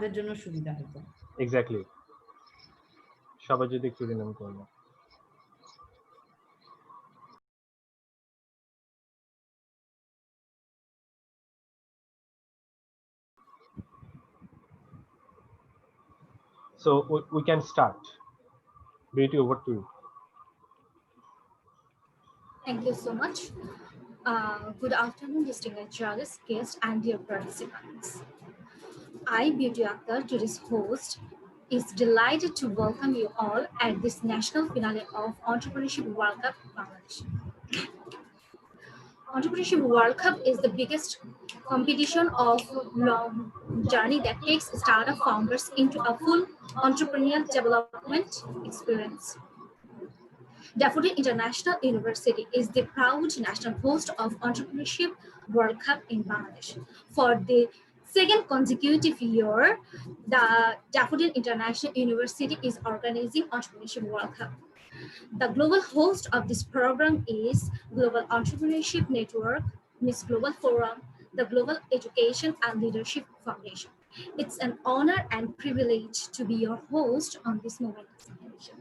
তাদের জন্য সুবিধা হতো। এক্স্যাক্টলি, সবাই যদি একটু রিনেম করলো। So we can start. Beauty, over to you. Thank you so much. Good afternoon, distinguished judges, guests, and dear participants. I, Beauty Akhtar, today's host, is delighted to welcome you all at this national finale of Entrepreneurship World Cup Bangladesh. Entrepreneurship World Cup is the biggest competition of long journey that takes startup founders into a full entrepreneurial development experience. Daffodil International University is the proud national host of Entrepreneurship World Cup in Bangladesh. For the second consecutive year, the Daffodil International University is organizing Entrepreneurship World Cup. The global host of this program is Global Entrepreneurship Network, Miss Global Forum, the Global Education and Leadership Foundation. It's an honor and privilege to be your host on this momentous occasion.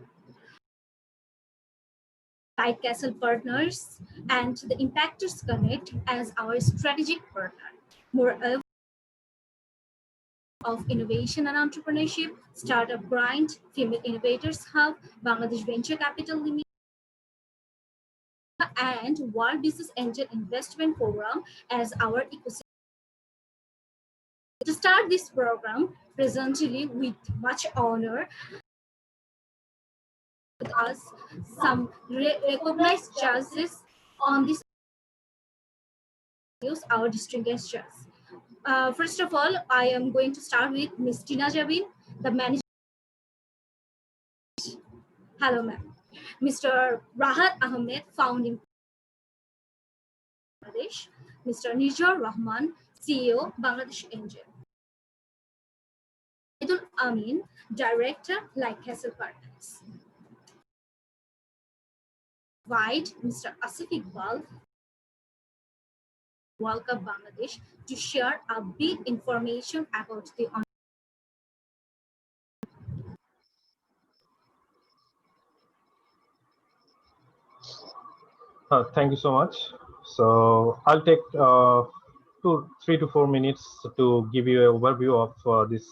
Light Castle Partners and the Impactors Connect as our strategic partner. Moreover, of Innovation and Entrepreneurship, Startup Grind, Female Innovators Hub, Bangladesh Venture Capital Limited, and World Business Angel Investment Forum as our ecosystem. To start this program, presently with much honor, with us some recognized judges on this, our distinguished judges. First of all, I am going to start with Ms. Tina Javin, the manager. Hello, ma'am. Mr. Rahat Ahmed, founding Bangladesh. Mr. Nijor Rahman, CEO, Bangladesh Angel. Idul Amin, Director, Light Castle Partners. Invite Mr. Asif Iqbal, World Cup Bangladesh, to share a bit information about the Thank you so much. So I'll take 3 to 4 minutes to give you an overview of this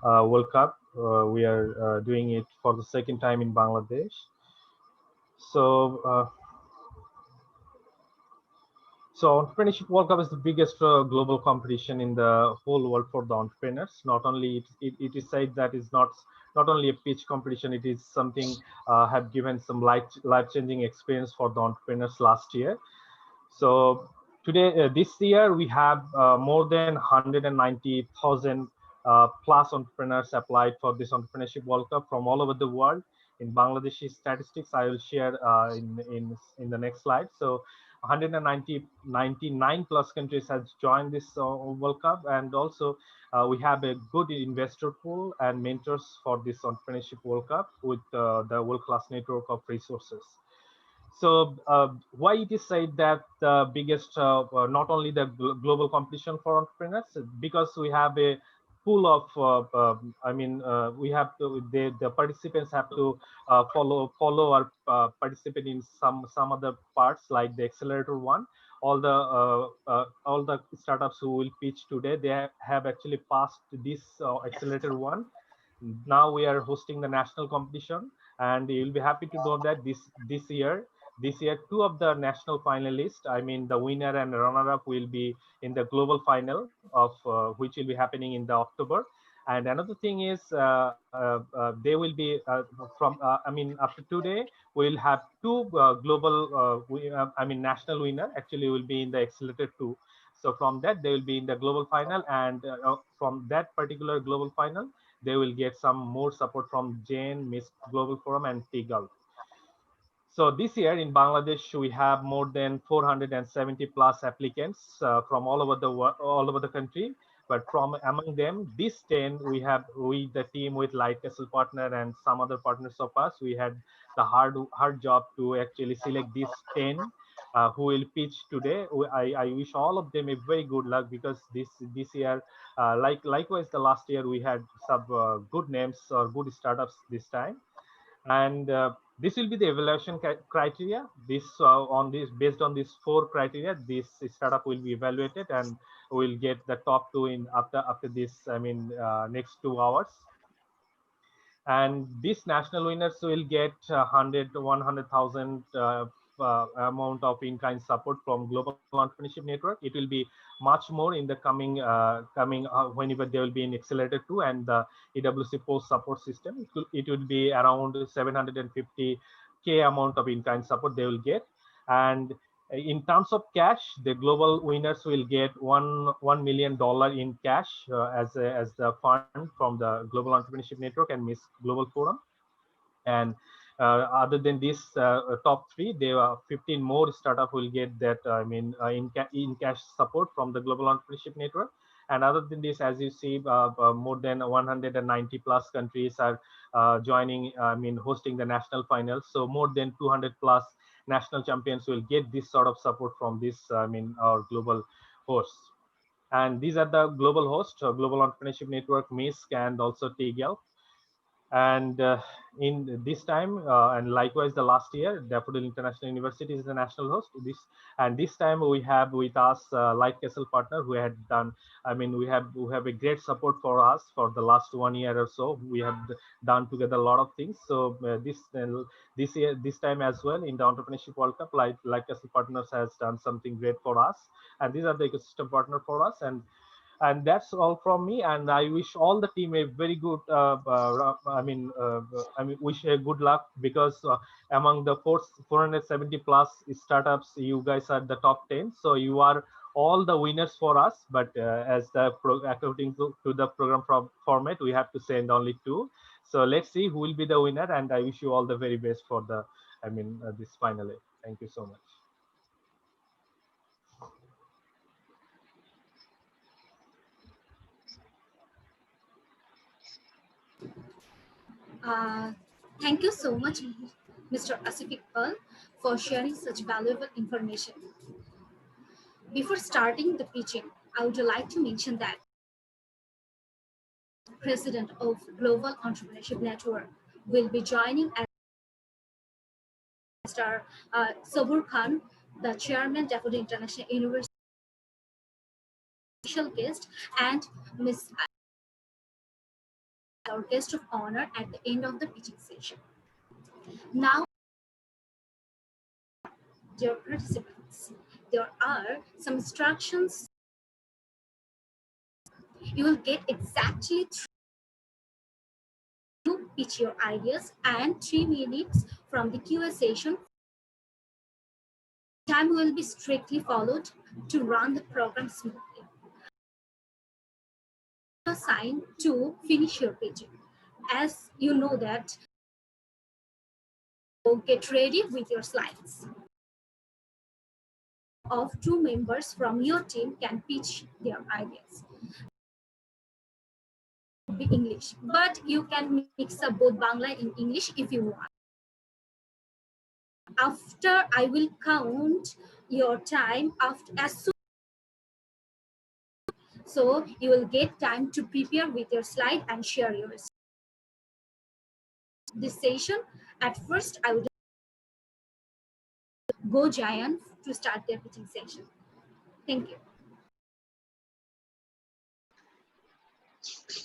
World Cup. We are doing it for the second time in Bangladesh. So Entrepreneurship World Cup is the biggest global competition in the whole world for the entrepreneurs. Not only it is said that it's not only a pitch competition, it is something have given some life-changing experience for the entrepreneurs last year. So today, this year, we have more than 190,000 plus entrepreneurs applied for this Entrepreneurship World Cup from all over the world. In Bangladeshi statistics, I will share in the next slide. So 199 plus countries has joined this World Cup, and also we have a good investor pool and mentors for this Entrepreneurship World Cup with the world-class network of resources. So why it is said that the biggest, not only the global competition for entrepreneurs, because we have a pool of, we have to, the participants have to follow or participate in some other parts like the accelerator one. All the startups who will pitch today, they have actually passed this accelerator one. Now we are hosting the national competition, and you'll be happy to know that this year, two of the national finalists, I mean the winner and runner-up, will be in the global final of which will be happening in the October. And another thing is they will be after today we'll have two global national winner actually will be in the accelerator 2. So from that they will be in the global final, and from that particular global final they will get some more support from Jane, Miss Global Forum, and T-Gulf. So this year in Bangladesh, we have more than 470 plus applicants from all over the country. But from among them, these 10, the team with Light Castle Partner and some other partners of us, we had the hard job to actually select these 10 who will pitch today. I wish all of them a very good luck, because this year, likewise the last year, we had some good names or good startups this time. And this will be the evaluation criteria. This on this based on these 4 criteria, this startup will be evaluated, and we'll get the top 2 in after this, next 2 hours. And these national winners will get 100,000 amount of in-kind support from Global Entrepreneurship Network. It will be much more in the coming whenever they will be in Accelerator 2 and the EWC post support system. It will be around 750K amount of in-kind support they will get. And in terms of cash, the global winners will get $1 million in cash as the fund from the Global Entrepreneurship Network and Miss Global Forum. And other than this top 3, there are 15 more startup will get that in cash support from the Global Entrepreneurship Network. And other than this, as you see, more than 190 plus countries are joining, hosting the national finals. So more than 200 plus national champions will get this sort of support from this, our global hosts. And these are the global hosts, Global Entrepreneurship Network, MISC, and also TGAL. And in this time, and likewise the last year, Daffodil International University is the national host. This time we have with us Light Castle Partner, who had done, we have a great support for us for the last 1 year or so. We have done together a lot of things. So this time as well, in the Entrepreneurship World Cup, Light Castle Partners has done something great for us, and these are the ecosystem partner for us. And that's all from me. And I wish all the team a very good, wish a good luck, because among the 470 plus startups, you guys are the top 10. So you are all the winners for us. But according to the program format, we have to send only 2. So let's see who will be the winner. And I wish you all the very best for the, this finale. Thank you so much. Thank you so much, Mr. Asif Iqbal, for sharing such valuable information. Before starting the pitching, I would like to mention that President of Global Entrepreneurship Network will be joining as Mr. Sabur Khan, the Chairman, Daffodil International University, special guest, and Ms. our guest of honor at the end of the pitching session. Now, dear participants, there are some instructions. You will get exactly 3 to pitch your ideas and 3 minutes from the Q&A session. Time will be strictly followed to run the program smoothly. Sign to finish your pitching. As you know that, get ready with your slides. Of 2 members from your team can pitch their ideas. Be English, but you can mix up both Bangla and English if you want. After I will count your time as soon. So you will get time to prepare with your slide and share yours. This session, at first, I would go Giant to start their pitching session. Thank you.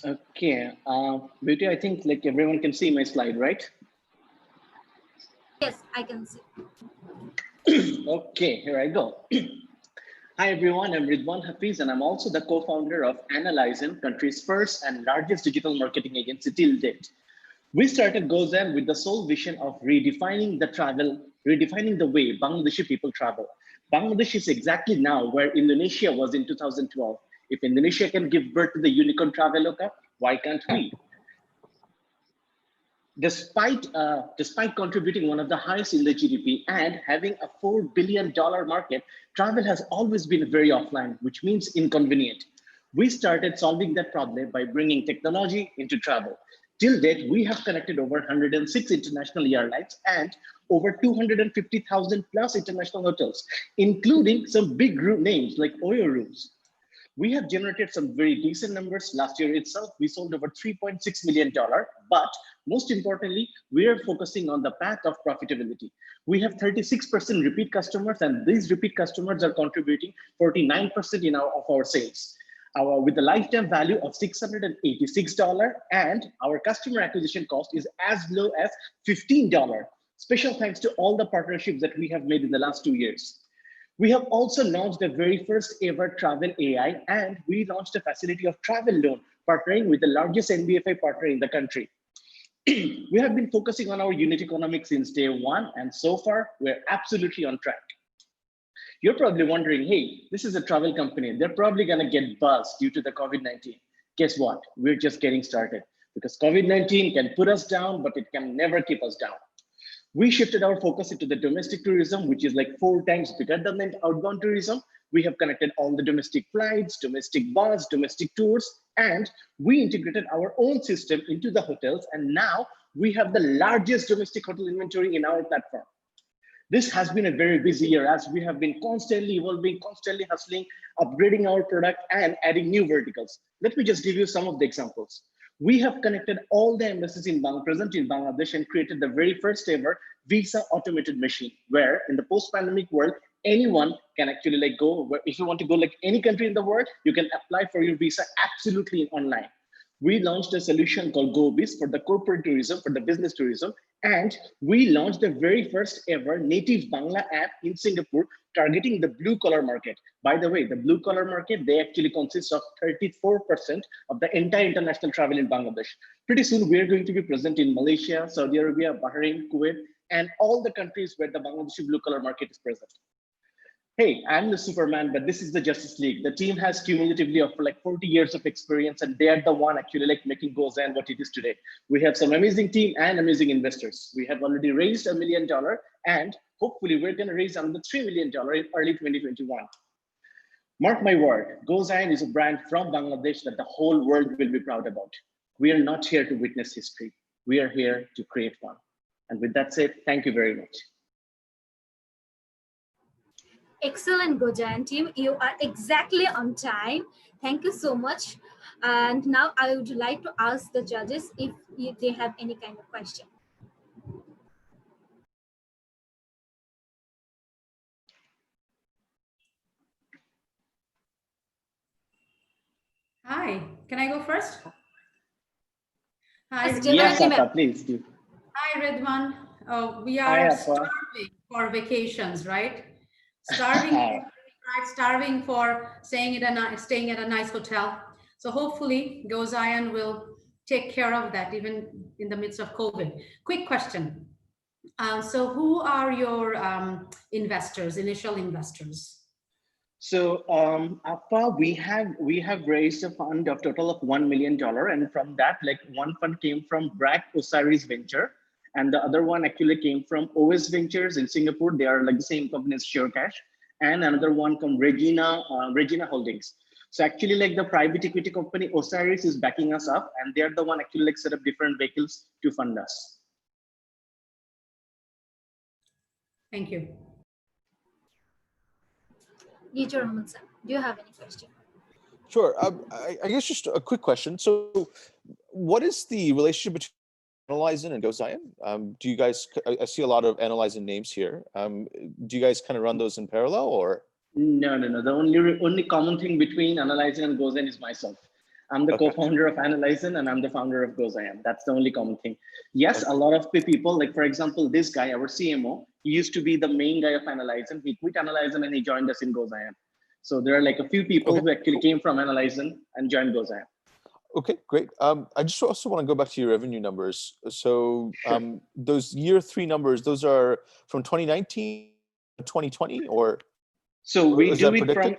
Okay, Beauty, I think like everyone can see my slide, right? Yes, I can see. Okay, here I go. Hi everyone, I'm Ridwan Hafiz, and I'm also the co-founder of Analyzen, country's first and largest digital marketing agency till date. We started GoZam with the sole vision of redefining the way Bangladeshi people travel. Bangladesh is exactly now where Indonesia was in 2012. If Indonesia can give birth to the unicorn Traveloka, why can't we? Despite contributing one of the highest in the GDP and having a $4 billion market, travel has always been very offline, which means inconvenient. We started solving that problem by bringing technology into travel. Till date, we have connected over 106 international airlines and over 250,000 plus international hotels, including some big group names like Oyo Rooms. We have generated some very decent numbers. Last year itself, we sold over $3.6 million, but most importantly, we are focusing on the path of profitability. We have 36% repeat customers, and these repeat customers are contributing 49% of our sales. With a lifetime value of $686, and our customer acquisition cost is as low as $15. Special thanks to all the partnerships that we have made in the last 2 years. We have also launched the very first ever travel AI, and we launched a facility of travel loan, partnering with the largest NBFI partner in the country. We have been focusing on our unit economics since day one, and so far, we're absolutely on track. You're probably wondering, hey, this is a travel company. They're probably gonna get buzzed due to the COVID-19. Guess what? We're just getting started, because COVID-19 can put us down, but it can never keep us down. We shifted our focus into the domestic tourism, which is like 4 times bigger than the outbound tourism. We have connected all the domestic flights, domestic bus, domestic tours, and we integrated our own system into the hotels. And now we have the largest domestic hotel inventory in our platform. This has been a very busy year, as we have been constantly evolving, constantly hustling, upgrading our product and adding new verticals. Let me just give you some of the examples. We have connected all the embassies present in Bangladesh and created the very first ever visa automated machine, where in the post-pandemic world, anyone can actually go, if you want to go any country in the world, you can apply for your visa absolutely online. We launched a solution called GoBiz for the corporate tourism, for the business tourism, and we launched the very first ever native Bangla app in Singapore, targeting the blue collar market. By the way, the blue collar market, they actually consist of 34% of the entire international travel in Bangladesh. Pretty soon, we're going to be present in Malaysia, Saudi Arabia, Bahrain, Kuwait, and all the countries where the Bangladeshi blue collar market is present. Hey, I'm the Superman, but this is the Justice League. The team has cumulatively of 40 years of experience, and they are the one actually making GoZan what it is today. We have some amazing team and amazing investors. We have already raised $1 million, and hopefully we're going to raise another $3 million in early 2021. Mark my word, GoZan is a brand from Bangladesh that the whole world will be proud about. We are not here to witness history. We are here to create one. And with that said, thank you very much. Excellent, GoZan team. You are exactly on time. Thank you so much. And now I would like to ask the judges if they have any kind of question. Hi, can I go first? Hi, yes, Appa, please do. Hi, Redwan. We are starving for vacations, right? Starving for staying at a nice hotel. So hopefully GoZan will take care of that even in the midst of COVID. Quick question. So who are your investors, initial investors? So Appa, we have raised a fund of total of $1 million, and from that, one fund came from Brack Osiris Venture, and the other one actually came from OS Ventures in Singapore. They are the same company as SureCash, and another one from Regina Holdings. So actually, the private equity company Osiris is backing us up, and they're the one actually set up different vehicles to fund us. Thank you. Do you have any question? Sure. I guess just a quick question. So what is the relationship between Analyzen and GoZan? Do you guys, I see a lot of Analyzen names here. Do you guys kind of run those in parallel, or? No. The only common thing between Analyzen and GoZan is myself. I'm the co-founder of Analyzen, and I'm the founder of GoZan. That's the only common thing. Yes, a lot of people, for example, this guy, our CMO, he used to be the main guy of Analyzen. He quit Analyzen and he joined us in GoZan. So there are a few people who actually came from Analyzen and joined GoZan. Okay, great. I just also want to go back to your revenue numbers. So those year 3 numbers, those are from 2019 to 2020, or? So we do it from,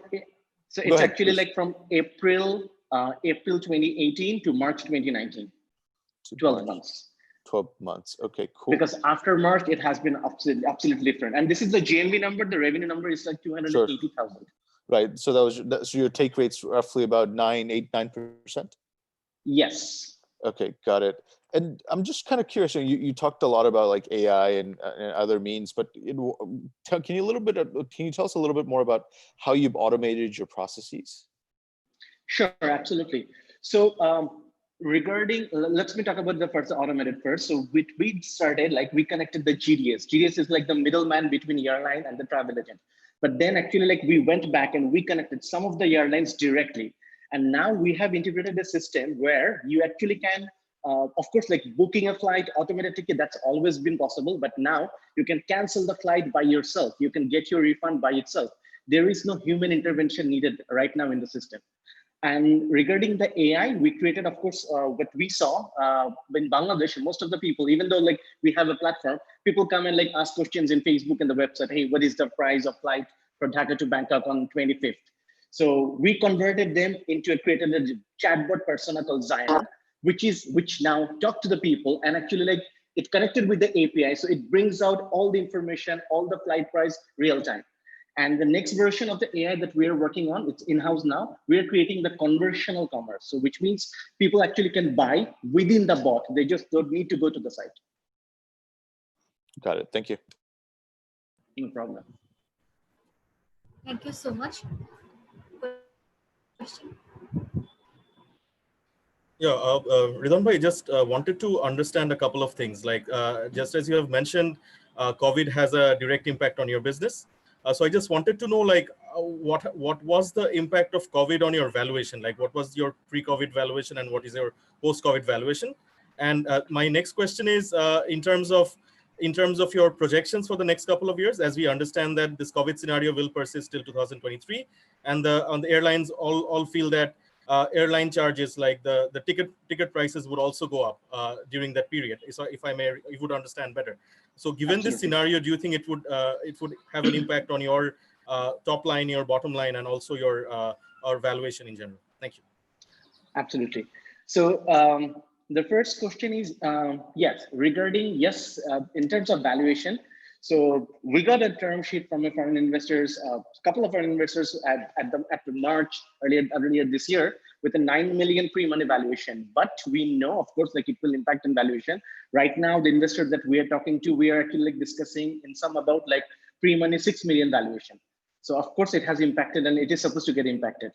so it's actually from April 2018 to March 2019, 12 months. 12 months, okay, cool. Because after March, it has been absolutely different. And this is the GMV number, the revenue number is 280,000. Right, so so your take rate's roughly about 9%. Yes. Okay, got it. And I'm just kind of curious. You talked a lot about like AI and other means, but can you tell us a little bit more about how you've automated your processes? Sure, absolutely. So regarding, let's me talk about the first automated first. So we started like we connected the GDS. GDS is like the middleman between airline and the travel agent. But then actually like we went back and we connected some of the airlines directly. And now we have integrated a system where you actually can, of course, like booking a flight, automated ticket, that's always been possible. But now you can cancel the flight by yourself. You can get your refund by itself. There is no human intervention needed right now in the system. And regarding the AI, we created, of course, what we saw in Bangladesh, most of the people, even though like we have a platform, people come and like ask questions in Facebook and the website, hey, what is the price of flight from Dhaka to Bangkok on 25th? So we converted them into created a chatbot persona called Zion, which now talk to the people and actually like it connected with the API. So it brings out all the information, all the flight price real time. And the next version of the AI that we are working on, it's in-house now, we are creating the conversational commerce. So which means people actually can buy within the bot. They just don't need to go to the site. Got it. Thank you. No problem. Thank you so much. Question? Yeah, Ridwan bhai, just wanted to understand a couple of things. Like just as you have mentioned, COVID has a direct impact on your business. So I just wanted to know, like, what was the impact of COVID on your valuation? Like, what was your pre-COVID valuation and what is your post-COVID valuation? And my next question is in terms of your projections for the next couple of years, as we understand that this COVID scenario will persist till 2023, and on the airlines all feel that airline charges, like the ticket prices, would also go up during that period. So if I may, you would understand better. So given Absolutely. this scenario, do you think it would have an impact on your top line, your bottom line, and also your valuation in general? Thank you. Absolutely. So the first question is, yes, regarding, yes, in terms of valuation. So we got a term sheet from a foreign investors, a couple of foreign investors at the March earlier this year with a 9 million pre-money valuation. But we know, of course, like it will impact on valuation. Right now, the investors that we are talking to, we are actually like discussing in some about like pre-money 6 million valuation. So of course it has impacted and it is supposed to get impacted.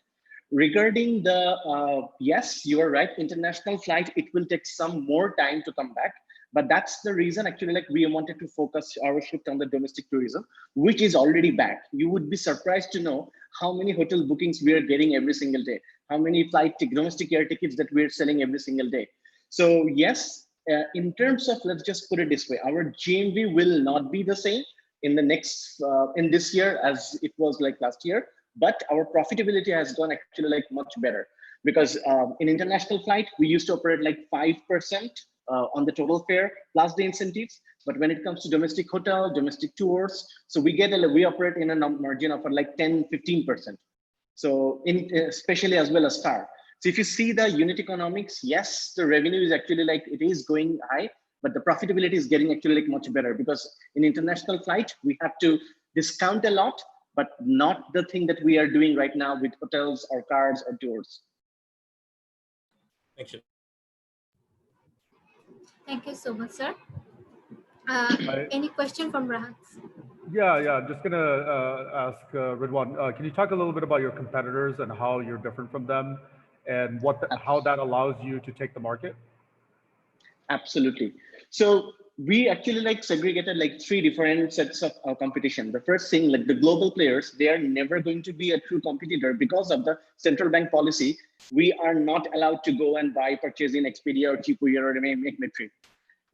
Regarding the, yes, you are right, international flight, it will take some more time to come back. But that's the reason actually like we wanted to focus our shift on the domestic tourism, which is already back. You would be surprised to know how many hotel bookings we are getting every single day, how many domestic air tickets that we're selling every single day. So yes, in terms of, let's just put it this way, our GMV will not be the same in the next, in this year as it was like last year, but our profitability has gone actually like much better because in international flight, we used to operate like 5% on the total fare plus the incentives. But when it comes to domestic hotel, domestic tours, so we operate in a margin of like 10-15%. So especially as well as star. So if you see the unit economics, yes, the revenue is actually like it is going high, but the profitability is getting actually like much better because in international flight, we have to discount a lot, but not the thing that we are doing right now with hotels or cars or tours. Thank you. Thank you so much, sir. Any question from Rahat? Yeah. Just gonna ask Ridwan, can you talk a little bit about your competitors and how you're different from them, and how that allows you to take the market? Absolutely. So we actually like segregated like 3 different sets of competition. The first thing, like the global players, they are never going to be a true competitor because of the central bank policy. We are not allowed to go and purchase in Expedia or Cheaper or Make-Me-Trip.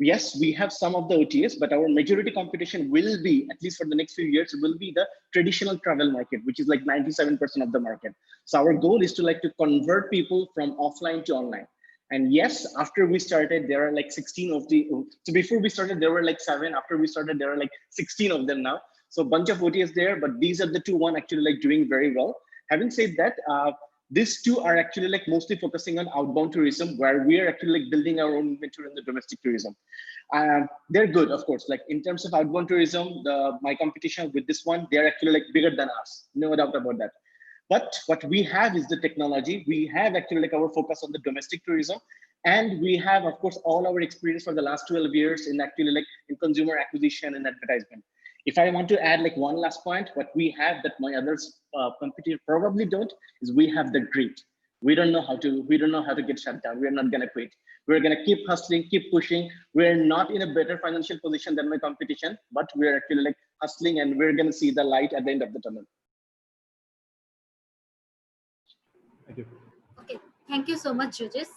Yes, we have some of the OTAs, but our majority competition will be, at least for the next few years, will be the traditional travel market, which is like 97% of the market. So our goal is to like to convert people from offline to online. And yes, after we started, there are like 16 of the, so before we started, there were like 7. After we started, there are like 16 of them now. So a bunch of OTAs there, but these are the 2 actually like doing very well. Having said that, these 2 are actually like mostly focusing on outbound tourism, where we are actually like building our own inventory in the domestic tourism. They're good, of course. Like in terms of outbound tourism, my competition with this one, they're actually like bigger than us, no doubt about that. But what we have is the technology. We have actually like our focus on the domestic tourism, And we have, of course, all our experience for the last 12 years in actually like in consumer acquisition and advertisement. If I want to add like one last point, what we have that my others competitors probably don't is we have the grit. We don't know how to get shut down. We're not gonna quit. We're gonna keep hustling, keep pushing. We're not in a better financial position than my competition, but we're actually like hustling and we're gonna see the light at the end of the tunnel. Thank you. Okay, thank you so much, judges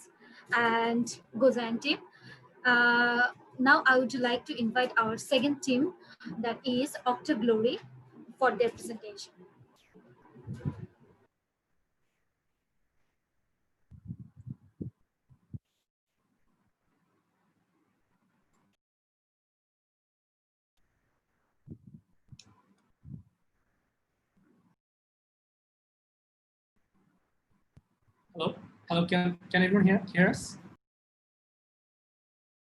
and Gozayan team. Now I would like to invite our second team, that is Octoglory, for their presentation. Hello, can everyone hear us?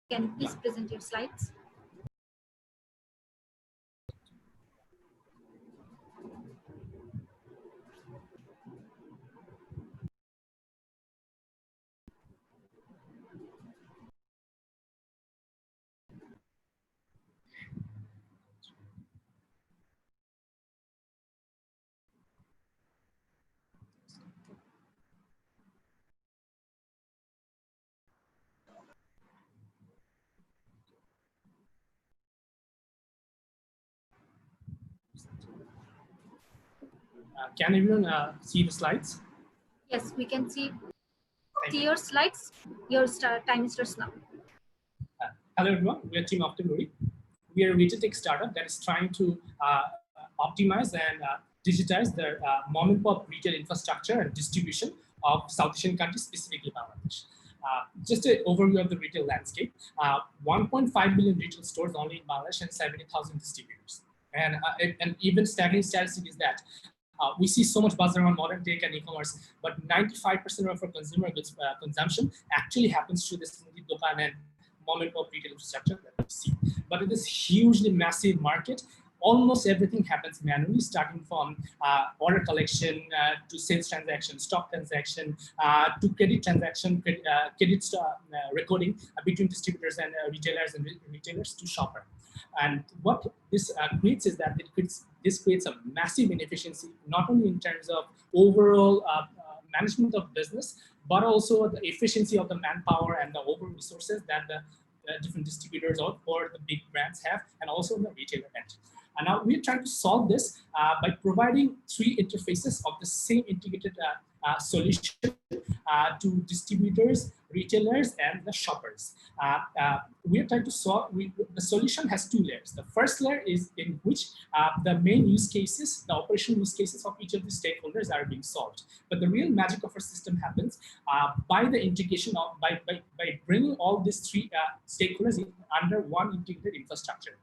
Can you please present your slides? Can everyone see the slides? Yes, we can see your slides. Your time starts now. Hello everyone, we are Team Optimally. We are a retail tech startup that is trying to optimize and digitize the mom and pop retail infrastructure and distribution of South Asian countries, specifically Bangladesh. Just an overview of the retail landscape. 1.5 million retail stores only in Bangladesh and 70,000 distributors. And even staggering statistic is that we see so much buzz around modern tech and e-commerce, but 95% of our consumer goods consumption actually happens through this Dokan and mom and pop retail infrastructure that we see. But in this hugely massive market, almost everything happens manually, starting from order collection to sales transaction, stock transaction, to credit transaction, credit recording between distributors and retailers to shopper. And what this creates is that this creates a massive inefficiency, not only in terms of overall management of business, but also the efficiency of the manpower and the overall resources that the different distributors or the big brands have, and also the retailer end. And now we're trying to solve this by providing three interfaces of the same integrated solution to distributors, retailers, and the shoppers. We are trying to solve, the solution has two layers. The first layer is in which the main use cases, the operational use cases of each of the stakeholders are being solved. But the real magic of our system happens by the integration of, by bringing all these three stakeholders under one integrated infrastructure.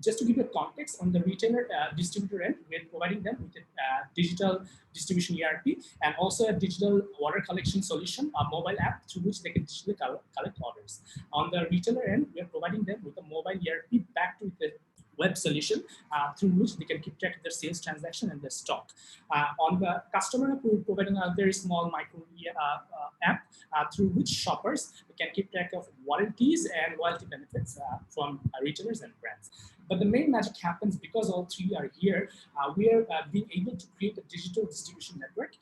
Just to give you a context, on the retailer distributor end, we're providing them with a digital distribution ERP and also a digital order collection solution, a mobile app through which they can digitally collect orders. On the retailer end, we're providing them with a mobile ERP backed with the web solution through which they can keep track of their sales transaction and their stock. On the customer app, we're providing a very small micro app through which shoppers can keep track of warranties and loyalty benefits from retailers and brands. But the main magic happens because all three are here. We are being able to create a digital distribution network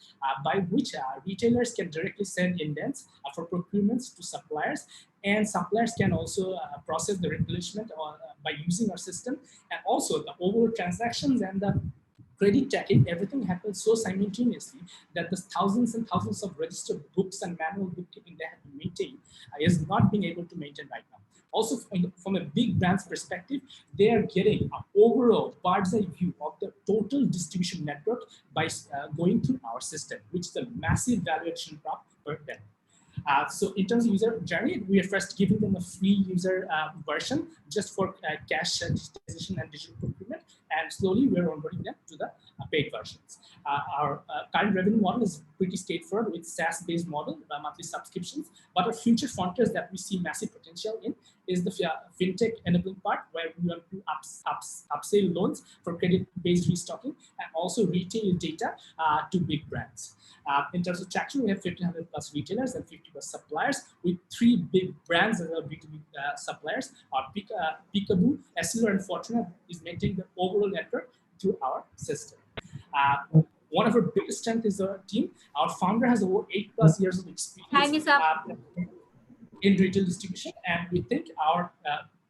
by which retailers can directly send indents for procurements to suppliers, and suppliers can also process the replenishment by using our system, and also the overall transactions and the credit tracking, everything happens so simultaneously that the thousands and thousands of registered books and manual bookkeeping they have to maintain is not being able to maintain right now. Also, from a big brand's perspective, they are getting an overall bird's eye view of the total distribution network by going through our system, which is a massive valuation prop for them. So in terms of user journey, we are first giving them a free user version just for cash digitization and digital procurement, and slowly we're onboarding them to the paid versions. Our current revenue model is pretty straightforward with SaaS-based model, monthly subscriptions, but our future frontiers that we see massive potential in is the fintech enabling part, where we want to upsell loans for credit-based restocking and also retail data to big brands. In terms of traction, we have 1,500 plus retailers and 50% suppliers with 3 big brands as our B2B suppliers. Our Peekaboo, Essilor, and Fortuna is maintaining the overall network through our system. One of our biggest strengths is our team. Our founder has over 8+ years of experience. Time is up. In retail distribution, and we think our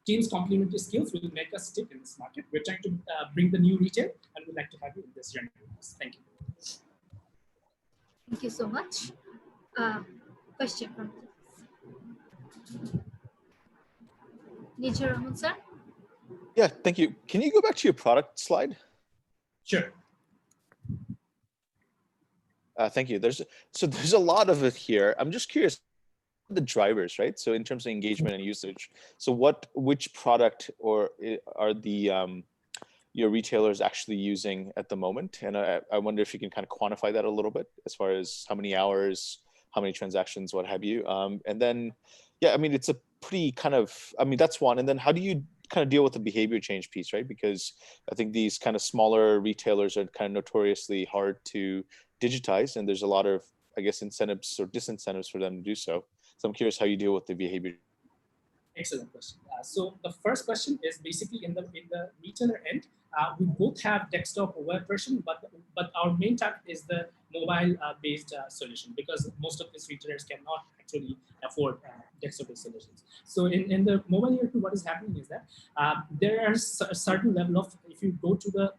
team's complementary skills will make us stick in this market. We're trying to bring the new retail, and we'd like to have you in this journey with us. Thank you. Thank you so much. Question from Nijar Rahman, sir. Yeah, thank you. Can you go back to your product slide? Sure. Thank you. There's a lot of it here. I'm just curious, the drivers, right? So in terms of engagement and usage, so which product or are the your retailers actually using at the moment? And I wonder if you can kind of quantify that a little bit as far as how many hours, how many transactions, what have you. And then, yeah, I mean, it's a pretty kind of, I mean, that's one. And then how do you kind of deal with the behavior change piece, right? Because I think these kind of smaller retailers are kind of notoriously hard to digitize, and there's a lot of, I guess, incentives or disincentives for them to do so. So I'm curious how you deal with the behavior. Excellent question. So the first question is basically in the retailer end, we both have desktop or web version, but our main target is the mobile based solution, because most of these retailers cannot actually afford desktop based solutions. So in the mobile ERP, what is happening is that there is a certain level of, if you go to the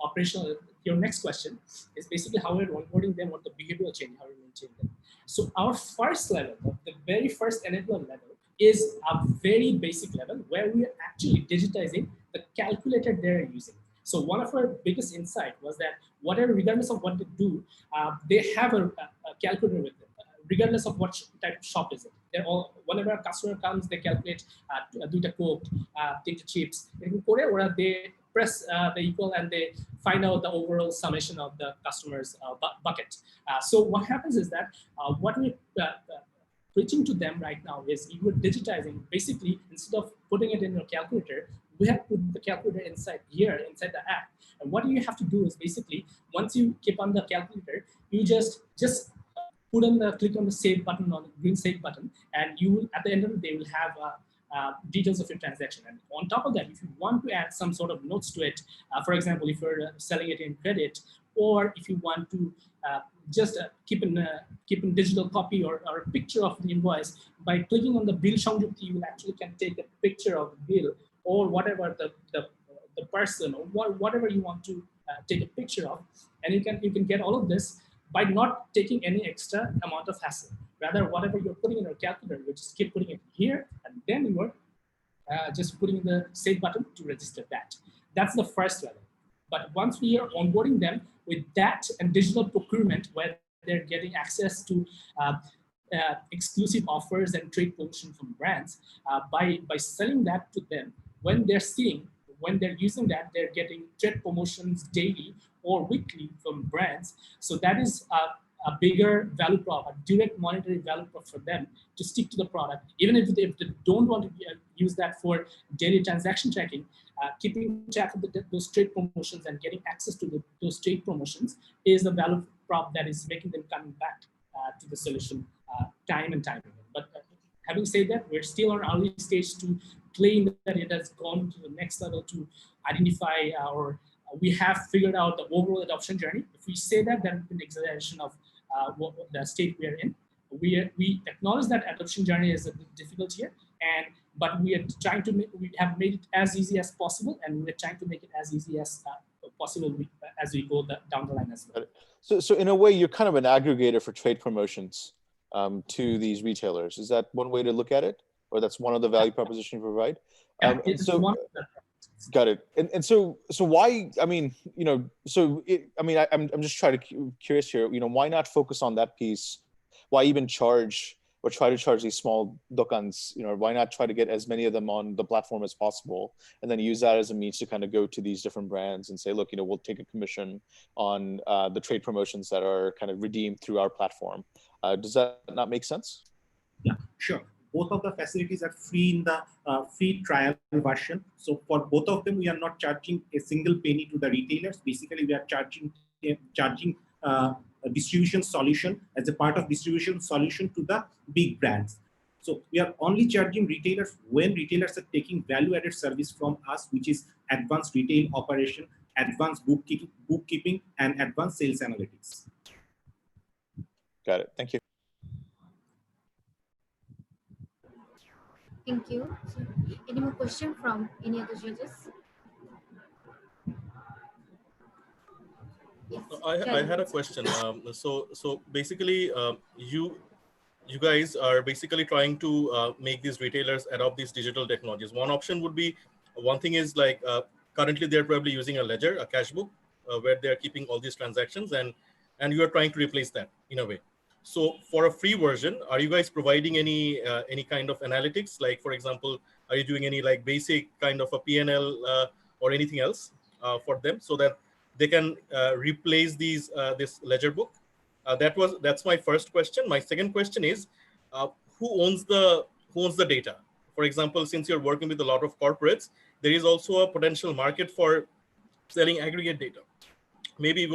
operational, your next question is basically how we're onboarding them, what the behavioral change, how we maintain them. So our first level, the very first enabler level, is a very basic level where we are actually digitizing the calculator they're using. So one of our biggest insight was that whatever, regardless of what they do, they have a calculator with them, regardless of what type of shop is it. They're all, whenever a customer comes, they calculate duita coke, tinta chips. They press the equal and they find out the overall summation of the customer's bucket. So what happens is that what we're preaching to them right now is you are digitizing. Basically, instead of putting it in your calculator, we have put the calculator inside here, inside the app. And what you have to do is basically, once you keep on the calculator, you just put on the, click on the save button, on the green save button, and you will, at the end of the day, will have details of your transaction. And on top of that, if you want to add some sort of notes to it, for example, if you're selling it in credit, or if you want to just keep in digital copy or a picture of the invoice, by clicking on the bill Sangjukti, you will actually can take a picture of the bill or whatever the person or whatever you want to take a picture of, and you can get all of this by not taking any extra amount of hassle. Rather, whatever you're putting in your calculator, you just keep putting it here, and then you are just putting the save button to register that. That's the first level. But once we are onboarding them with that and digital procurement, where they're getting access to exclusive offers and trade promotion from brands, by selling that to them, when they're using that, they're getting trade promotions daily or weekly from brands. So that is a bigger value prop, a direct monetary value prop for them to stick to the product. Even if they don't want to use that for daily transaction tracking, keeping track of those trade promotions and getting access to those trade promotions is the value prop that is making them coming back to the solution time and time again. But having said that, we're still on early stage to claim that it has gone to the next level to identify or we have figured out the overall adoption journey. If we say that, that would be an exaggeration of what the state we are in. We acknowledge that adoption journey is a bit difficult here, but we are trying to we have made it as easy as possible, and we're trying to make it as easy as possible as we go down the line as well. So in a way, you're kind of an aggregator for trade promotions to these retailers. Is that one way to look at it, or that's one of the value proposition you provide? Got it. And so why? I mean, I'm just curious here. Why not focus on that piece? Why even charge or try to charge these small dokans? Why not try to get as many of them on the platform as possible, and then use that as a means to kind of go to these different brands and say, look, we'll take a commission on the trade promotions that are kind of redeemed through our platform. Does that not make sense? Yeah, sure. Both of the facilities are free in the free trial version. So for both of them, we are not charging a single penny to the retailers. Basically, we are charging distribution solution, as a part of distribution solution to the big brands. So we are only charging retailers when retailers are taking value-added service from us, which is advanced retail operation, advanced bookkeeping, and advanced sales analytics. Got it. Thank you. Thank you. So, any more question from any other judges? Yes. I had a question. So basically, you guys are basically trying to make these retailers adopt these digital technologies. One option would be, one thing is like currently they're probably using a ledger, a cash book, where they're keeping all these transactions, and you are trying to replace that in a way. So for a free version, are you guys providing any kind of analytics? Like, for example, are you doing any like basic kind of a P&L or anything else for them so that they can replace these this ledger book? That's my first question. My second question is, who owns the data? For example, since you're working with a lot of corporates, there is also a potential market for selling aggregate data. Maybe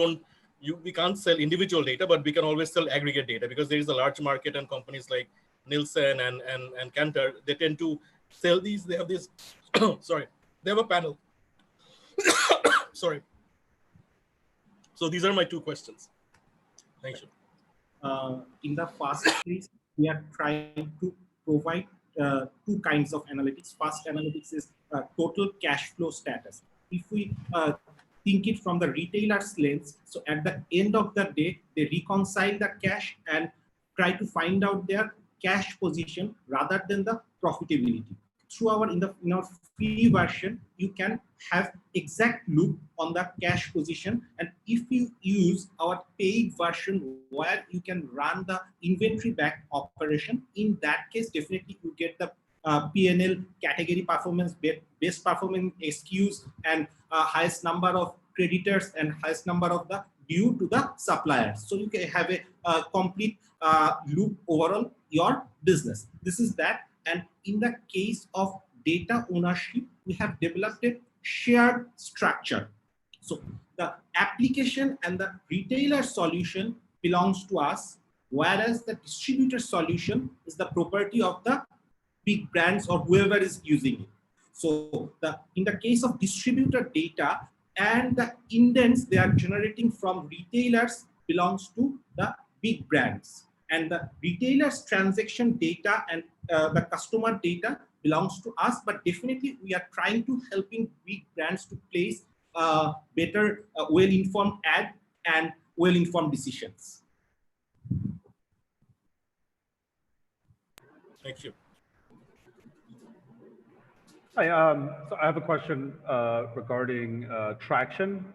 we can't sell individual data, but we can always sell aggregate data, because there is a large market, and companies like Nielsen and Kantar, they tend to sell these. They have this, sorry, they have a panel. Sorry. So these are my two questions. Thank you. In the first case, we are trying to provide two kinds of analytics. First analytics is total cash flow status. If we think it from the retailer's lens, so at the end of the day, they reconcile the cash and try to find out their cash position rather than the profitability. Through in our free version, you can have exact look on the cash position. And if you use our paid version where you can run the inventory back operation, in that case, definitely you get the P&L category performance, best performing SKUs, and highest number of creditors and highest number of the due to the suppliers. So you can have a complete look overall your business. This is that. And in the case of data ownership, we have developed a shared structure. So the application and the retailer solution belongs to us, whereas the distributor solution is the property of the big brands or whoever is using it. So in the case of distributor data and the indents they are generating from retailers belongs to the big brands. And the retailer's transaction data and the customer data belongs to us, but definitely we are trying to helping big brands to place better, well-informed ad and well-informed decisions. Thank you. Hi, so I have a question regarding traction.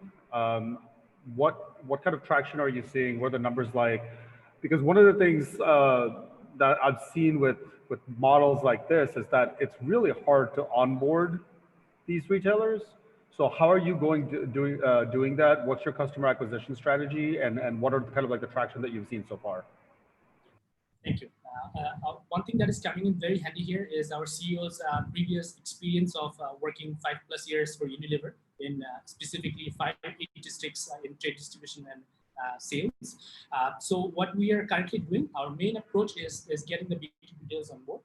What kind of traction are you seeing? What are the numbers like? Because one of the things that I've seen with models like this is that it's really hard to onboard these retailers. So how are you doing that? What's your customer acquisition strategy, and what are kind of like the traction that you've seen so far? Thank you. One thing that is coming in very handy here is our CEO's previous experience of working 5+ years for Unilever in specifically 5 districts in trade distribution and sales. So what we are currently doing, our main approach is getting the B2B deals on board.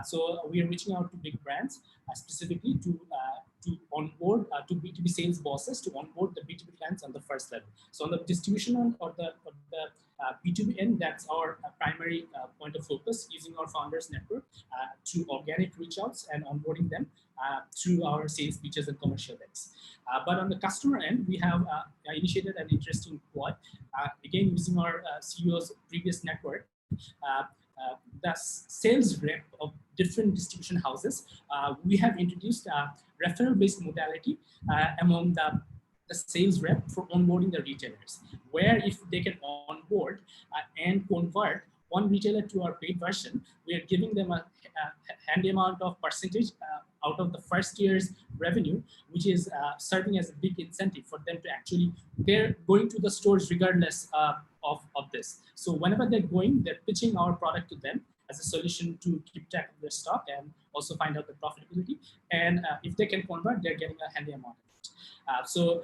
So we are reaching out to big brands specifically to onboard to B2B sales bosses to onboard the B2B clients on the first level. So on the distribution end or the B2B end, that's our primary point of focus, using our founders network to organic reach outs and onboarding them through our sales pitches and commercial decks. But on the customer end, we have initiated an interesting quad, again using our CEO's previous network. The sales rep of different distribution houses, we have introduced a referral-based modality among the sales rep for onboarding the retailers, where if they can onboard and convert one retailer to our paid version, we are giving them a handy amount of percentage out of the first year's revenue, which is serving as a big incentive for them to actually, they're going to the stores regardless of this. So whenever they're going, they're pitching our product to them as a solution to keep track of their stock and also find out the profitability. And if they can convert, they're getting a handy amount. So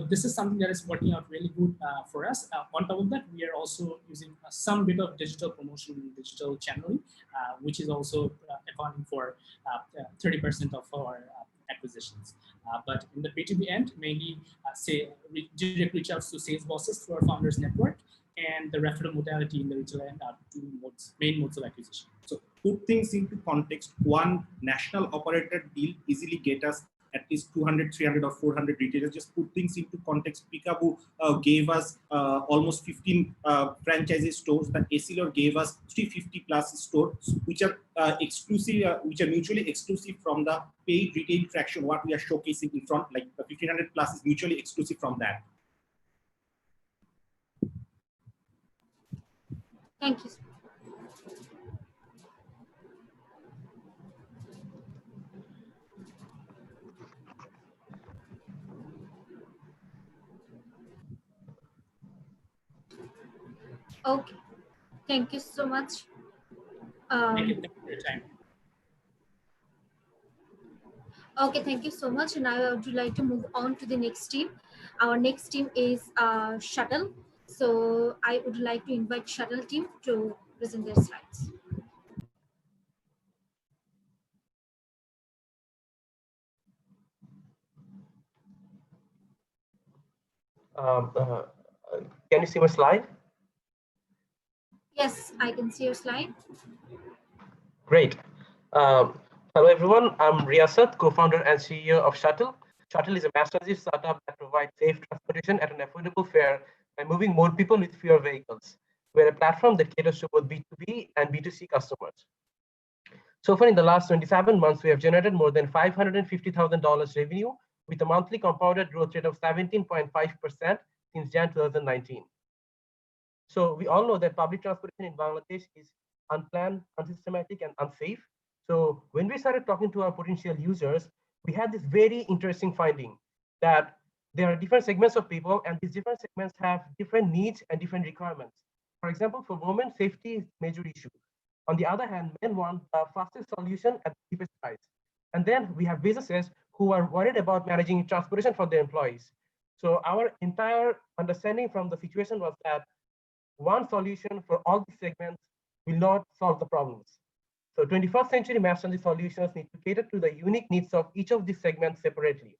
this is something that is working out really good for us. On top of that, we are also using some bit of digital promotion, digital channeling, which is also accounting for 30% of our acquisitions. But in the B2B end, mainly say direct reach outs to sales bosses through our founders network, and the referral modality in the retail end are two main modes of acquisition. So put things into context, one national operator deal easily get us at least 200, 300 or 400 retailers. Just put things into context. Peekaboo gave us almost 15 franchise stores. The Essilor gave us 350 plus stores, which are exclusive, which are mutually exclusive from the paid retail traction, what we are showcasing in front, like the 1500 plus is mutually exclusive from that. Thank you. Okay, thank you so much. Thank you for your time. Okay, thank you so much. And I would like to move on to the next team. Our next team is Shuttle. So I would like to invite Shuttle team to present their slides. Can you see my slide? Yes, I can see your slide. Great. Hello, everyone. I'm Riyasat, co-founder and CEO of Shuttle. Shuttle is a mass transit startup that provides safe transportation at an affordable fare by moving more people with fewer vehicles. We're a platform that caters to both B2B and B2C customers. So far in the last 27 months, we have generated more than $550,000 revenue with a monthly compounded growth rate of 17.5% since Jan 2019. So we all know that public transportation in Bangladesh is unplanned, unsystematic, and unsafe. So when we started talking to our potential users, we had this very interesting finding that there are different segments of people, and these different segments have different needs and different requirements. For example, for women, safety is a major issue. On the other hand, men want the fastest solution at the cheapest price. And then we have businesses who are worried about managing transportation for their employees. So our entire understanding from the situation was that one solution for all these segments will not solve the problems. So 21st century mass transit solutions need to cater to the unique needs of each of these segments separately.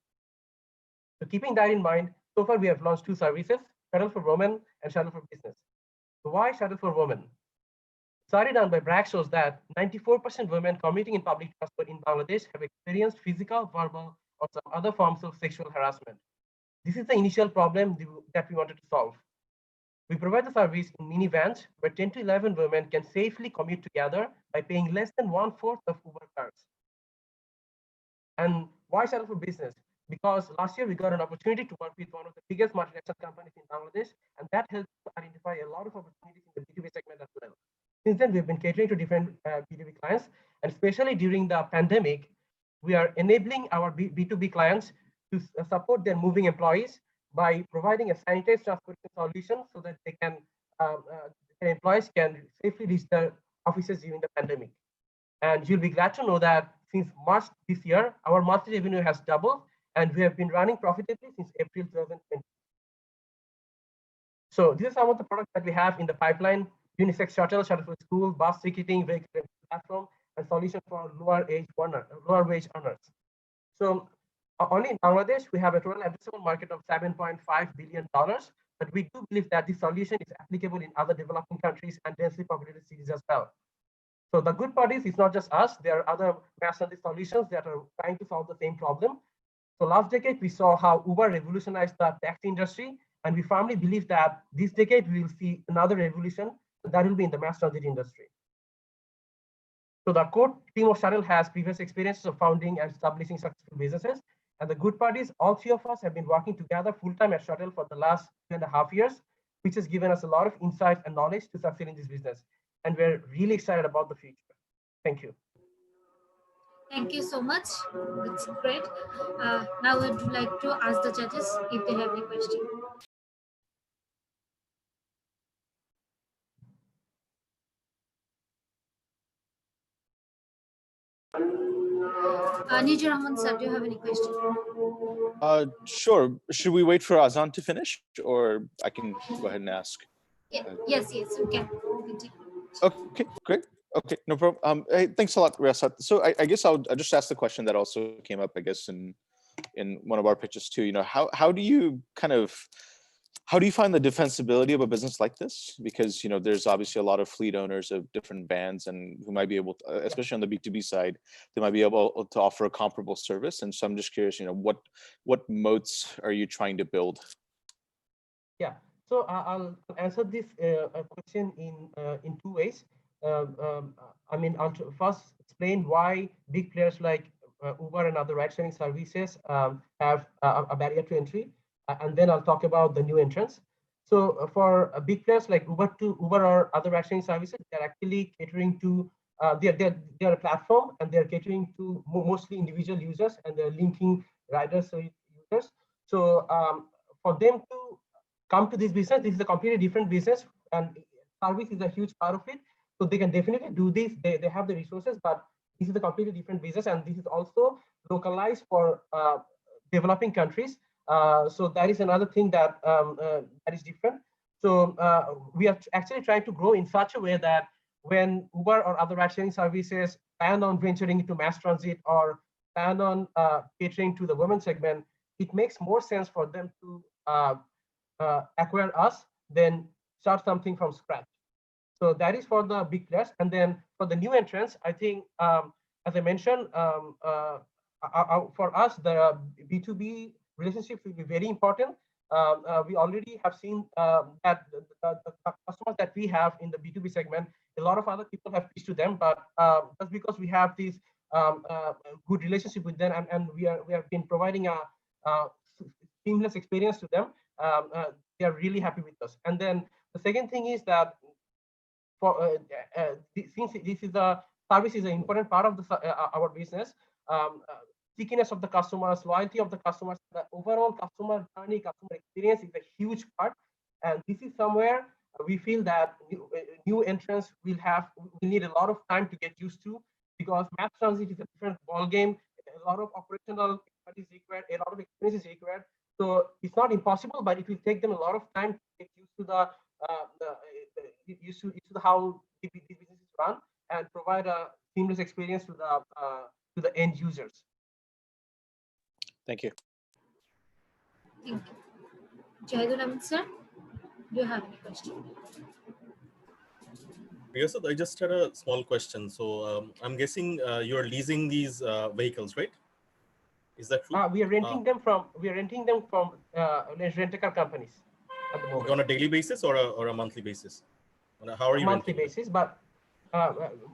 So keeping that in mind, so far we have launched two services, Shuttle for Women and Shuttle for Business. So why Shuttle for Women? Study done by Bragg shows that 94% women commuting in public transport in Bangladesh have experienced physical, verbal, or some other forms of sexual harassment. This is the initial problem that we wanted to solve. We provide the service in minivans where 10 to 11 women can safely commute together by paying less than 1/4 of Uber cars. And why Shuttle for Business? Because last year we got an opportunity to work with one of the biggest multinational companies in Bangladesh, and that helped to identify a lot of opportunities in the B2B segment as well. Since then, we've been catering to different B2B clients, and especially during the pandemic, we are enabling our B2B clients to support their moving employees by providing a sanitized transportation solution so that they can, their employees can safely reach their offices during the pandemic. And you'll be glad to know that since March this year, our monthly revenue has doubled, and we have been running profitably since April 2020. So these are some of the products that we have in the pipeline: unisex shuttle, shuttle for school, bus ticketing, vehicle platform, and solution for lower wage earners. So only in Bangladesh, we have a total addressable market of $7.5 billion, but we do believe that this solution is applicable in other developing countries and densely populated cities as well. So the good part is it's not just us, there are other mass transit solutions that are trying to solve the same problem. So last decade, we saw how Uber revolutionized the taxi industry, and we firmly believe that this decade we will see another revolution that will be in the mass transit industry. So the core team of Shuttle has previous experiences of founding and establishing successful businesses. And the good part is all three of us have been working together full-time at Shuttle for the last 2.5 years, which has given us a lot of insight and knowledge to succeed in this business. And we're really excited about the future. Thank you. Thank you so much. That's great. Now I would like to ask the judges if they have any question. Nijur Rahman sir, do you have any question? Sure. Should we wait for Azan to finish, or I can go ahead and ask? Yes, we can. Continue. Okay, great. Okay, no problem. Hey, thanks a lot, Riyasat. So I guess I'll just ask the question that also came up, I guess, in one of our pitches too. You know, how do you find the defensibility of a business like this? Because there's obviously a lot of fleet owners of different bands, and who might be able to, especially on the B2B side, they might be able to offer a comparable service. And so I'm just curious, what moats are you trying to build? Yeah. So I'll answer this question in two ways. I mean, I'll first explain why big players like Uber and other ride-sharing services have a barrier to entry, and then I'll talk about the new entrants. So for big players like Uber or other ride-sharing services, they're actually catering to they're a platform, and they're catering to mostly individual users, and they're linking riders to users. So for them to come to this business, this is a completely different business, and service is a huge part of it. So they can definitely do this. They have the resources, but this is a completely different business, and this is also localized for developing countries. So that is another thing that that is different. So we are actually trying to grow in such a way that when Uber or other ride-sharing services plan on venturing into mass transit or plan on catering to the women segment, it makes more sense for them to acquire us than start something from scratch. So that is for the big players. And then for the new entrants, I think, as I mentioned, for us, the B2B relationships will be very important. We already have seen that the customers that we have in the B2B segment, a lot of other people have pitched to them, but just because we have this good relationship with them, and we have been providing a seamless experience to them, they are really happy with us. And then the second thing is that for since this is a service is an important part of the our business, stickiness of the customers, loyalty of the customers, the overall customer journey, customer experience is a huge part. And this is somewhere we feel that new entrants will need a lot of time to get used to, because mass transit is a different ball game. A lot of operational expertise required, a lot of experience is required. So it's not impossible, but it will take them a lot of time to get used to how these businesses run, and provide a seamless experience to the end users. Thank you. Thank you. Jahidul Ahmed sir, do you have any question? Yes, I just had a small question. So I'm guessing you're leasing these vehicles, right? Is that true? We are renting them from rent-a-car companies at the moment. On a daily basis or a monthly basis? How are you monthly renting basis, but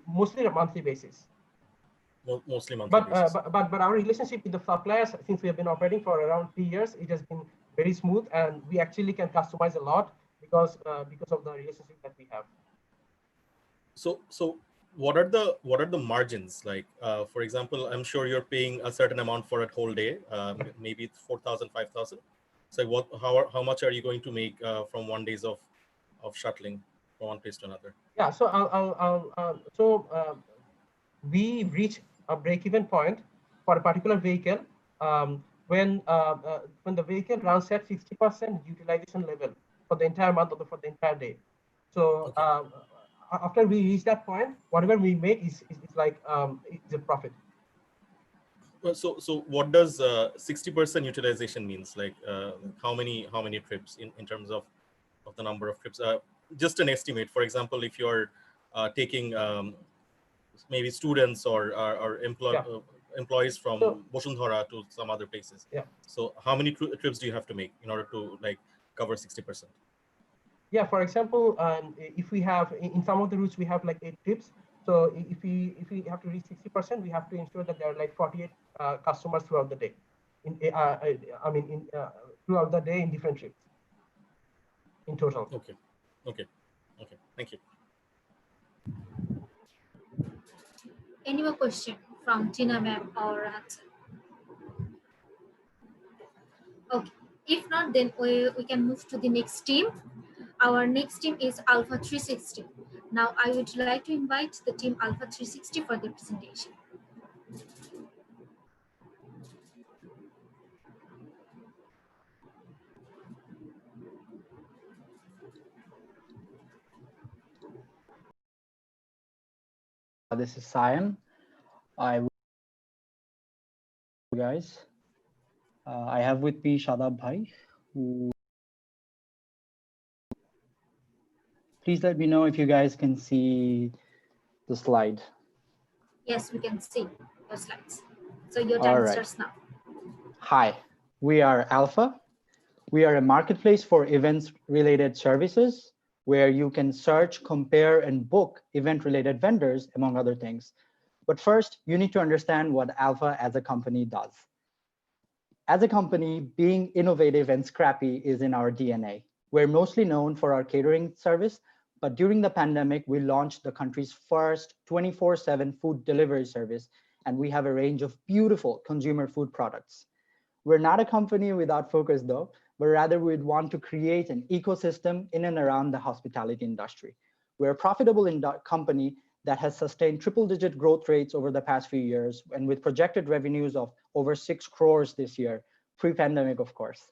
mostly a monthly basis. Mostly monthly basis. But our relationship with the suppliers, since we have been operating for around 3 years, it has been very smooth, and we actually can customize a lot because of the relationship that we have. So what are the margins like? For example, I'm sure you're paying a certain amount for a whole day, maybe 4,000, 5,000. So how much are you going to make from 1 day of shuttling from one place to another? Yeah, so we reach a break-even point for a particular vehicle when the vehicle runs at 60% utilization level for the entire month or for the entire day. So okay. After we reach that point, whatever we make is like it's a profit. So what does 60% utilization means? Like how many trips in terms of the number of trips? Just an estimate. For example, if you're taking maybe students or employees from Bosundhara to some other places. Yeah. So how many trips do you have to make in order to like cover 60%? Yeah, for example, if we have in some of the routes we have like 8 trips. So if we have to reach 60%, we have to ensure that there are like 48 customers throughout the day. Throughout the day in different trips. In total. Okay. Thank you. Any more question from Tina ma'am or Rahat? Okay. If not, then we can move to the next team. Our next team is Alpha 360. Now I would like to invite the team Alpha 360 for their presentation. This is Sayan. I will guys. I have with me Shadab Bhai, who please let me know if you guys can see the slide. Yes, we can see your slides. So your All time right. starts now. Hi, we are Alpha. We are a marketplace for events-related services where you can search, compare, and book event-related vendors, among other things. But first, you need to understand what Alpha as a company does. As a company, being innovative and scrappy is in our DNA. We're mostly known for our catering service, but during the pandemic, we launched the country's first 24/7 food delivery service, and we have a range of beautiful consumer food products. We're not a company without focus though, but rather we'd want to create an ecosystem in and around the hospitality industry. We're a profitable company that has sustained triple-digit growth rates over the past few years, and with projected revenues of over 6 crores this year, pre-pandemic, of course.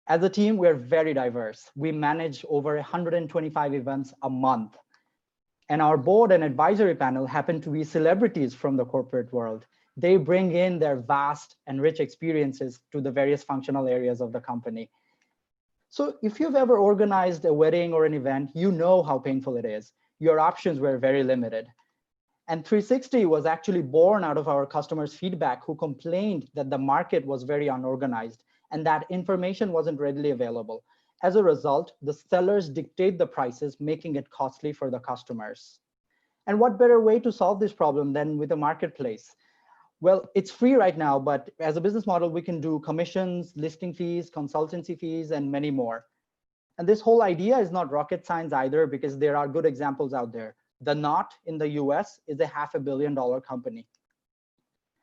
As a team, we're very diverse. We manage over 125 events a month. And our board and advisory panel happen to be celebrities from the corporate world. They bring in their vast and rich experiences to the various functional areas of the company. So if you've ever organized a wedding or an event, you know how painful it is. Your options were very limited. And 360 was actually born out of our customers' feedback who complained that the market was very unorganized and that information wasn't readily available. As a result, the sellers dictate the prices, making it costly for the customers. And what better way to solve this problem than with a marketplace? Well, it's free right now, but as a business model, we can do commissions, listing fees, consultancy fees, and many more. And this whole idea is not rocket science either, because there are good examples out there. The Knot in the US is a $500 million company.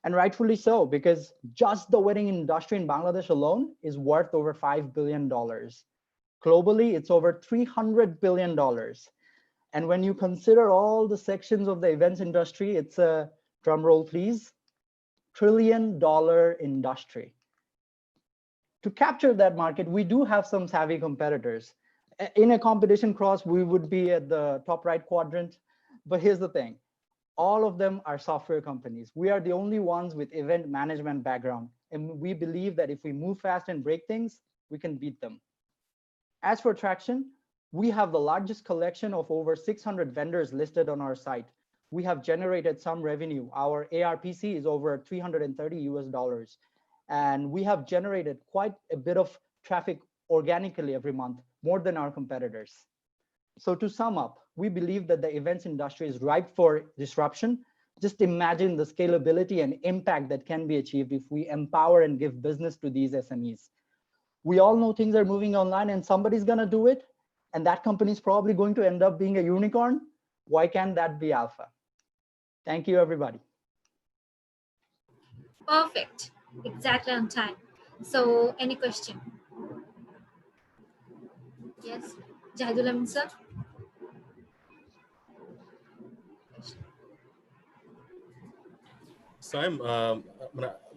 And rightfully so, because just the wedding industry in Bangladesh alone is worth over $5 billion. Globally, it's over $300 billion. And when you consider all the sections of the events industry, it's a, drum roll please, $1 trillion industry. To capture that market, we do have some savvy competitors. In a competition cross, we would be at the top right quadrant. But here's the thing, all of them are software companies. We are the only ones with event management background. And we believe that if we move fast and break things, we can beat them. As for traction, we have the largest collection of over 600 vendors listed on our site. We have generated some revenue. Our ARPC is over $330 US. And we have generated quite a bit of traffic organically every month, more than our competitors. So to sum up, we believe that the events industry is ripe for disruption. Just imagine the scalability and impact that can be achieved if we empower and give business to these SMEs. We all know things are moving online and somebody's gonna do it. And that company is probably going to end up being a unicorn. Why can't that be Alpha? Thank you, everybody. Perfect. Exactly on time. So any question? Yes, Jahidul Amin sir. So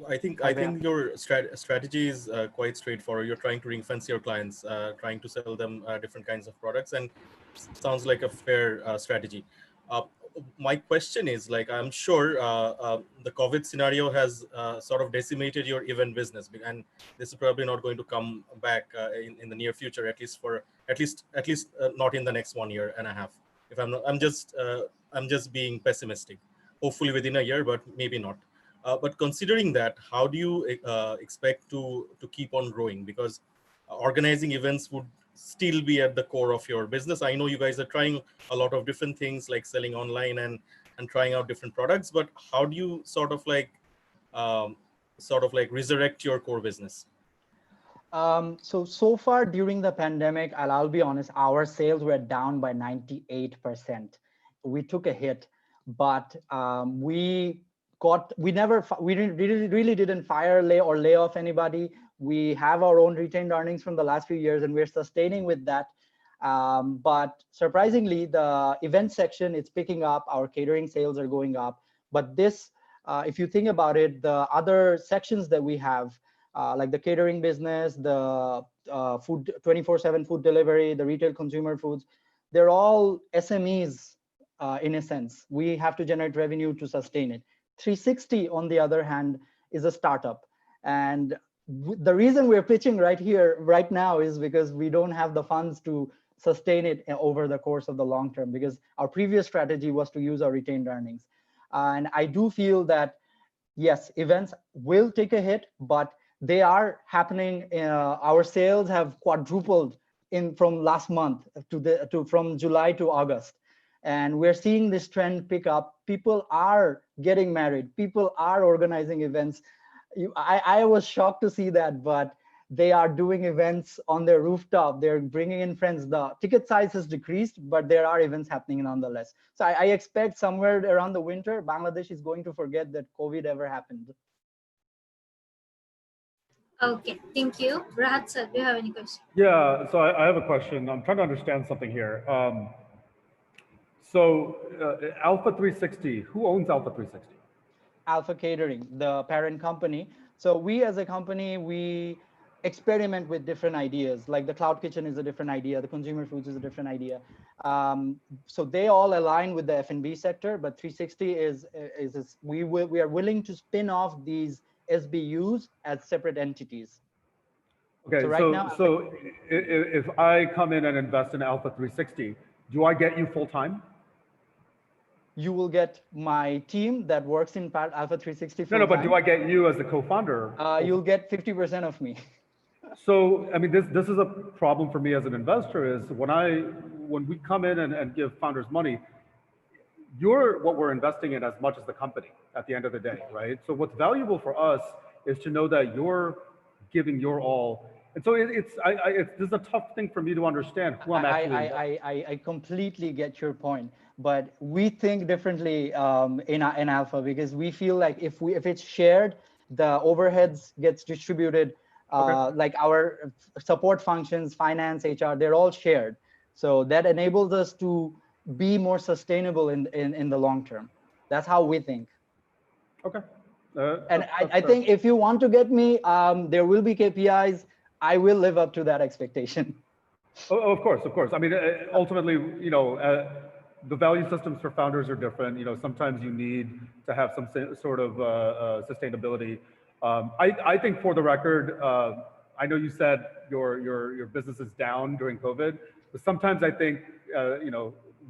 I think your strategy is quite straightforward. You're trying to ring fence your clients, trying to sell them different kinds of products, and sounds like a fair strategy. My question is, like, I'm sure the COVID scenario has sort of decimated your event business, and this is probably not going to come back in the near future, at least not in the next 1.5 years. If I'm just being pessimistic. Hopefully within a year, but maybe not. But considering that, how do you expect to keep on growing? Because organizing events would still be at the core of your business. I know you guys are trying a lot of different things, like selling online and trying out different products, but how do you sort of like resurrect your core business? So far during the pandemic, I'll be honest, our sales were down by 98%. We took a hit, but we really didn't lay off anybody. We have our own retained earnings from the last few years, and we're sustaining with that. But surprisingly, the event section, it's picking up. Our catering sales are going up. But this, if you think about it, the other sections that we have, like the catering business, the food 24/7 food delivery, the retail consumer foods, they're all SMEs in a sense. We have to generate revenue to sustain it. 360, on the other hand, is a startup. And the reason we're pitching right now is because we don't have the funds to sustain it over the course of the long term, because our previous strategy was to use our retained earnings. And I do feel that, yes, events will take a hit, but they are happening. Our sales have quadrupled from last month from July to August. And we're seeing this trend pick up. People are getting married. People are organizing events. I was shocked to see that, but they are doing events on their rooftop. They're bringing in friends. The ticket size has decreased, but there are events happening nonetheless. So I expect somewhere around the winter, Bangladesh is going to forget that COVID ever happened. Okay, thank you. Rahat sir, do you have any questions? Yeah, so I have a question. I'm trying to understand something here. Alpha 360, who owns Alpha 360? Alpha Catering, the parent company. So we as a company, we experiment with different ideas. Like the cloud kitchen is a different idea. The consumer foods is a different idea. So they all align with the F&B sector, but 360 we are willing to spin off these SBUs as separate entities. Okay, so if I come in and invest in Alpha 360, do I get you full time? You will get my team that works in Alpha 360 full No, but do I get you as the co-founder? You'll get 50% of me. So, I mean, this is a problem for me as an investor is when we come in and give founders money, you're what we're investing in as much as the company at the end of the day, right? So what's valuable for us is to know that you're giving your all. And so this is a tough thing for me to understand who I'm actually. I completely get your point, but we think differently in Alpha, because we feel like if it's shared, the overheads gets distributed. Like our support functions, finance, HR, they're all shared. So that enables us to be more sustainable in the long term. That's how we think. Okay. And I think if you want to get me, there will be KPIs. I will live up to that expectation. Oh, of course, of course. I mean, ultimately, the value systems for founders are different. Sometimes you need to have some sort of sustainability. I think, for the record, I know you said your business is down during COVID, but sometimes I think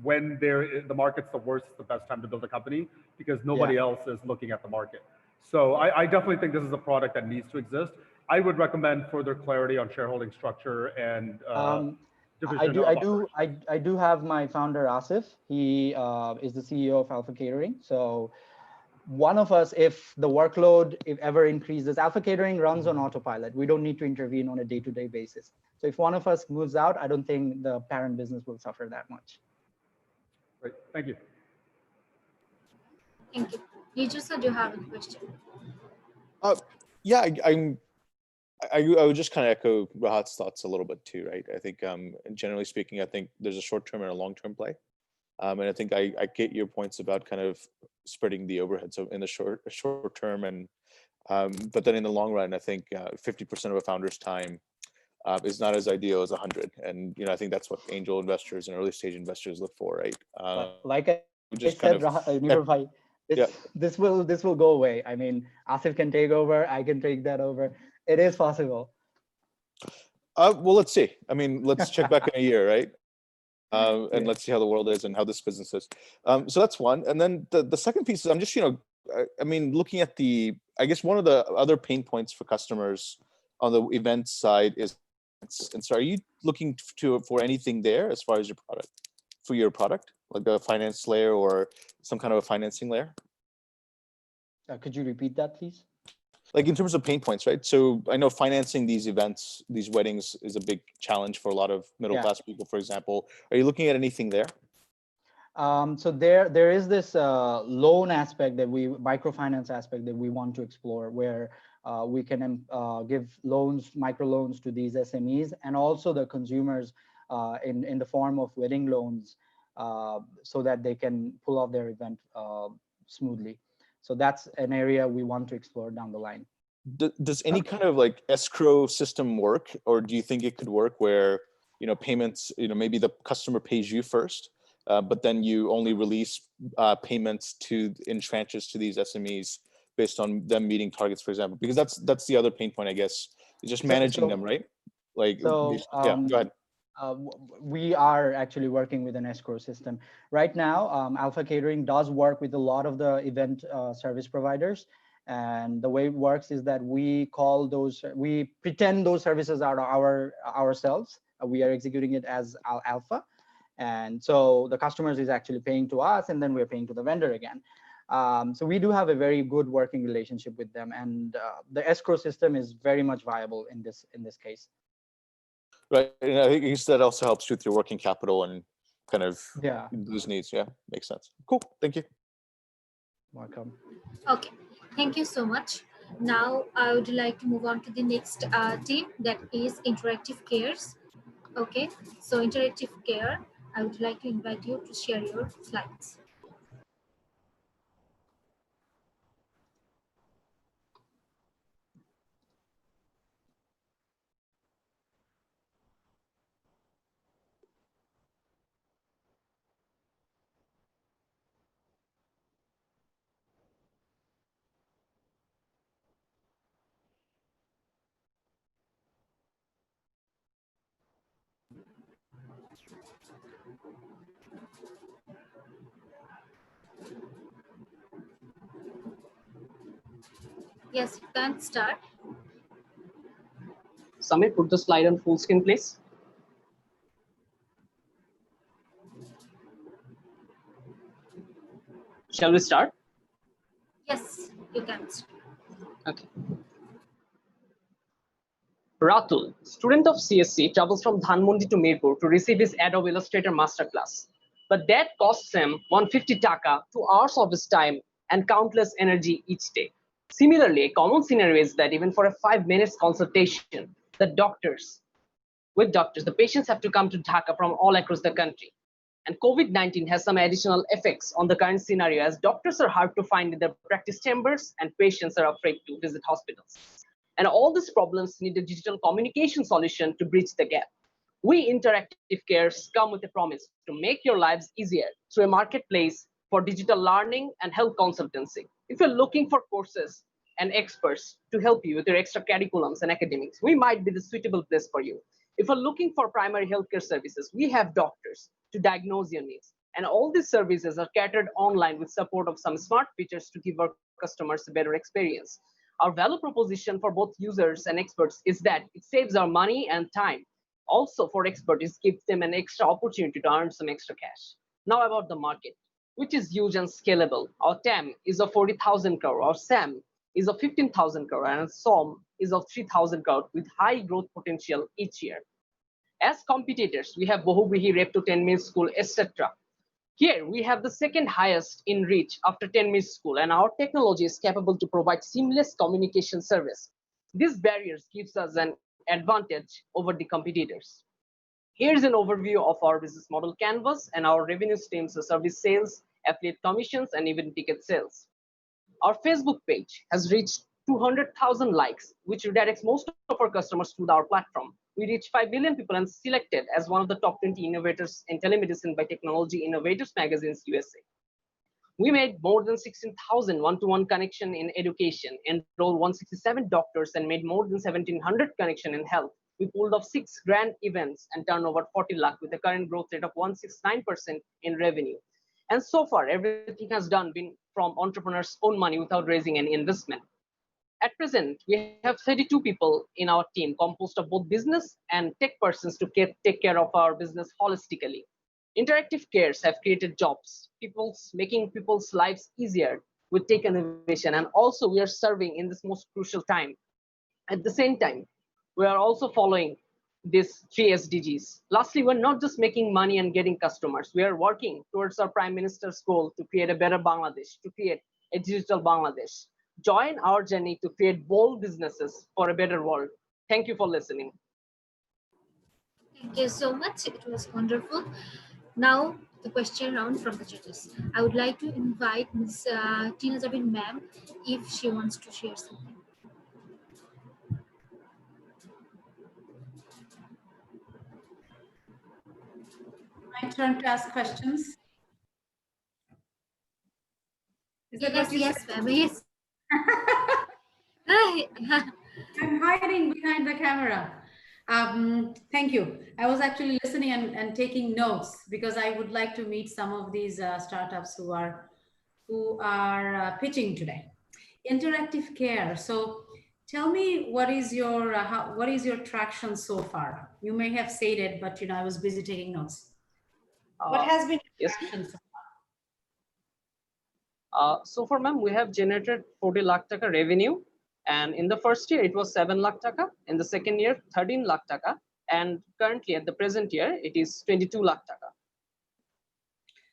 when the market's the worst, it's the best time to build a company because nobody else is looking at the market. So I definitely think this is a product that needs to exist. I would recommend further clarity on shareholding structure and I do have my founder Asif. He is the CEO of Alpha Catering. So one of us, if the workload ever increases, Alpha Catering runs on autopilot. We don't need to intervene on a day-to-day basis. So if one of us moves out, I don't think the parent business will suffer that much. Great, thank you. Thank you. Niju sir, do you have a question? Yeah, I would just kind of echo Rahat's thoughts a little bit too, right? I think generally speaking, I think there's a short-term and a long-term play. And I think I get your points about kind of spreading the overhead. So in the short term, and but then in the long run, I think 50% of a founder's time is not as ideal as 100. And I think that's what angel investors and early stage investors look for, right? Like I said, this will go away. I mean, Asif can take over. I can take that over. It is possible. Well, let's see. I mean, let's check back in a year, right? And let's see how the world is and how this business is. So that's one. And then the second piece is I'm just, I mean, looking at I guess one of the other pain points for customers on the event side is, and so are you looking for anything there as far as your product, like a finance layer or some kind of a financing layer? Could you repeat that, please? Like in terms of pain points, right? So I know financing these events, these weddings is a big challenge for a lot of middle-class people, for example. Are you looking at anything there? So there is this loan aspect microfinance aspect that we want to explore, where we can give microloans to these SMEs and also the consumers in the form of wedding loans so that they can pull off their event smoothly. So that's an area we want to explore down the line. Does any kind of like escrow system work, or do you think it could work where payments, maybe the customer pays you first, but then you only release payments in tranches to these SMEs based on them meeting targets, for example? Because that's the other pain point, I guess, is just managing them, right? Like, yeah, go ahead. We are actually working with an escrow system. Right now, Alpha Catering does work with a lot of the event service providers. And the way it works is that we pretend those services are ourselves. We are executing it as Alpha. And so the customers is actually paying to us, and then we're paying to the vendor again. So we do have a very good working relationship with them. And the escrow system is very much viable in this case. Right, and I think that also helps with your working capital and kind of those needs. Yeah, makes sense. Cool, thank you. Welcome. Okay, thank you so much. Now I would like to move on to the next team, that is Interactive Cares. Okay, so Interactive Care, I would like to invite you to share your slides. Yes, you can start. Samir, put the slide on full screen, please. Shall we start? Yes, you can start. Okay. Ratul, student of CSC, travels from Dhanmondi to Mirpur to receive his Adobe Illustrator masterclass. But that costs him 150 taka, 2 hours of his time, and countless energy each day. Similarly, a common scenario is that even for a 5 minutes consultation, the patients have to come to Dhaka from all across the country. And COVID-19 has some additional effects on the current scenario, as doctors are hard to find in their practice chambers and patients are afraid to visit hospitals. And all these problems need a digital communication solution to bridge the gap. We Interactive Cares come with a promise to make your lives easier through a marketplace for digital learning and health consultancy. If you're looking for courses and experts to help you with your extra curriculums and academics, we might be the suitable place for you. If you're looking for primary healthcare services, we have doctors to diagnose your needs. And all these services are catered online with support of some smart features to give our customers a better experience. Our value proposition for both users and experts is that it saves our money and time. Also for experts, it gives them an extra opportunity to earn some extra cash. Now about the market, which is huge and scalable. Our TAM is of 40,000 crore, our SAM is of 15,000 crore, and SOM is of 3,000 crore with high growth potential each year. As competitors, we have Bohugrihi, Repto, 10-minute school, etc. Here, we have the second highest in reach after 10-minute school, and our technology is capable to provide seamless communication service. These barriers gives us an advantage over the competitors. Here's an overview of our business model canvas and our revenue streams: service sales, affiliate commissions, and even ticket sales. Our Facebook page has reached 200,000 likes, which redirects most of our customers to our platform. We reached 5 million people and selected as one of the top 20 innovators in telemedicine by Technology Innovators Magazine's USA. We made more than 16,000 one-to-one connection in education, enrolled 167 doctors, and made more than 1,700 connection in health. We pulled off 6 grand events and turned over 40 lakh with a current growth rate of 169% in revenue. And so far, everything has been from entrepreneurs' own money without raising any investment. At present, we have 32 people in our team, composed of both business and tech persons to take care of our business holistically. Interactive Cares have created jobs, making people's lives easier with tech innovation, and also we are serving in this most crucial time. At the same time, we are also following these 3 SDGs. Lastly, we're not just making money and getting customers. We are working towards our Prime Minister's goal to create a better Bangladesh, to create a digital Bangladesh. Join our journey to create bold businesses for a better world. Thank you for listening. Thank you so much. It was wonderful. Now, the question round from the judges. I would like to invite Ms. Tina Zabin ma'am if she wants to share something. my turn to ask questions? Is that Yes, what you yes, said? ma'am. Yes. I'm hiding behind the camera. Thank you. I was actually listening and taking notes because I would like to meet some of these startups who are pitching today. Interactive care. So tell me, what is your what is your traction so far? You may have said it, but I was busy taking notes. What has been Yes. traction so So far, ma'am, we have generated 40 lakh taka revenue. And in the first year, it was 7 lakh taka. In the second year, 13 lakh taka. And currently, at the present year, it is 22 lakh taka.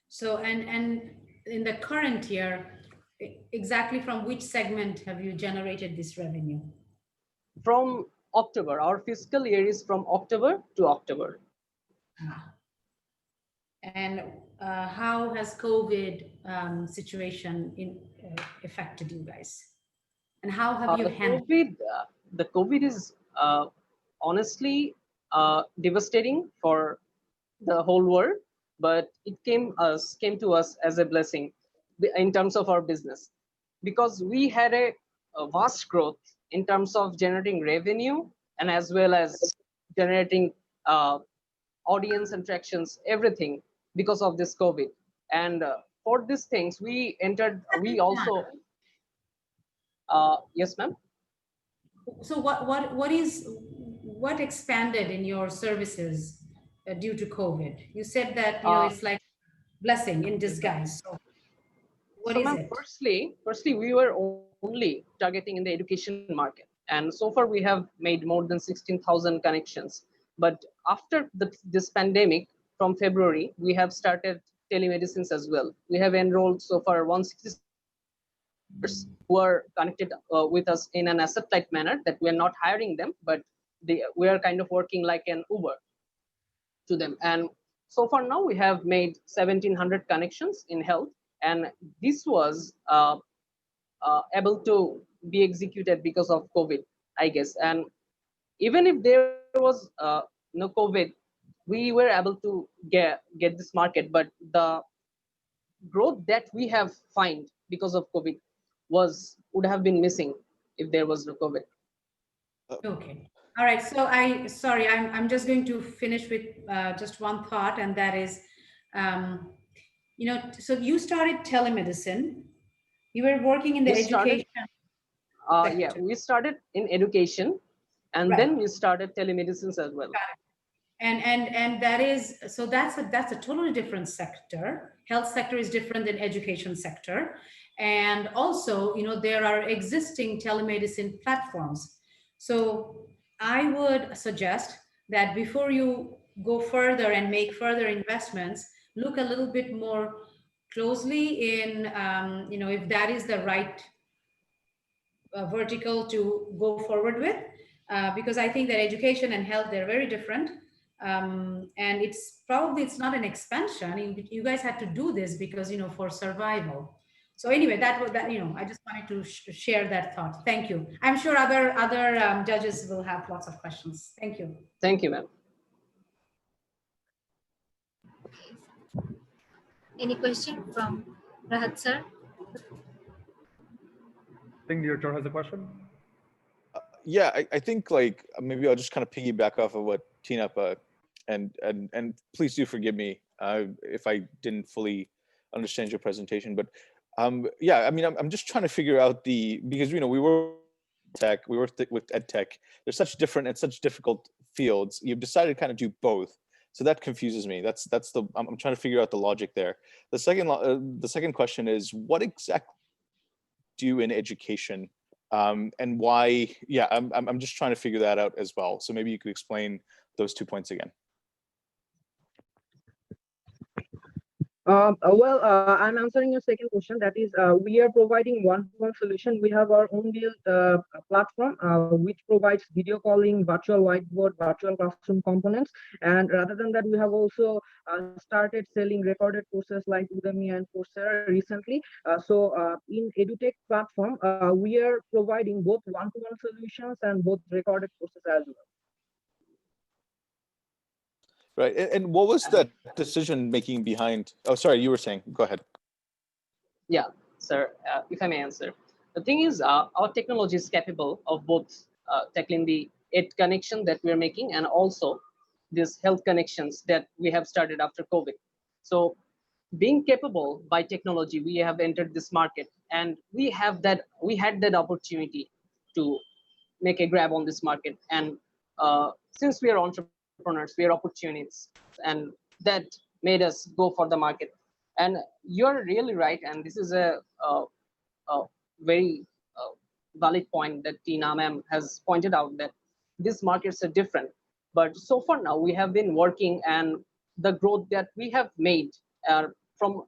So, and in the current year, exactly from which segment have you generated this revenue? From October, our fiscal year is from October to October. And how has COVID situation affected you guys? And how have you handled the COVID is honestly devastating for the whole world, but it came to us as a blessing in terms of our business, because we had a vast growth in terms of generating revenue and as well as generating audience interactions, everything because of this COVID. And for these things, we also yes, ma'am. So what expanded in your services due to COVID? You said that it's like blessing in disguise. So what is it? Firstly, we were only targeting in the education market, and so far we have made more than 16,000 connections. But after this pandemic, from February, we have started telemedicines as well. We have enrolled so far 160 who are connected with us in an asset-light manner, that we are not hiring them, but we are kind of working like an Uber to them. And so far now we have made 1,700 connections in health, and this was able to be executed because of COVID, I guess. And even if there was no COVID, we were able to get this market, but the growth that we have find because of COVID would have been missing if there was no COVID. Okay. All right. So I'm just going to finish with just one thought, and that is, so you started telemedicine. You were working in the education. Yeah, we started in education, and then we started telemedicine as well. And that is, so that's a totally different sector. Health sector is different than education sector. And also, there are existing telemedicine platforms. So I would suggest that before you go further and make further investments, look a little bit more closely in, if that is the right vertical to go forward with, because I think that education and health, they're very different. And it's not an expansion. You guys had to do this because, for survival. So anyway, that I just wanted to share that thought. Thank you. I'm sure other judges will have lots of questions. Thank you. Thank you, ma'am. Any question from Rahat sir? I think your turn has a question. Yeah, I think like maybe I'll just kind of piggyback off of what Tina and please do forgive me if I didn't fully understand your presentation, but yeah, I mean, I'm just trying to figure out because we were tech, we worked with ed tech. They're such different and such difficult fields. You've decided to kind of do both, so that confuses me. I'm trying to figure out the logic there. The second question is, what exactly do in education, and why? Yeah, I'm just trying to figure that out as well. So maybe you could explain those 2 points again. I'm answering your second question. That is, we are providing one-to-one solution. We have our own built platform which provides video calling, virtual whiteboard, virtual classroom components. And rather than that, we have also started selling recorded courses like Udemy and Coursera recently. In EduTech platform, we are providing both one-to-one solutions and both recorded courses as well. Right. And what was the decision making behind? Oh, sorry, you were saying. Go ahead. Yeah, sir, if I may answer. The thing is, our technology is capable of both tackling the aid connection that we're making and also these health connections that we have started after COVID. So being capable by technology, we have entered this market and we had that opportunity to make a grab on this market. And since we are entrepreneurs, we are opportunists, and that made us go for the market. And you're really right, and this is a very valid point that Tina ma'am has pointed out, that these markets are different. But so far now, we have been working, and the growth that we have made from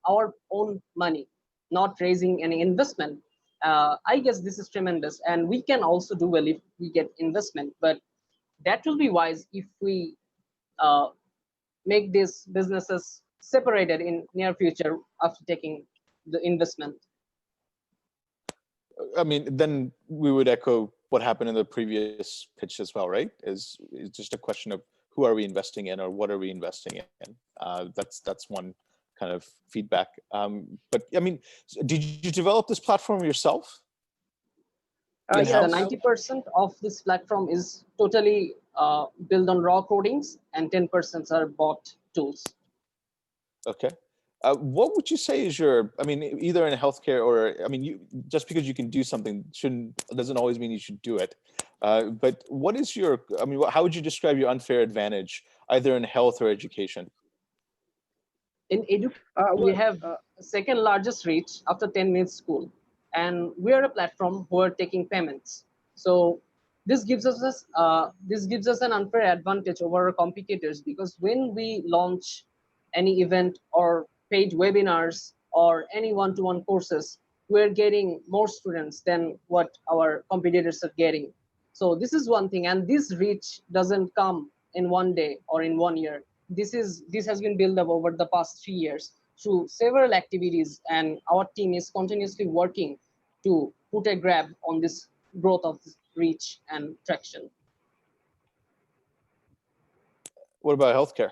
our own money, not raising any investment. I guess this is tremendous, and we can also do well if we get investment. But that will be wise if we uh, make these businesses separated in near future after taking the investment. I mean, then we would echo what happened in the previous pitch as well, right? Is just a question of who are we investing in or what are we investing in? That's one kind of feedback. But I mean, did you develop this platform yourself? Yes, the In-house? 90% of this platform is totally built on raw codings, and 10% are bought tools. Okay. What would you say is your, I mean, either in healthcare or, I mean, just because you can do something doesn't always mean you should do it. But what is your, I mean, how would you describe your unfair advantage, either in health or education? In education, we have second largest reach after 10 minutes school, and we are a platform who are taking payments. So this gives us an unfair advantage over our competitors, because when we launch any event or paid webinars or any one-to-one courses, we're getting more students than what our competitors are getting. So this is one thing, and this reach doesn't come in one day or in 1 year. This has been built up over the past 3 years through several activities, and our team is continuously working to put a grab on this growth of this reach and traction. What about healthcare?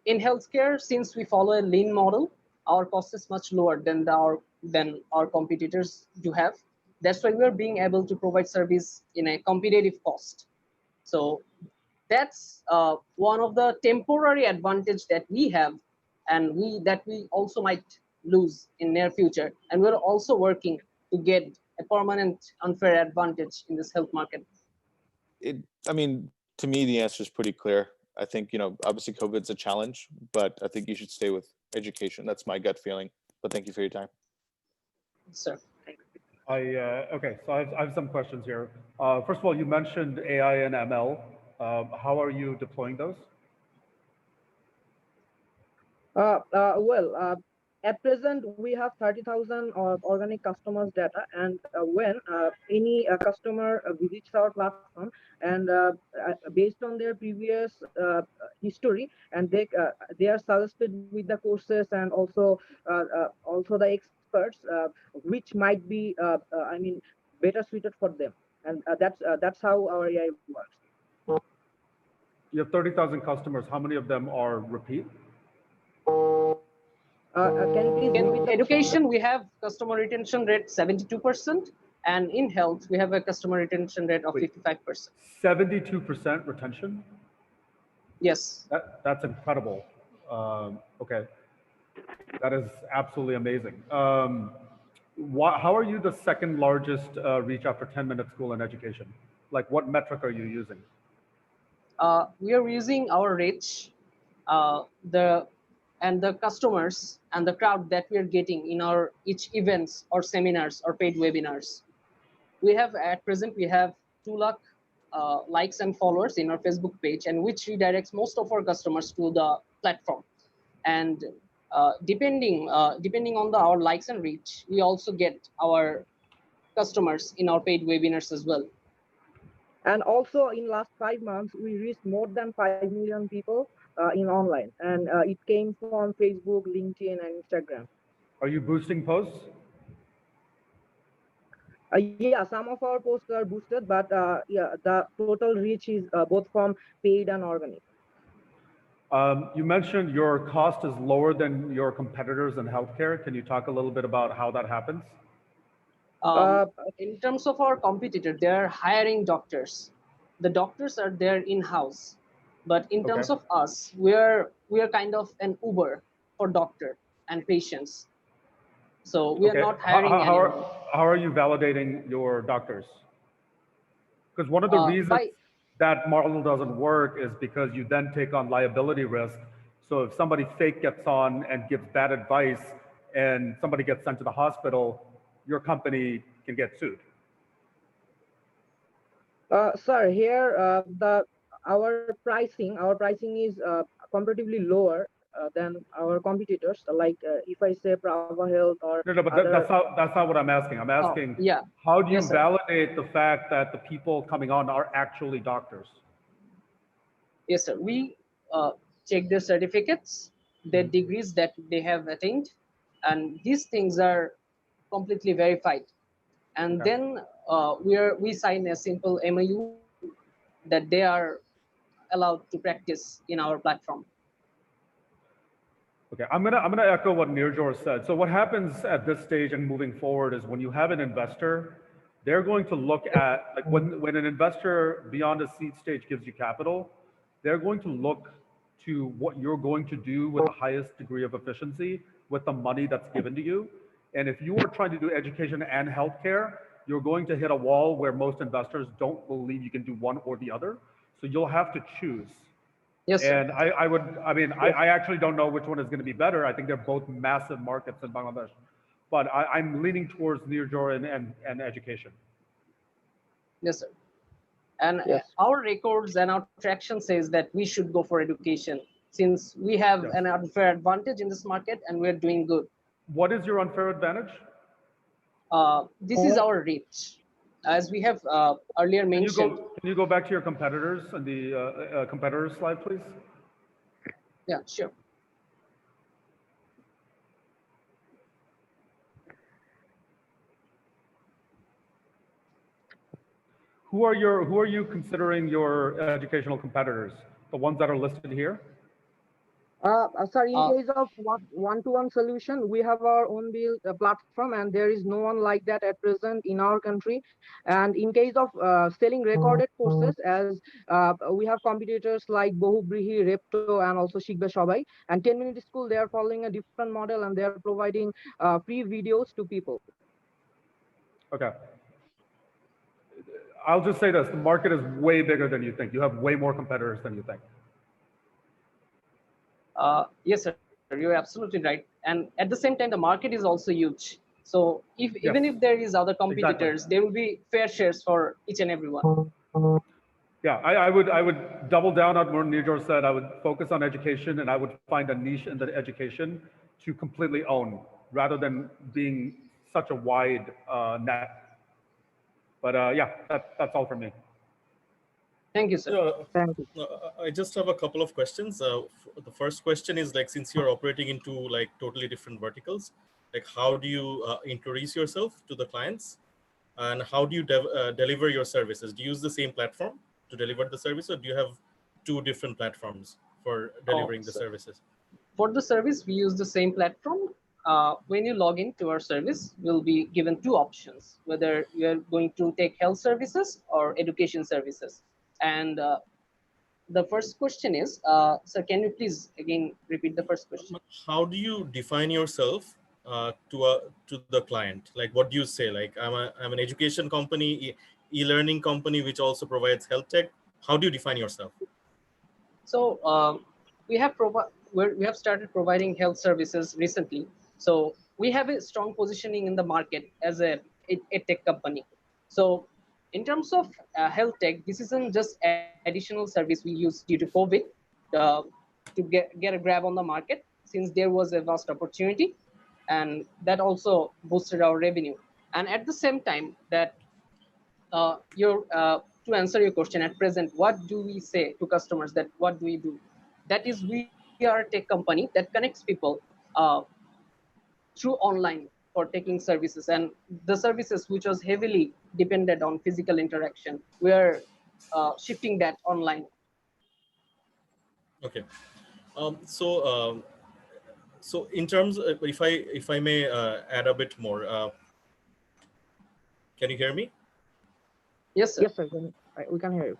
In healthcare, since we follow a lean model, our cost is much lower than our competitors do have. That's why we are being able to provide service in a competitive cost. So that's one of the temporary advantage that we have, and we also might lose in near future. And we're also working to get a permanent unfair advantage in this health market. I mean, to me, the answer is pretty clear. I think, obviously COVID's a challenge, but I think you should stay with education. That's my gut feeling. But thank you for your time. Sir. Okay, so I have some questions here. First of all, you mentioned AI and ML. How are you deploying those? At present, we have 30,000 organic customers data, and when any customer visits our platform, and based on their previous history, and they are suggested with the courses and also the experts, which might be better suited for them, and that's how our AI works. You have 30,000 customers. How many of them are repeat? Can you please in education, we have customer retention rate 72%, and in health, we have a customer retention rate of 55%. 72% retention? Yes. That's incredible. Okay. That is absolutely amazing. How are you the second largest reach after 10-minute school in education? Like, what metric are you using? We are using our reach, the customers and the crowd that we are getting in our each events or seminars or paid webinars. We have at present, we have 2 lakh likes and followers in our Facebook page, and which redirects most of our customers to the platform. And depending on our likes and reach, we also get our customers in our paid webinars as well. And also in last 5 months, we reached more than 5 million people in online, and it came from Facebook, LinkedIn, and Instagram. Are you boosting posts? Yeah, some of our posts are boosted, but yeah, the total reach is both from paid and organic. You mentioned your cost is lower than your competitors in healthcare. Can you talk a little bit about how that happens? Um, in terms of our competitor, they're hiring doctors. The doctors are there in-house. But in Okay. terms of us, we are kind of an Uber for doctor and patients. So we are Okay. not hiring anyone. How are you validating your doctors? Because one of the reasons By that model doesn't work is because you then take on liability risk. So if somebody fake gets on and gives bad advice and somebody gets sent to the hospital, your company can get sued. Sir, here our pricing is comparatively lower than our competitors. Like if I say Prava Health or No, but other. that's not what I'm asking. I'm Oh, asking, yeah. how do you Yes, sir. validate the fact that the people coming on are actually doctors? Yes, sir. We check their certificates, their degrees that they have attained, and these things are completely verified. And Okay. then we sign a simple MOU that they are allowed to practice in our platform. Okay, I'm gonna echo what Nirjor said. So what happens at this stage and moving forward is when you have an investor, they're going to look at like when an investor beyond a seed stage gives you capital, they're going to look to what you're going to do with the highest degree of efficiency with the money that's given to you. And if you are trying to do education and healthcare, you're going to hit a wall where most investors don't believe you can do one or the other. So you'll have to choose. Yes, sir. And I actually don't know which one is going to be better. I think they're both massive markets in Bangladesh. But I'm leaning towards Nirjor and education. Yes, sir. And Yes. our records and our traction says that we should go for education since we have Yes. an unfair advantage in this market and we're doing good. What is your unfair advantage? This is our reach. As we have earlier mentioned. Can you go back to your competitors and the competitors slide, please? Yeah, sure. Who are you considering your educational competitors? The ones that are listed here? Sir, in case of one-to-one solution, we have our own built platform, and there is no one like that at present in our country. And in case of selling recorded courses, as we have competitors like Bohubrihi, Repto, and also Shikbe Shobai. And 10-minute school, they are following a different model, and they are providing free videos to people. Okay. I'll just say this: the market is way bigger than you think. You have way more competitors than you think. Yes, sir, you're absolutely right. And at the same time, the market is also huge. So even if there is other competitors, there will be fair shares for each and everyone. Yeah, I would double down on what Nirjor said. I would focus on education, and I would find a niche in the education to completely own, rather than being such a wide net. But yeah, that's all for me. Thank you, sir. Thank you. I just have a couple of questions. The first question is like, since you're operating into like totally different verticals, like how do you introduce yourself to the clients, and how do you deliver your services? Do you use the same platform to deliver the service, or do you have two different platforms for delivering the services? For the service, we use the same platform. When you log into our service, you'll be given two options, whether you're going to take health services or education services. And the first question is, sir, can you please again repeat the first question? How do you define yourself to the client? Like, what do you say? Like, I'm an education company, e-learning company, which also provides health tech. How do you define yourself? So we have started providing health services recently. So we have a strong positioning in the market as a tech company. So in terms of health tech, this isn't just additional service we use due to COVID to get a grab on the market, since there was a vast opportunity, and that also boosted our revenue. And at the same time, that to answer your question, at present, what do we say to customers, that what do we do? That is, we are a tech company that connects people through online. for taking services, and the services which was heavily dependent on physical interaction, we are shifting that online. Okay. So in terms of, if I may add a bit more, can you hear me? Yes, sir. Yes, sir. We can hear you.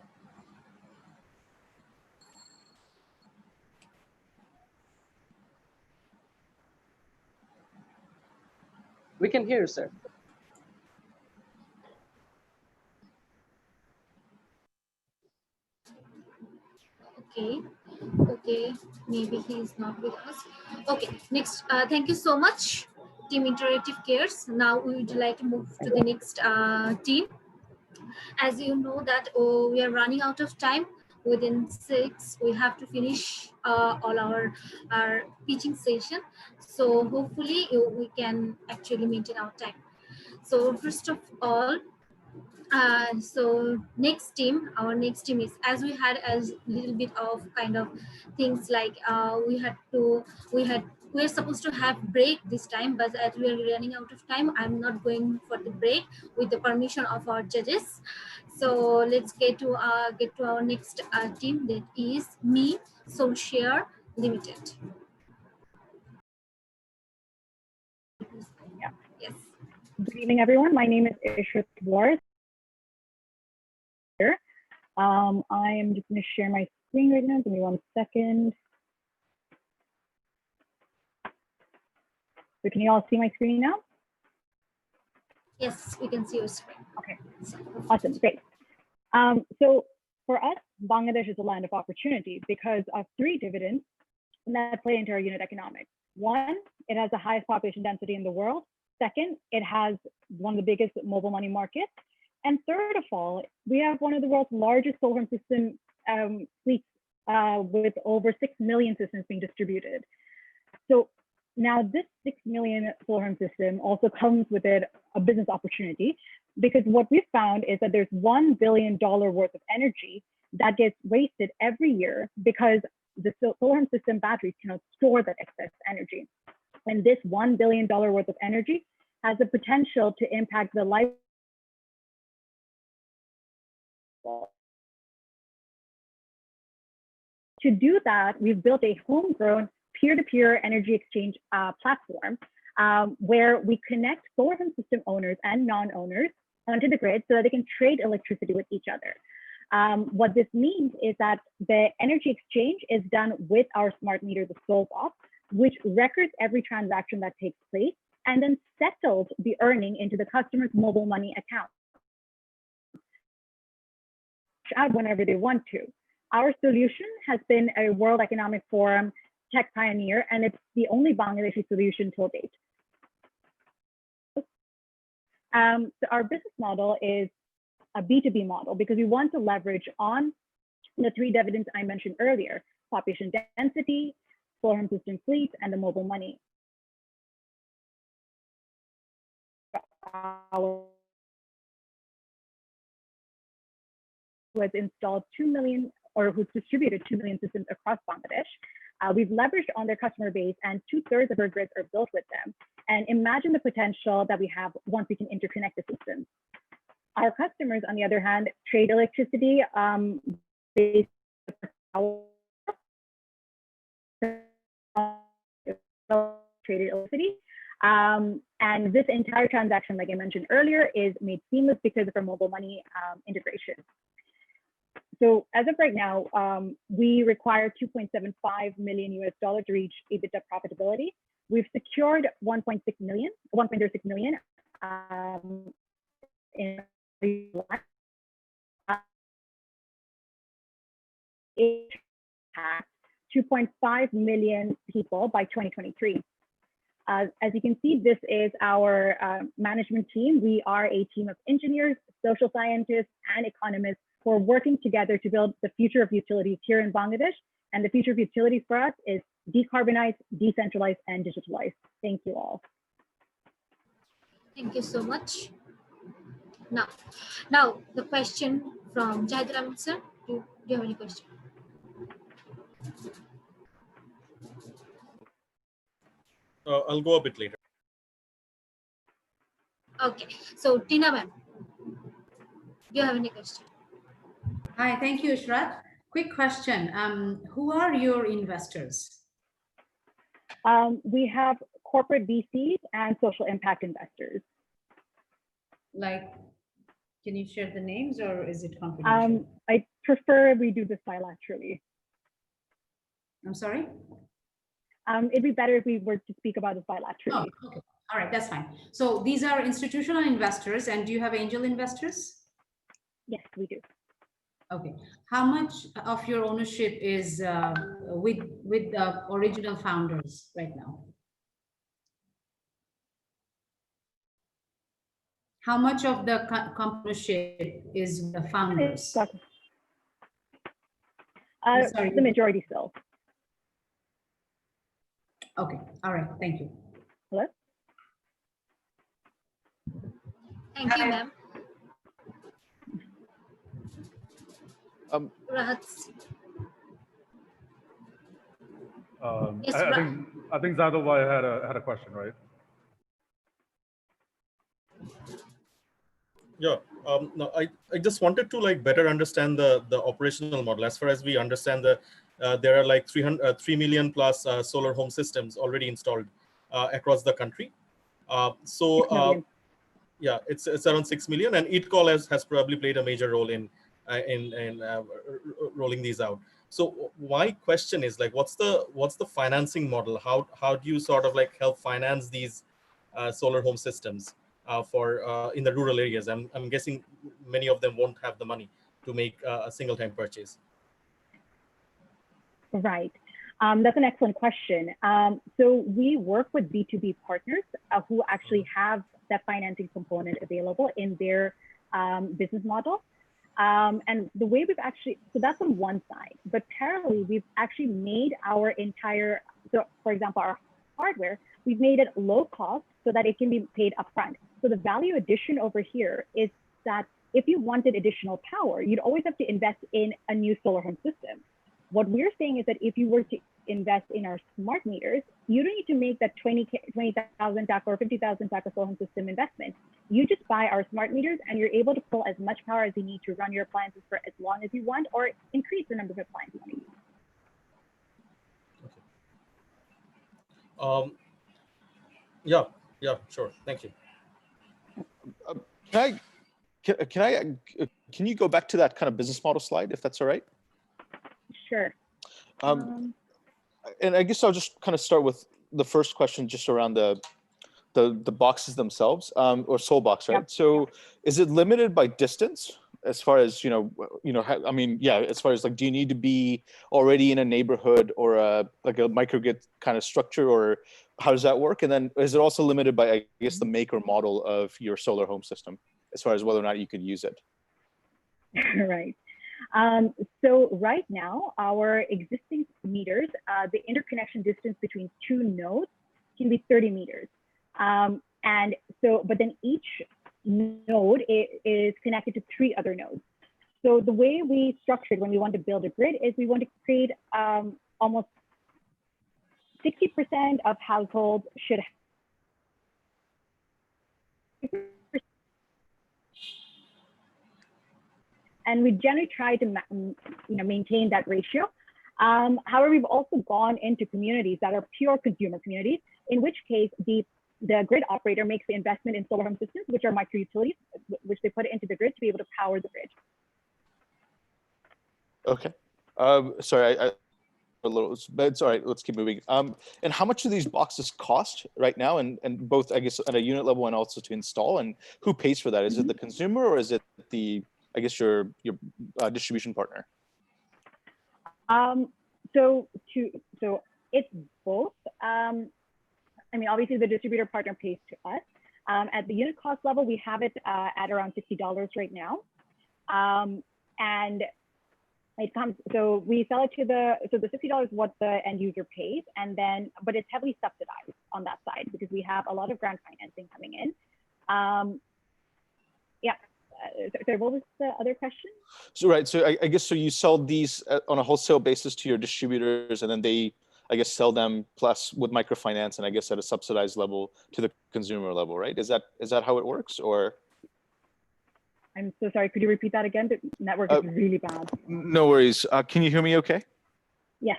We can hear you, sir. Okay. Okay. Maybe he's not with us. Okay. Next. Thank you so much, Team Interactive Cares. Now we would like to move to the next team. As you know that we are running out of time. Within 6, we have to finish all our pitching session. So hopefully we can actually maintain our time. So first of all, so our next team is, as we had a little bit of kind of things like we're supposed to have break this time, but as we are running out of time, I'm not going for the break with the permission of our judges. So let's get to our next team, that is me, Soulshare Limited. Yeah. Yes. Good evening, everyone. My name is Ishrat Wars. I am just going to share my screen right now. Give me 1 second. So can you all see my screen now? Yes, we can see your screen. Okay, awesome, great. So for us, Bangladesh is a land of opportunity because of 3 dividends that play into our unit economics. 1, it has the highest population density in the world. 2nd, it has one of the biggest mobile money markets. And 3rd of all, we have one of the world's largest solar system fleets with over 6 million systems being distributed. So now this 6 million solar system also comes with it a business opportunity, because what we've found is that there's $1 billion worth of energy that gets wasted every year because the solar system batteries cannot store that excess energy. And this $1 billion worth of energy has the potential to impact the life. To do that, we've built a homegrown peer-to-peer energy exchange platform where we connect solar system owners and non-owners onto the grid so that they can trade electricity with each other. What this means is that the energy exchange is done with our smart meter, the SolBox, which records every transaction that takes place and then settles the earning into the customer's mobile money account out whenever they want to. Our solution has been a World Economic Forum tech pioneer, and it's the only Bangladeshi solution till date. So our business model is a B2B model because we want to leverage on the 3 dividends I mentioned earlier: population density, solar system fleet, and the mobile money. Who has installed 2 million, or who's distributed 2 million systems across Bangladesh. We've leveraged on their customer base, and 2/3 of our grids are built with them. And imagine the potential that we have once we can interconnect the systems. Our customers, on the other hand, trade electricity based on traded electricity. And this entire transaction, like I mentioned earlier, is made seamless because of our mobile money integration. So as of right now, we require $2.75 million to reach EBITDA profitability. We've secured 1.6 million in 2.5 million people by 2023. As you can see, this is our management team. We are a team of engineers, social scientists, and economists who are working together to build the future of utilities here in Bangladesh. And the future of utilities for us is decarbonized, decentralized, and digitalized. Thank you all. Thank you so much. Now the question from Jaidur Ahmed sir. Do you have any question? I'll go a bit later. Okay, so Tina ma'am, do you have any question? Hi, thank you, Ishrat. Quick question. Who are your investors? We have corporate VCs and social impact investors. Like, can you share the names or is it confidential? I prefer we do this bilaterally. I'm sorry? It'd be better if we were to speak about this bilaterally. Oh, okay. All right, that's fine. So these are institutional investors, and do you have angel investors? Yes, we do. Okay. How much of your ownership is with the original founders right now? How much of the company is the founders? Sorry. The majority still. Okay. All right. Thank you. Hello? Thank you, ma'am. Rahat. Yes, I think Zadovai had a question, right? Yeah, no, I just wanted to like better understand the operational model. As far as we understand, there are like 3 million plus solar home systems already installed across the country. Yeah, it's around 6 million, and EatCall has probably played a major role in rolling these out. So my question is like, what's the financing model? How do you sort of like help finance these solar home systems for in the rural areas? I'm guessing many of them won't have the money to make a single time purchase. Right. That's an excellent question. So we work with B2B partners who actually have that financing component available in their business model. And the way we've actually, so that's on one side, but parallelly, we've actually made our entire, so for example, our hardware, we've made it low cost so that it can be paid upfront. So the value addition over here is that if you wanted additional power, you'd always have to invest in a new solar home system. What we're saying is that if you were to invest in our smart meters, you don't need to make that 20,000 taka or 50,000 taka solar home system investment. You just buy our smart meters and you're able to pull as much power as you need to run your appliances for as long as you want, or increase the number of appliances you want to use. Yeah, sure. Thank you. Can you go back to that kind of business model slide, if that's all right? Sure. And I guess I'll just kind of start with the first question, just around the boxes themselves, or soul box, right? Yep. So is it limited by distance as far as, I mean, yeah, as far as like, do you need to be already in a neighborhood or like a microgrid kind of structure, or how does that work? And then is it also limited by, I guess, the make or model of your solar home system as far as whether or not you could use it? Right. So right now, our existing meters, the interconnection distance between two nodes can be 30 meters. And so, but then each node is connected to 3 other nodes. So the way we structured when we want to build a grid is we want to create almost 60% of households should have, and we generally try to maintain that ratio. However, we've also gone into communities that are pure consumer communities, in which case the grid operator makes the investment in solar home systems, which are micro utilities, which they put into the grid to be able to power the grid. Okay. Sorry, a little, but it's all right. Let's keep moving. And how much do these boxes cost right now? And both, I guess, at a unit level and also to install, and who pays for that? Is it the consumer, or is it the, I guess, your distribution partner? So it's both. I mean, obviously the distributor partner pays to us. At the unit cost level, we have it at around $60 right now. And it comes, so we sell it to so the $60 is what the end user pays, and then, but it's heavily subsidized on that side because we have a lot of grant financing coming in. Yeah. So what was the other question? So right, so I guess, so you sell these on a wholesale basis to your distributors, and then they, I guess, sell them plus with microfinance and I guess at a subsidized level to the consumer level, right? Is that how it works, or? I'm so sorry. Could you repeat that again? The network is really bad. No worries. Can you hear me okay? Yes.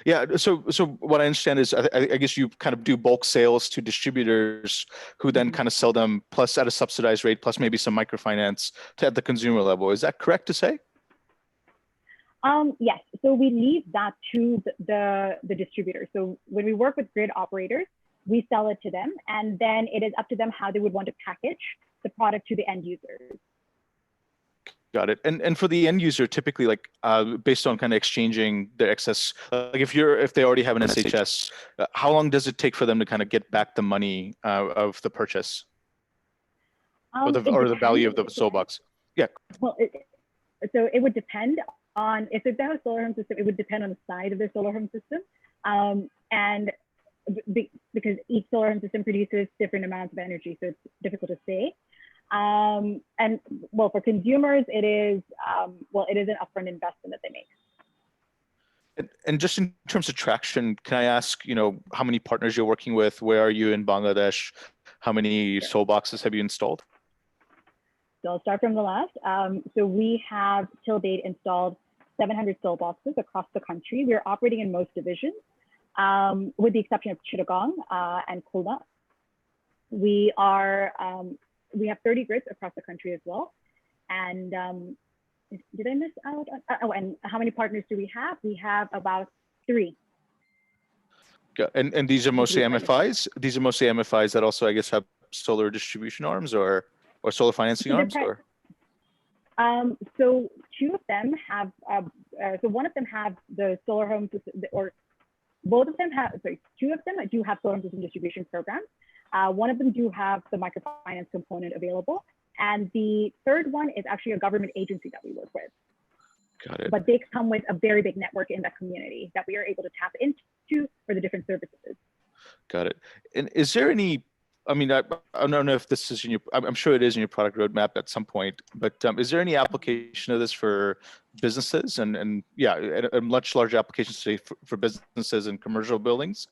Yeah, so what I understand is I guess you kind of do bulk sales to distributors who then kind of sell them plus at a subsidized rate plus maybe some microfinance to at the consumer level. Is that correct to say? Yes, so we leave that to the distributor. So when we work with grid operators, we sell it to them, and then it is up to them how they would want to package the product to the end users. Got it. And for the end user, typically, like based on kind of exchanging their excess, like if they already have an SHS, how long does it take for them to kind of get back the money of the purchase or the value of the soul box? Yeah. Well, so it would depend on if they have a solar home system. It would depend on the size of their solar home system, and because each solar home system produces different amounts of energy, so it's difficult to say. And well, for consumers, it is an upfront investment that they make. And just in terms of traction, can I ask, how many partners you're working with? Where are you in Bangladesh? How many soul boxes have you installed? So I'll start from the last. So we have till date installed 700 soul boxes across the country. We're operating in most divisions, with the exception of Chittagong and Khulna. We have 30 grids across the country as well. And did I miss out? And how many partners do we have? We have about 3. And these are mostly MFIs? These are mostly MFIs that also, I guess, have solar distribution arms or solar financing arms? Or? So 2 of them have, so one of them have the solar home system, or both of them have, 2 of them do have solar home system distribution programs. One of them do have the microfinance component available. And the third one is actually a government agency that we work with. Got it. But they come with a very big network in that community that we are able to tap into for the different services. Got it. And is there any, I mean, I don't know if this is in your, I'm sure it is in your product roadmap at some point, but is there any application of this for businesses and yeah, a much larger application say for businesses and commercial buildings?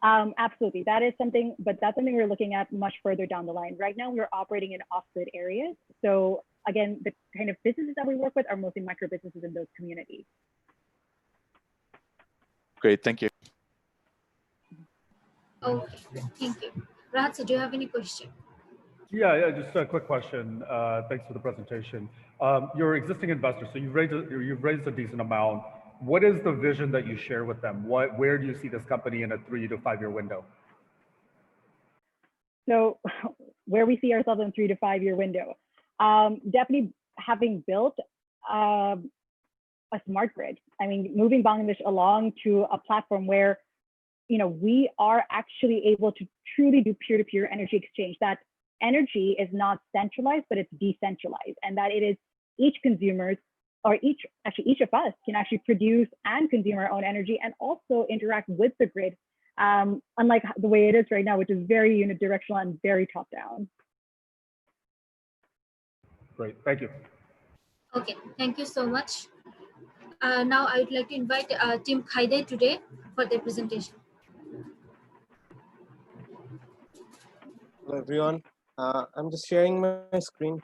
Absolutely, that is something, but that's something we're looking at much further down the line. Right now, we're operating in off-grid areas. So again, the kind of businesses that we work with are mostly micro businesses in those communities. Great, thank you. Okay, thank you. Rahat, do you have any question? Yeah, just a quick question. Thanks for the presentation. Your existing investors, so you've raised a decent amount. What is the vision that you share with them? Where do you see this company in a 3 to 5 year window? So where we see ourselves in 3 to 5 year window, definitely having built a smart grid. I mean, moving Bangladesh along to a platform where, we are actually able to truly do peer-to-peer energy exchange. That energy is not centralized, but it's decentralized, and that it is each consumer's, or each of us can actually produce and consume our own energy and also interact with the grid, unlike the way it is right now, which is very unidirectional and very top down. Great, thank you. Okay, thank you so much. Now I would like to invite Team Khaide today for their presentation. Hello everyone, I'm just sharing my screen.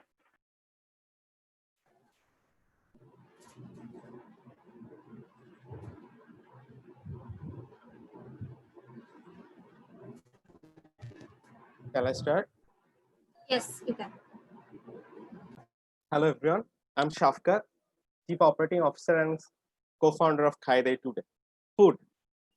Shall I start? Yes, you can. Hello everyone, I'm Shafkat, Chief Operating Officer and co-founder of Khaide today. Food,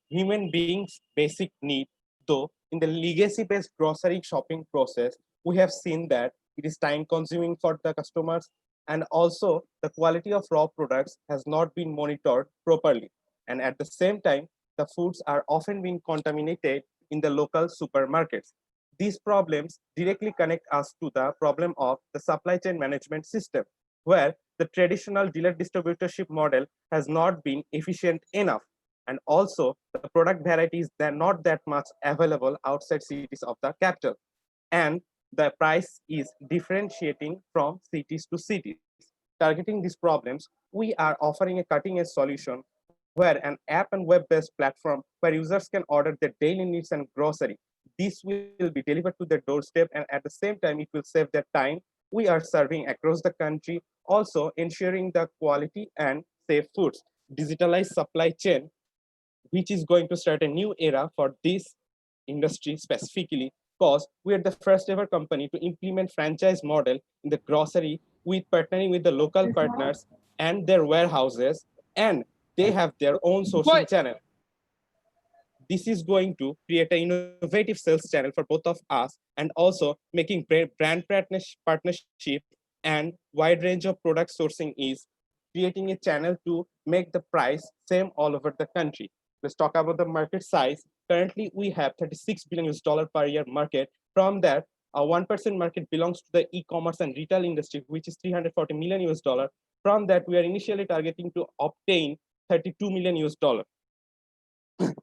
human beings' basic need, though in the legacy-based grocery shopping process, we have seen that it is time-consuming for the customers, and also the quality of raw products has not been monitored properly. And at the same time, the foods are often being contaminated in the local supermarkets. These problems directly connect us to the problem of the supply chain management system, where the traditional dealer distributorship model has not been efficient enough. And also the product varieties that are not that much available outside cities of the capital. And the price is differentiating from cities to cities. Targeting these problems, we are offering a cutting-edge solution where an app and web-based platform where users can order their daily needs and grocery. This will be delivered to their doorstep, and at the same time, it will save their time. We are serving across the country, also ensuring the quality and safe foods. Digitalized supply chain, which is going to start a new era for this industry specifically, because we are the first ever company to implement franchise model in the grocery with partnering with the local partners and their warehouses, and they have their own sourcing channel. This is going to create an innovative sales channel for both of us, and also making brand partnership and wide range of product sourcing is creating a channel to make the price same all over the country. Let's talk about the market size. Currently, we have $36 billion per year market. From that, a 1% market belongs to the e-commerce and retail industry, which is $340 million. From that, we are initially targeting to obtain $32 million.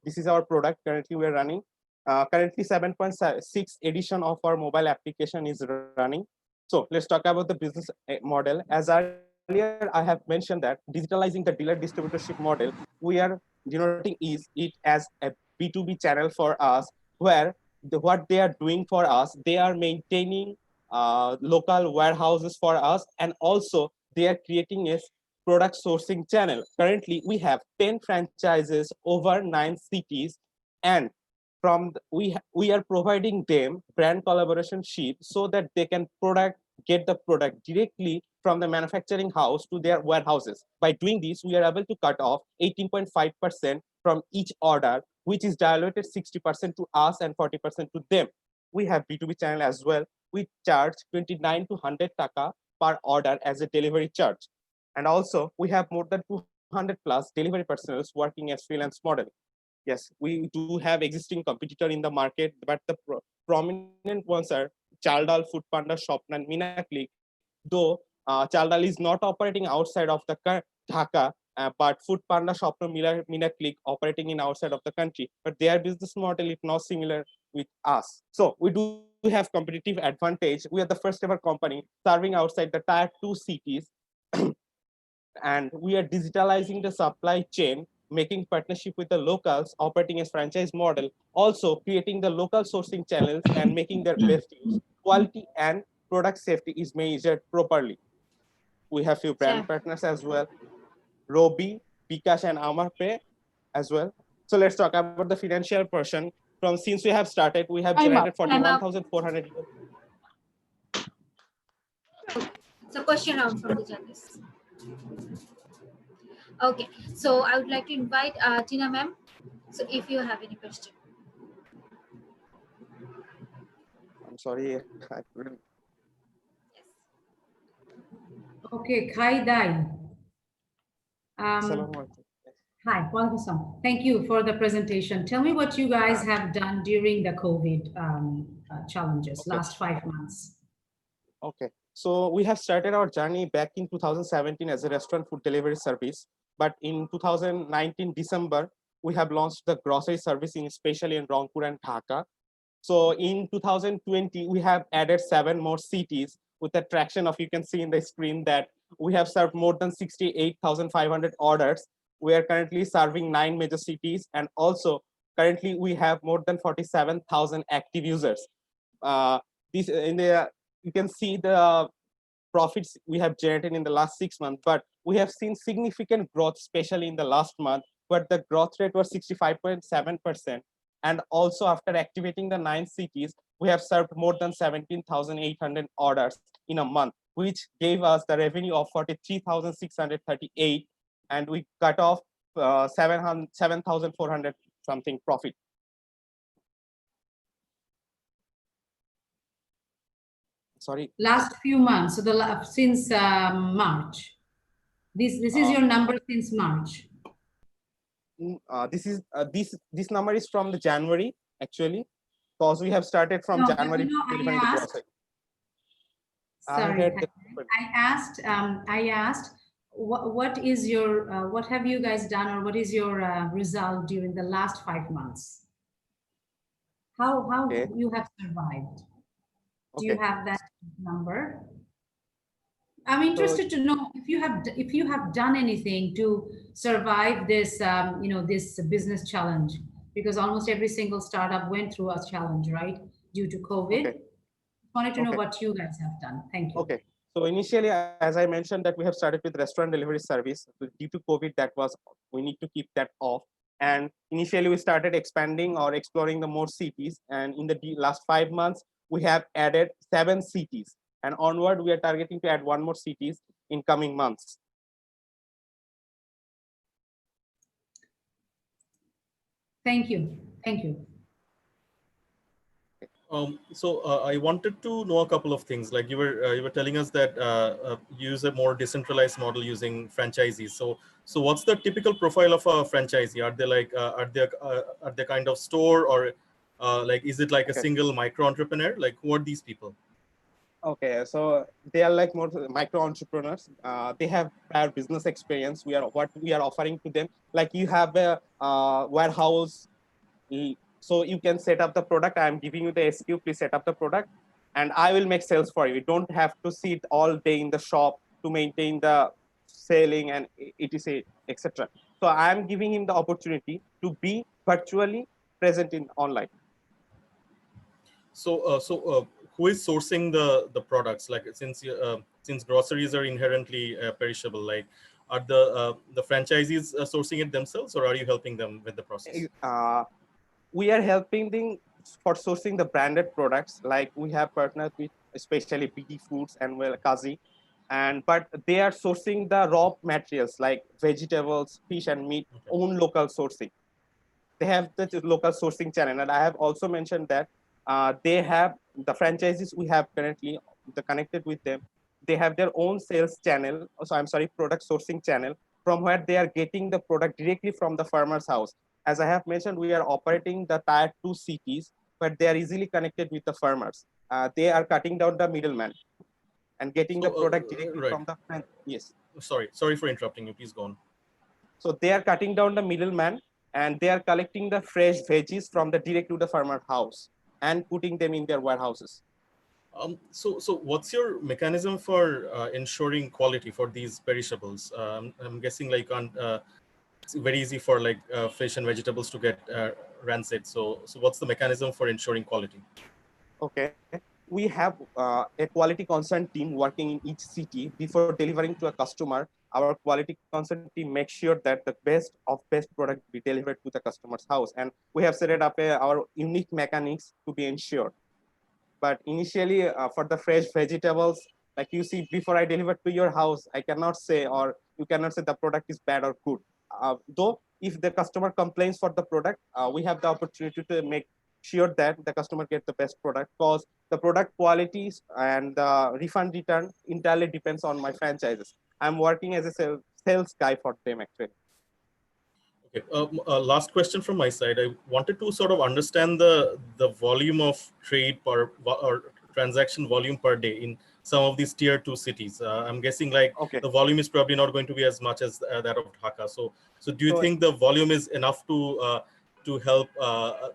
This is our product currently we are running. Currently 7.6 edition of our mobile application is running. So let's talk about the business model. As earlier I have mentioned that digitalizing the dealer distributorship model, we are denoting it as a B2B channel for us, where what they are doing for us, they are maintaining local warehouses for us, and also they are creating a product sourcing channel. Currently, we have 10 franchises over 9 cities, and we are providing them brand collaboration sheet so that they can get the product directly from the manufacturing house to their warehouses. By doing this, we are able to cut off 18.5% from each order, which is diluted 60% to us and 40% to them. We have B2B channel as well. We charge 29 to 100 taka per order as a delivery charge. And also, we have more than 200 plus delivery personnel working as freelance model. Yes, we do have existing competitor in the market, but the prominent ones are Chaldal, Foodpanda, Shopna, and MinaClick. Though Chaldal is not operating outside of the Dhaka, but Foodpanda, Shopna, MinaClick operating in outside of the country. But their business model is not similar with us. So we do have competitive advantage. We are the first ever company serving outside the tier 2 cities. And we are digitalizing the supply chain, making partnership with the locals, operating as franchise model, also creating the local sourcing channels and making their best use. Quality and product safety is measured properly. We have few brand partners as well, Robi, Bikash, and AmarPay as well. So let's talk about the financial portion. Since we have started, we have generated 41,400. It's a question round from the judges. Okay, so I would like to invite Tina ma'am. So if you have any question. I'm sorry, I couldn't. Okay, Khai Dai. Hi, welcome. Thank you for the presentation. Tell me what you guys have done during the COVID challenges, last 5 months. Okay, so we have started our journey back in 2017 as a restaurant food delivery service. But in 2019 December, we have launched the grocery service especially in Rangpur and Dhaka. So in 2020, we have added 7 more cities with a traction of, you can see in the screen that we have served more than 68,500 orders. We are currently serving 9 major cities, and also currently we have more than 47,000 active users. You can see the profits we have generated in the last 6 months, but we have seen significant growth, especially in the last month, where the growth rate was 65.7%. And also after activating the 9 cities, we have served more than 17,800 orders in a month, which gave us the revenue of 43,638, and we cut off 7,400 something profit. Sorry. Last few months, so since March. This is your number since March. This number is from the January actually, because we have started from January. I asked what is your what have you guys done, or what is your result during the last 5 months? How you have survived? Do you have that number? I'm interested to know if you have done anything to survive this this business challenge, because almost every single startup went through a challenge, right, due to COVID. Okay. Wanted to know Okay. what you guys have done. Thank you. Okay. So initially, as I mentioned, that we have started with restaurant delivery service. Due to COVID, that was, we need to keep that off. And initially, we started expanding or exploring the more cities. And in the last 5 months, we have added 7 cities. And onward, we are targeting to add 1 more cities in coming months. Thank you. Thank you. I wanted to know a couple of things. Like you were telling us that you use a more decentralized model using franchisees. So what's the typical profile of a franchisee? Are they like are they kind of store, or like is it like a single micro entrepreneur? Like who are these people? Okay, so they are like more micro entrepreneurs. They have prior business experience. What we are offering to them, like you have a warehouse, so you can set up the product. I am giving you the SKU. Please set up the product, and I will make sales for you. You don't have to sit all day in the shop to maintain the selling and etc. etc. So I am giving him the opportunity to be virtually present in online. So who is sourcing the products? Like since groceries are inherently perishable, like are the franchisees sourcing it themselves, or are you helping them with the process? We are helping them for sourcing the branded products. Like we have partnered with especially BD Foods and Kazi, but they are sourcing the raw materials like vegetables, fish, and meat, own local sourcing. They have the local sourcing channel, and I have also mentioned that they have the franchises we have currently connected with them. They have their own sales channel. So I'm sorry, product sourcing channel, from where they are getting the product directly from the farmer's house. As I have mentioned, we are operating the tier 2 cities, but they are easily connected with the farmers. They are cutting down the middleman and getting the product directly from the farm. Yes. Sorry for interrupting you. Please go on. So they are cutting down the middleman, and they are collecting the fresh veggies from the direct to the farmer house and putting them in their warehouses. So what's your mechanism for ensuring quality for these perishables? I'm guessing like it's very easy for like fish and vegetables to get rancid. So what's the mechanism for ensuring quality? Okay, we have a quality concern team working in each city. Before delivering to a customer, our quality concern team makes sure that the best of best product be delivered to the customer's house. And we have set up our unique mechanics to be ensured. But initially, for the fresh vegetables, like you see, before I deliver to your house, I cannot say, or you cannot say the product is bad or good. Though if the customer complains for the product, we have the opportunity to make sure that the customer gets the best product, because the product qualities and the refund return entirely depends on my franchises. I'm working as a sales guy for them actually. Okay. Last question from my side. I wanted to sort of understand the volume of trade or transaction volume per day in some of these tier 2 cities. I'm guessing like the volume is probably not going to be as much as that of Dhaka. So do you think the volume is enough to help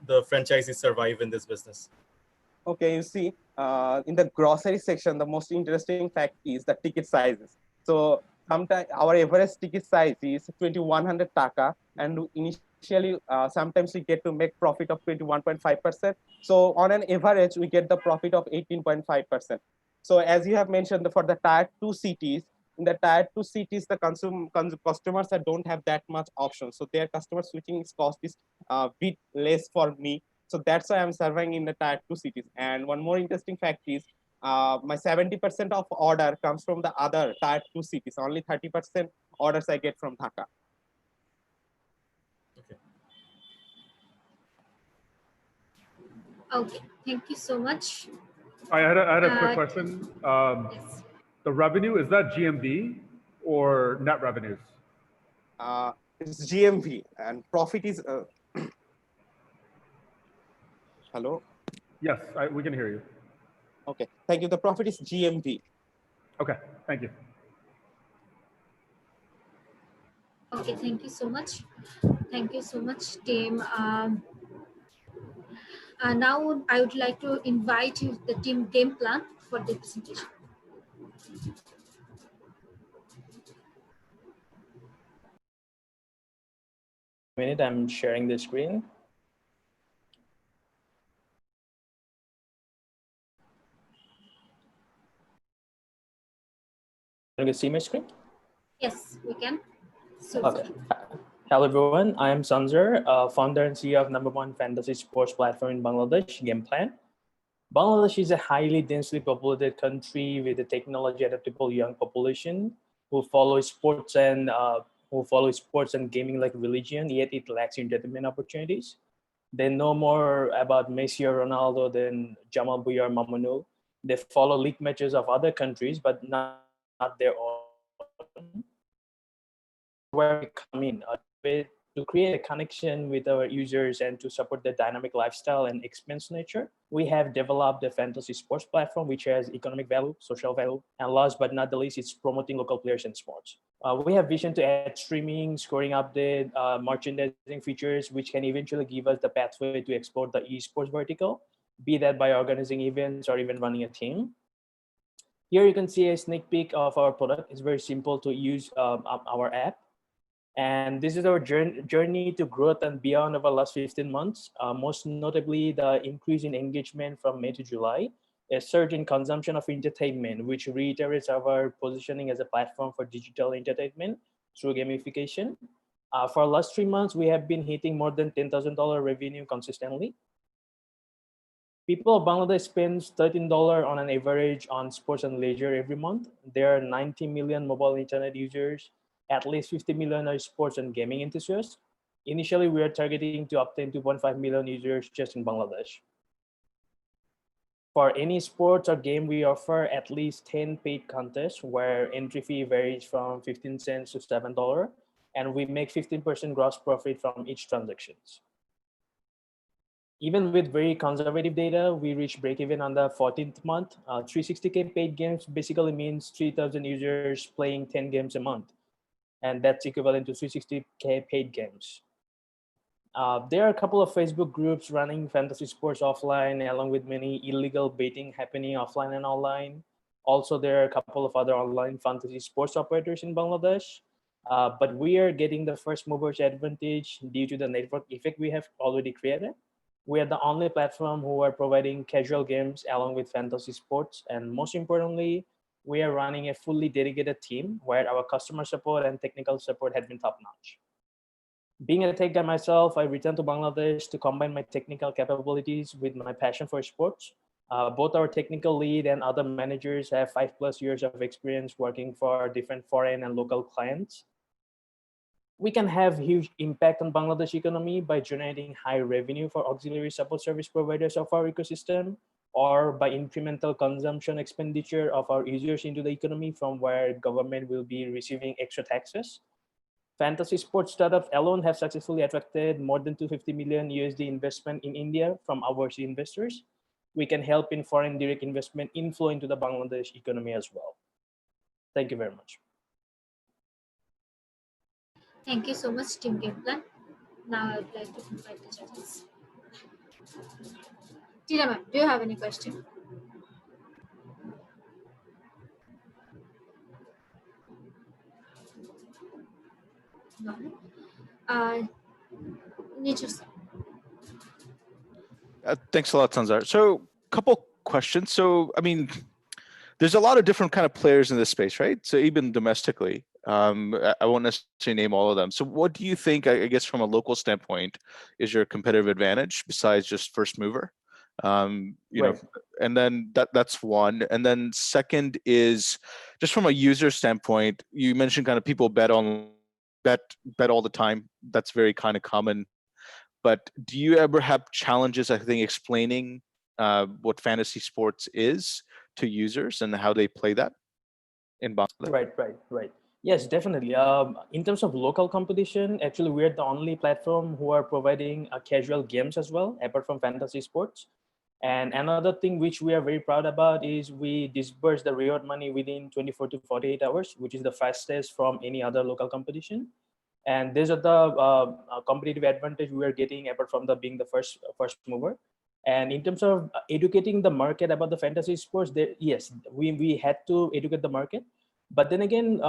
the franchisees survive in this business? Okay, you see, in the grocery section, the most interesting fact is the ticket sizes. So sometimes our average ticket size is 2100 taka, and initially sometimes we get to make profit of 21.5%. So on an average, we get the profit of 18.5%. So as you have mentioned, for the tier 2 cities, in the tier 2 cities, the customers that don't have that much option. So their customer switching cost is a bit less for me. So that's why I'm surviving in the tier 2 cities. And one more interesting fact is my 70% of order comes from the other tier 2 cities. Only 30% orders I get from Dhaka. Okay, thank you so much. I had a quick question. Yes. The revenue, is that GMV or net revenues? It's GMV, and profit is hello? Yes, we can hear you. Okay, thank you. The profit is GMV. Okay, thank you. Okay, thank you so much. Thank you so much, team. Now I would like to invite you the team game plan for the presentation. minute, I'm sharing the screen. Can you see my screen? Yes, we can. So Okay. Hello everyone, I am Sanjar, founder and CEO of #1 fantasy sports platform in Bangladesh, GamePlan. Bangladesh is a highly densely populated country with a technology adaptable young population who follow sports and gaming like religion, yet it lacks entertainment opportunities. They know more about Messi or Ronaldo than Jamal Bouya or Mamadou. They follow league matches of other countries, but not their own. Where we come in to create a connection with our users and to support their dynamic lifestyle and expense nature, we have developed a fantasy sports platform which has economic value, social value, and last but not the least, it's promoting local players in sports. We have vision to add streaming, scoring update, merchandising features, which can eventually give us the pathway to explore the esports vertical, be that by organizing events or even running a team. Here you can see a sneak peek of our product. It's very simple to use our app. And this is our journey to growth and beyond over the last 15 months, most notably the increase in engagement from May to July, a surge in consumption of entertainment, which reiterates our positioning as a platform for digital entertainment through gamification. For the last 3 months, we have been hitting more than $10,000 revenue consistently. People of Bangladesh spend $13 on an average on sports and leisure every month. There are 90 million mobile internet users, at least 50 million are sports and gaming enthusiasts. Initially, we are targeting to obtain 2.5 million users just in Bangladesh. For any sports or game, we offer at least 10 paid contests where entry fee varies from 15 cents to $7, and we make 15% gross profit from each transaction. Even with very conservative data, we reach break-even on the 14th month. 360K paid games basically means 3,000 users playing 10 games a month. And that's equivalent to 360K paid games. There are a couple of Facebook groups running fantasy sports offline, along with many illegal betting happening offline and online. Also, there are a couple of other online fantasy sports operators in Bangladesh. But we are getting the first movers advantage due to the network effect we have already created. We are the only platform who are providing casual games along with fantasy sports. And most importantly, we are running a fully dedicated team where our customer support and technical support has been top-notch. Being a tech guy myself, I returned to Bangladesh to combine my technical capabilities with my passion for sports. Both our technical lead and other managers have 5+ years of experience working for different foreign and local clients. We can have huge impact on Bangladesh economy by generating high revenue for auxiliary support service providers of our ecosystem, or by incremental consumption expenditure of our users into the economy from where government will be receiving extra taxes. Fantasy sports startups alone have successfully attracted more than $250 million USD investment in India from overseas investors. We can help in foreign direct investment inflow into the Bangladesh economy as well. Thank you very much. thank you so much, Team GamePlan. Now I would like to invite the judges. Tina ma'am, do you have any question? No. Nature sir. Thanks a lot, Tanzar. So, couple questions. So, I mean, there's a lot of different kind of players in this space, right? So even domestically, I won't necessarily name all of them. So what do you think, I guess, from a local standpoint, is your competitive advantage besides just first mover? You know, and then that's one. And then second is just from a user standpoint, you mentioned kind of people bet all the time. That's very kind of common. But do you ever have challenges, I think, explaining what fantasy sports is to users and how they play that in Bangladesh? Right. Yes, definitely. In terms of local competition, actually, we're the only platform who are providing casual games as well, apart from fantasy sports. And another thing which we are very proud about is we disburse the reward money within 24 to 48 hours, which is the fastest from any other local competition. And these are the competitive advantage we are getting apart from being the first mover. And in terms of educating the market about the fantasy sports, yes, we had to educate the market. But then again,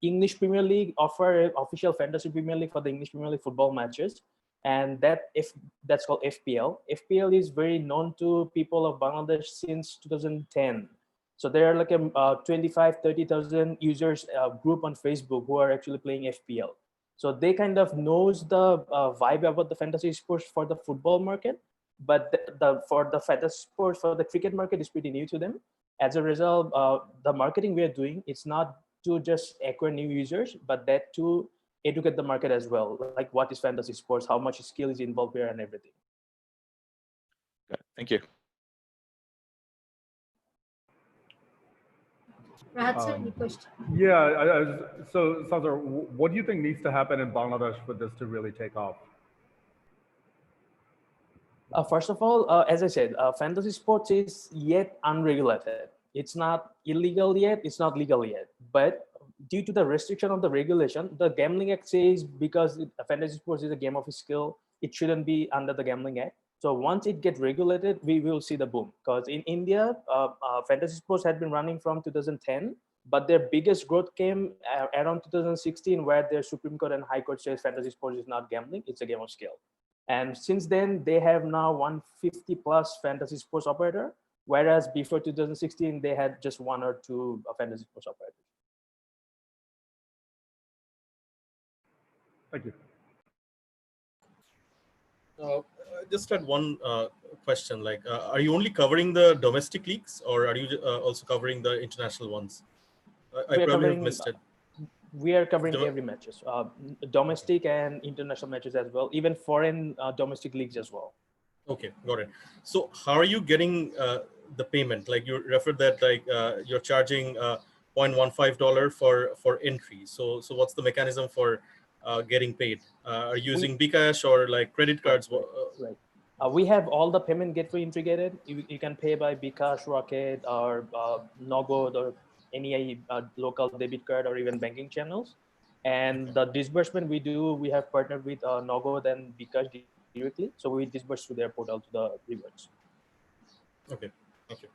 English Premier League offer official fantasy Premier League for the English Premier League football matches, and that's called FPL. FPL is very known to people of Bangladesh since 2010. So there are like a 25, 30,000 users group on Facebook who are actually playing FPL. So they kind of knows the vibe about the fantasy sports for the football market, but for the fantasy sports for the cricket market is pretty new to them. As a result, the marketing we are doing, it's not to just acquire new users, but that to educate the market as well. Like what is fantasy sports, how much skill is involved here and everything. Okay, thank you. Rahat sir, any question? Yeah, so Sazar, what do you think needs to happen in Bangladesh for this to really take off? First of all, as I said, fantasy sports is yet unregulated. It's not illegal yet, it's not legal yet. But due to the restriction of the regulation, the Gambling Act says because fantasy sports is a game of skill, it shouldn't be under the Gambling Act. So once it gets regulated, we will see the boom. Because in India, fantasy sports had been running from 2010, but their biggest growth came around 2016, where their Supreme Court and High Court says fantasy sports is not gambling, it's a game of skill. And since then, they have now 150 plus fantasy sports operator, whereas before 2016, they had just 1 or 2 fantasy sports operators. Thank you. Just had one question, like, are you only covering the domestic leagues, or are you also covering the international ones? I probably have missed it. We are covering every matches, domestic and international matches as well, even foreign domestic leagues as well. Okay, got it. So how are you getting the payment? Like you referred that like you're charging $0.15 for entry. So what's the mechanism for getting paid? Are you using Bcash or like credit cards? Right. We have all the payment gateway integrated. You can pay by Bcash, Rocket, or Nogod, or any local debit card or even banking channels. And the disbursement we do, we have partnered with Nogod and Bcash directly. So we disburse through their portal to the rewards. Okay, okay.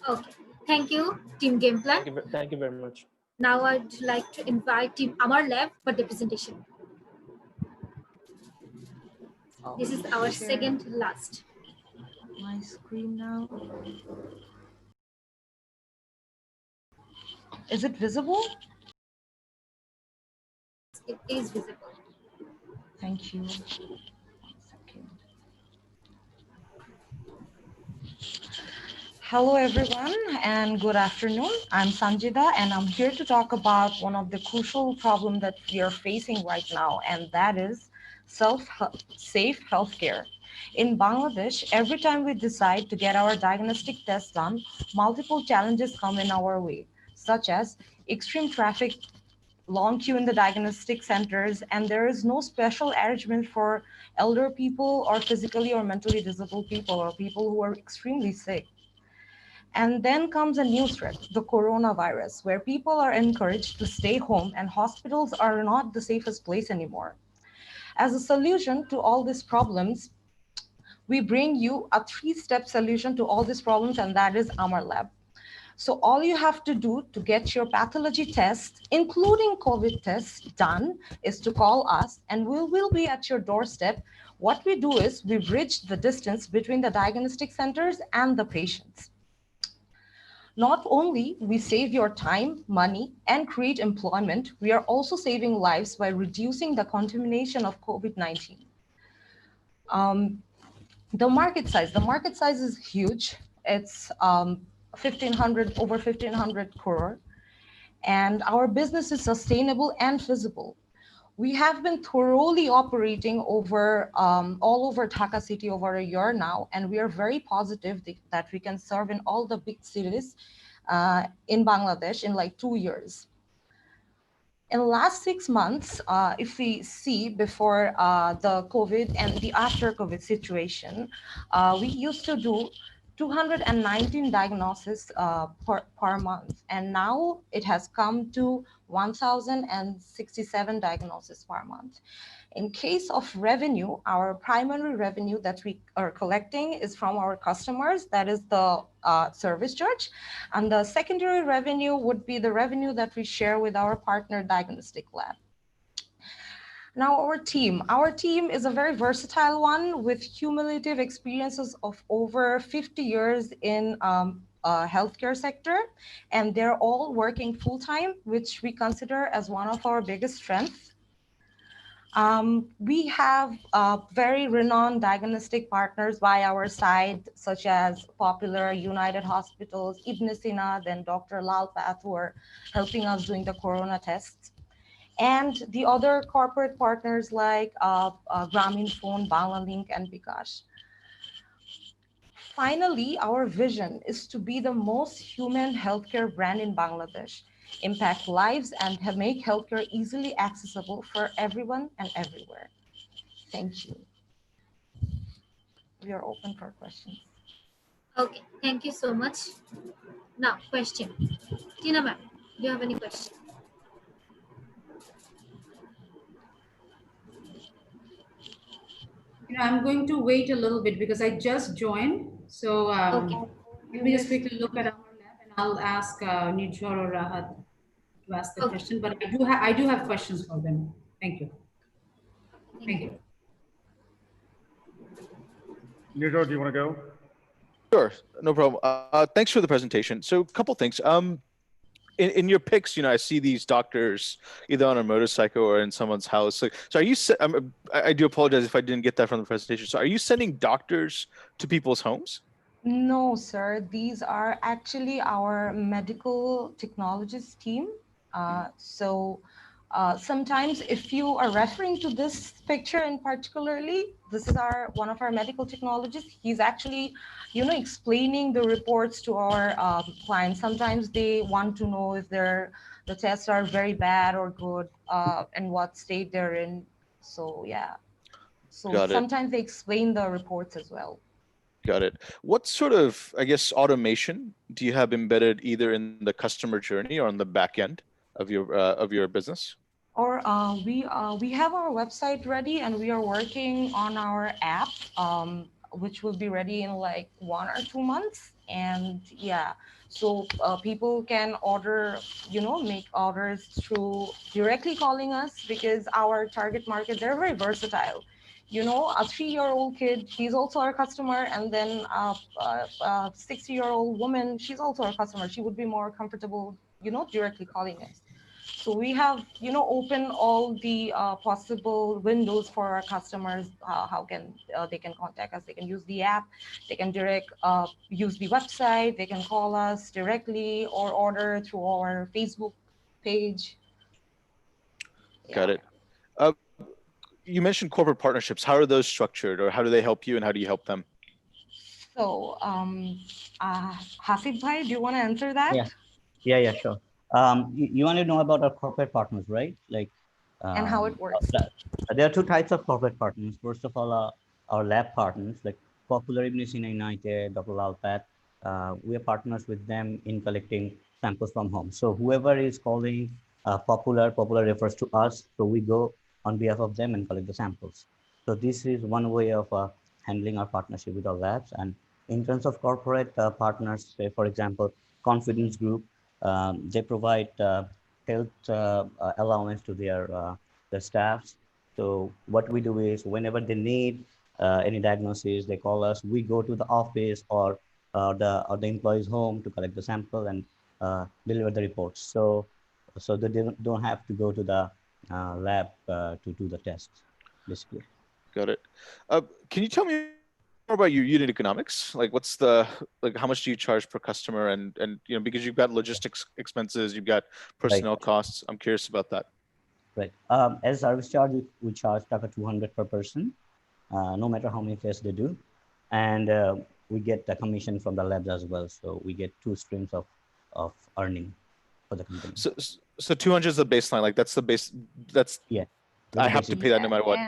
Okay, thank you, Team Game Plan. Thank you very much. Now I'd like to invite Team Amar Lab for the presentation. This is our second last. My screen now. Is it visible? It is visible. Thank you. 1 second. Hello, everyone, and good afternoon. I'm Sanjida, and I'm here to talk about one of the crucial problems that we are facing right now, and that is safe healthcare. In Bangladesh, every time we decide to get our diagnostic test done, multiple challenges come in our way, such as extreme traffic, long queue in the diagnostic centers, and there is no special arrangement for elder people or physically or mentally disabled people or people who are extremely sick. And then comes a new threat, the coronavirus, where people are encouraged to stay home and hospitals are not the safest place anymore. As a solution to all these problems, we bring you a 3-step solution to all these problems, and that is Amar Lab. So all you have to do to get your pathology test, including COVID tests, done is to call us, and we will be at your doorstep. What we do is we bridge the distance between the diagnostic centers and the patients. Not only we save your time, money, and create employment, we are also saving lives by reducing the contamination of COVID-19. The market size is huge. It's over 1,500 crore. And our business is sustainable and feasible. We have been thoroughly operating over all over Dhaka city over a year now, and we are very positive that we can serve in all the big cities in Bangladesh in like 2 years. In the last 6 months, if we see before the COVID and the after COVID situation, we used to do 219 diagnoses per month, and now it has come to 1,067 diagnoses per month. In case of revenue, our primary revenue that we are collecting is from our customers, that is the service charge. And the secondary revenue would be the revenue that we share with our partner diagnostic lab. Now our team is a very versatile one with cumulative experiences of over 50 years in healthcare sector, and they're all working full-time, which we consider as one of our biggest strengths. We have very renowned diagnostic partners by our side, such as popular United Hospitals, Ibn Sina, then Dr. Lal Path, who are helping us doing the corona tests. And the other corporate partners like Grameen Phone, Banglalink, and Bikash. Finally, our vision is to be the most human healthcare brand in Bangladesh, impact lives, and make healthcare easily accessible for everyone and everywhere. Thank you. We are open for questions. Okay, thank you so much. Now, question. Tina ma'am, do you have any question? I'm going to wait a little bit because I just joined. So Okay. let me just quickly look at our lab, and I'll ask Nijor or Rahat to ask the question. But I do have questions for them. Thank you. Thank you. Nijor, do you want to go? Sure, no problem. Thanks for the presentation. So a couple things. In your pics, I see these doctors either on a motorcycle or in someone's house. So are you? I do apologize if I didn't get that from the presentation. So are you sending doctors to people's homes? No, sir. These are actually our medical technologists team. Sometimes if you are referring to this picture in particularly, this is one of our medical technologists. He's actually, explaining the reports to our clients. Sometimes they want to know if the tests are very bad or good, and what state they're in. So yeah. So sometimes they explain the reports as well. Got it. What sort of, I guess, automation do you have embedded either in the customer journey or on the back end of your business? Or we have our website ready, and we are working on our app, which will be ready in like 1 or 2 months. And yeah, so people can order, make orders through directly calling us, because our target market, they're very versatile. A 3-year-old kid, he's also our customer, and then a 60-year-old woman, she's also our customer. She would be more comfortable, directly calling us. So we have, open all the possible windows for our customers. How can they can contact us? They can use the app. They can use the website. They can call us directly or order through our Facebook page. Got it. You mentioned corporate partnerships. How are those structured, or how do they help you, and how do you help them? So, Hasib Bhai, do you want to answer that? Yeah, sure. You want to know about our corporate partners, right? Like, and how it works. There are 2 types of corporate partners. First of all, our lab partners, like Popular Ibn Sina United, Dr. Lal Path. We are partners with them in collecting samples from home. So whoever is calling Popular refers to us. So we go on behalf of them and collect the samples. So this is one way of handling our partnership with our labs. And in terms of corporate partners, say, for example, Confidence Group, they provide health allowance to their staffs. So what we do is, whenever they need any diagnosis, they call us. We go to the office or the employee's home to collect the sample and deliver the reports. So they don't have to go to the lab to do the test, basically. Got it. Can you tell me more about your unit economics? Like, how much do you charge per customer? And because you've got logistics expenses, you've got personnel costs. I'm curious about that. Right. As service charge, we charge Taka 200 per person, no matter how many tests they do. And we get the commission from the labs as well. So we get 2 streams of earning for the company. So 200 is the baseline. Like, that's the base. Yeah. I have to pay that no matter what.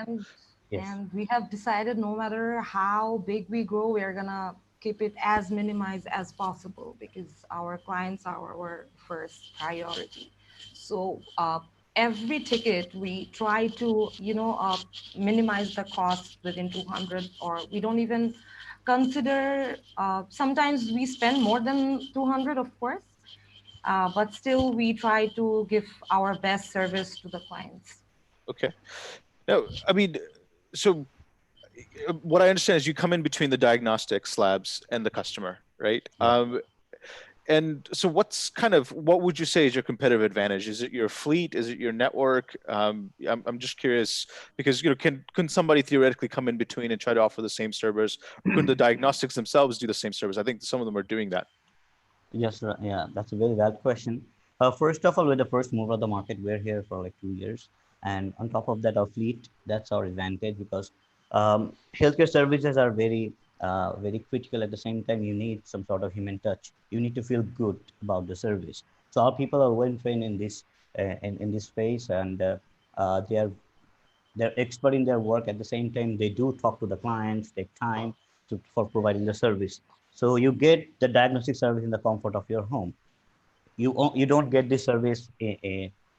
And we have decided no matter how big we grow, we're gonna keep it as minimized as possible because our clients are our first priority. So every ticket we try to, minimize the cost within 200, or we don't even consider, sometimes we spend more than 200, of course, but still we try to give our best service to the clients. Okay. Now, I mean, so what I understand is you come in between the diagnostics labs and the customer, right? And so what would you say is your competitive advantage? Is it your fleet? Is it your network? I'm just curious because, can somebody theoretically come in between and try to offer the same service, or couldn't the diagnostics themselves do the same service? I think some of them are doing that. Yes, yeah, that's a very valid question. First of all, we're the first mover of the market. We're here for like 2 years. And on top of that, our fleet, that's our advantage because healthcare services are very critical. At the same time, you need some sort of human touch. You need to feel good about the service. So our people are well trained in this space, and they're expert in their work. At the same time, they do talk to the clients, take time for providing the service. So you get the diagnostic service in the comfort of your home. You don't get this service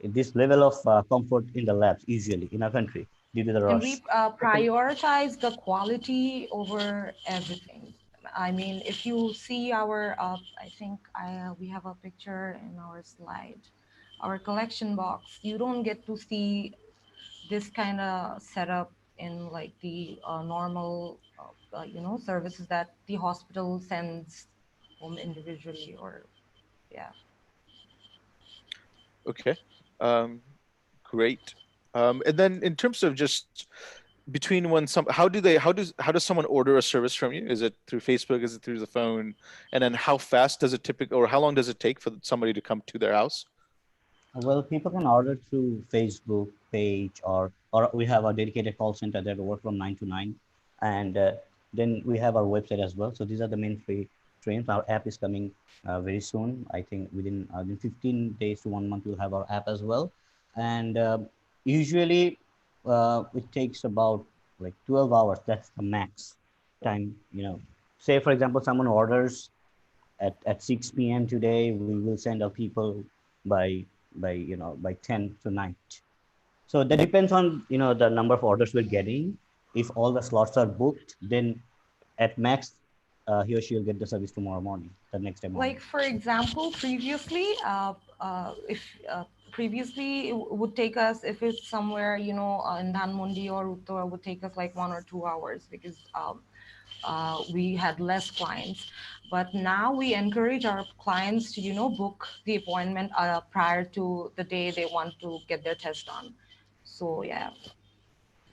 this level of comfort in the labs usually in our country due to the And rush. we prioritize the quality over everything. I mean, if you see our, I think we have a picture in our slide, our collection box, you don't get to see this kind of setup in like the normal, services that the hospital sends home individually, or yeah. Okay, great. And then in terms of just between how does someone order a service from you? Is it through Facebook? Is it through the phone? And then how fast does it typically, or how long does it take for somebody to come to their house? Well, people can order through Facebook page, or we have a dedicated call center that work from 9 to 9, and then we have our website as well. So these are the main free trains. Our app is coming very soon. I think within 15 days to 1 month we'll have our app as well. And usually it takes about like 12 hours. That's the max time. Say for example, someone orders at 6 p.m. today, we will send our people by 10 tonight. So that depends on the number of orders we're getting. If all the slots are booked, then at max he or she will get the service tomorrow morning, the next day morning. Like for example, if previously it would take us, if it's somewhere in Dhanmondi or Uttara, would take us like 1 or 2 hours because we had less clients. But now we encourage our clients to book the appointment prior to the day they want to get their test done. So yeah,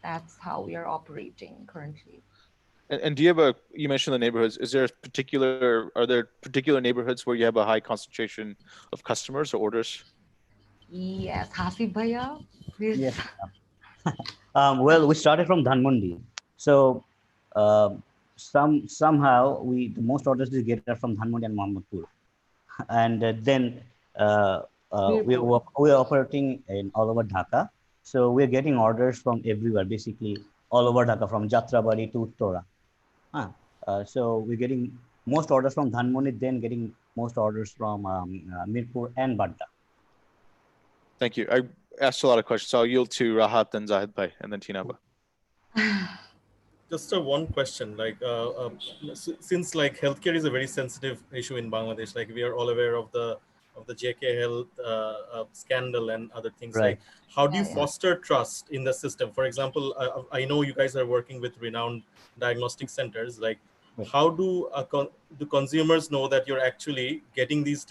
that's how we are operating currently. And do you have you mentioned the neighborhoods. Are there particular neighborhoods where you have a high concentration of customers or orders? Yes, Hasib Bhaiya, please. Yes. Well, we started from Dhanmondi. So somehow the most orders we get are from Dhanmondi and Mohammadpur. And then we're operating in all over Dhaka. So we're getting orders from everywhere, basically all over Dhaka, from Jatrabari to Uttara. So we're getting most orders from Dhanmondi, then getting most orders from Mirpur and Badda. Thank you. I asked a lot of questions, so I'll yield to Rahat, then Zahid Bhai, and then Tinaba. Just one question, since like healthcare is a very sensitive issue in Bangladesh, like we are all aware of the JK Health scandal and other things. Right. Like, how do you foster trust in the system? For example, I know you guys are working with renowned diagnostic centers. Like, how do consumers know that you're actually getting these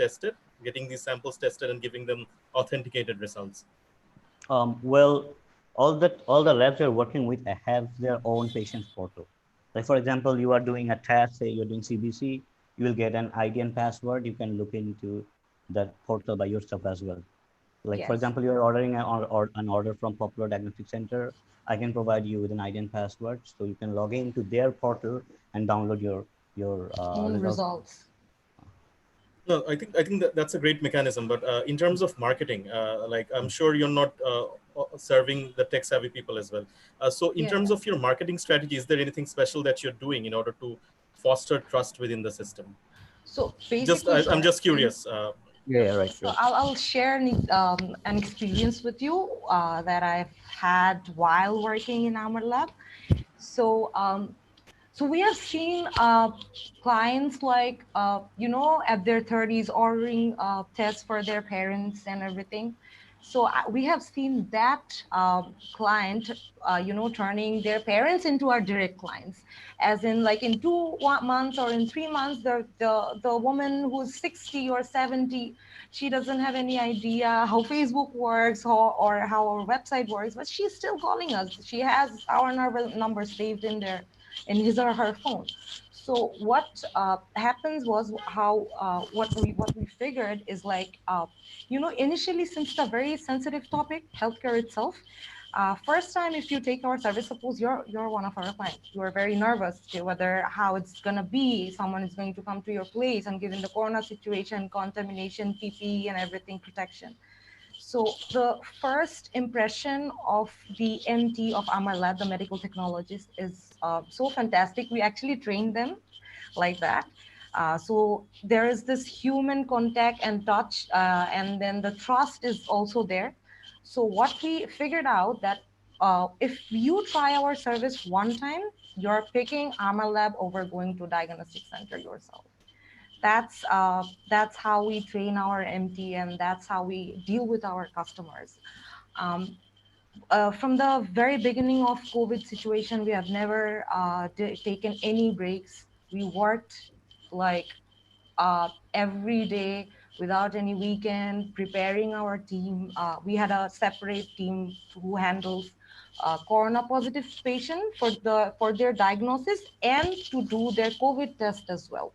samples tested and giving them authenticated results? Well, all the labs you're working with have their own patient portal. Like for example, you are doing a test, say you're doing CBC, you will get an ID and password. You can look into that portal by yourself as well. Like for example, you're ordering an order from Popular Diagnostic Center. I can provide you with an ID and password, so you can log into their portal and download your results. No, I think that's a great mechanism. But in terms of marketing, like I'm sure you're not serving the tech-savvy people as well. So in terms of your marketing strategy, is there anything special that you're doing in order to foster trust within the system? So basically, I'm just curious. Yeah, right. So I'll share an experience with you that I've had while working in our lab. So so we have seen clients like, at their 30s ordering tests for their parents and everything. So we have seen that client, turning their parents into our direct clients. As in, like in 2 months or in 3 months, the woman who's 60 or 70, she doesn't have any idea how Facebook works or how our website works, but she's still calling us. She has our number saved in there, in his or her phone. So what happens was what we figured is like, initially, since it's a very sensitive topic, healthcare itself, first time if you take our service, suppose you're one of our clients, you are very nervous to whether how it's gonna be, someone is going to come to your place, and given the corona situation, contamination, PPE and everything, protection. So the first impression of the MT of our lab, the medical technologist, is so fantastic. We actually trained them like that. So there is this human contact and touch, and then the trust is also there. So what we figured out that if you try our service one time, you're picking Armor Lab over going to diagnostic center yourself. That's how we train our MT, and that's how we deal with our customers. From the very beginning of COVID situation, we have never taken any breaks. We worked like every day without any weekend, preparing our team. We had a separate team who handles corona positive patient for their diagnosis and to do their COVID test as well.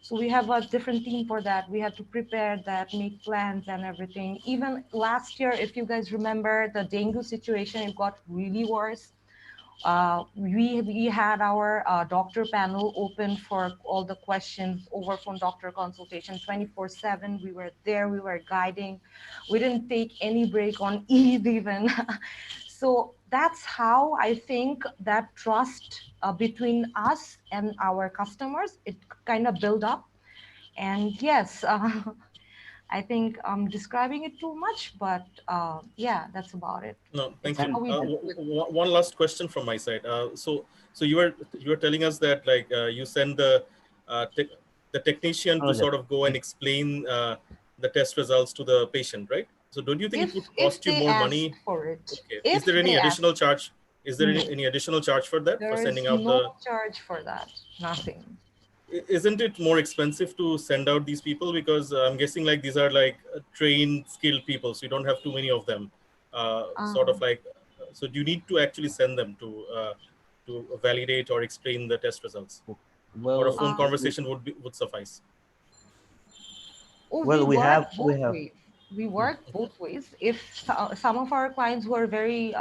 So we have a different team for that. We had to prepare that, make plans and everything. Even last year, if you guys remember the dengue situation, it got really worse. We had our doctor panel open for all the questions, over phone doctor consultation 24/7. We were there, we were guiding. We didn't take any break on Eid even. So that's how I think that trust between us and our customers, it kind of build up. And yes, I think I'm describing it too much, but yeah, that's about it. No, thank you. One last question from my side. So you were telling us that like you send the technician to sort of go and explain the test results to the patient, right? So don't you think it would cost you more money? For it. Okay. Is there any additional charge? Is there any additional charge for that, for sending out the? There is no charge for that. Nothing. Isn't it more expensive to send out these people, because I'm guessing like these are like trained, skilled people, so you don't have too many of them. Sort of like, so do you need to actually send them to validate or explain the test results? Well, or a phone conversation would suffice? Well, we have we work both ways. If some of our clients who are very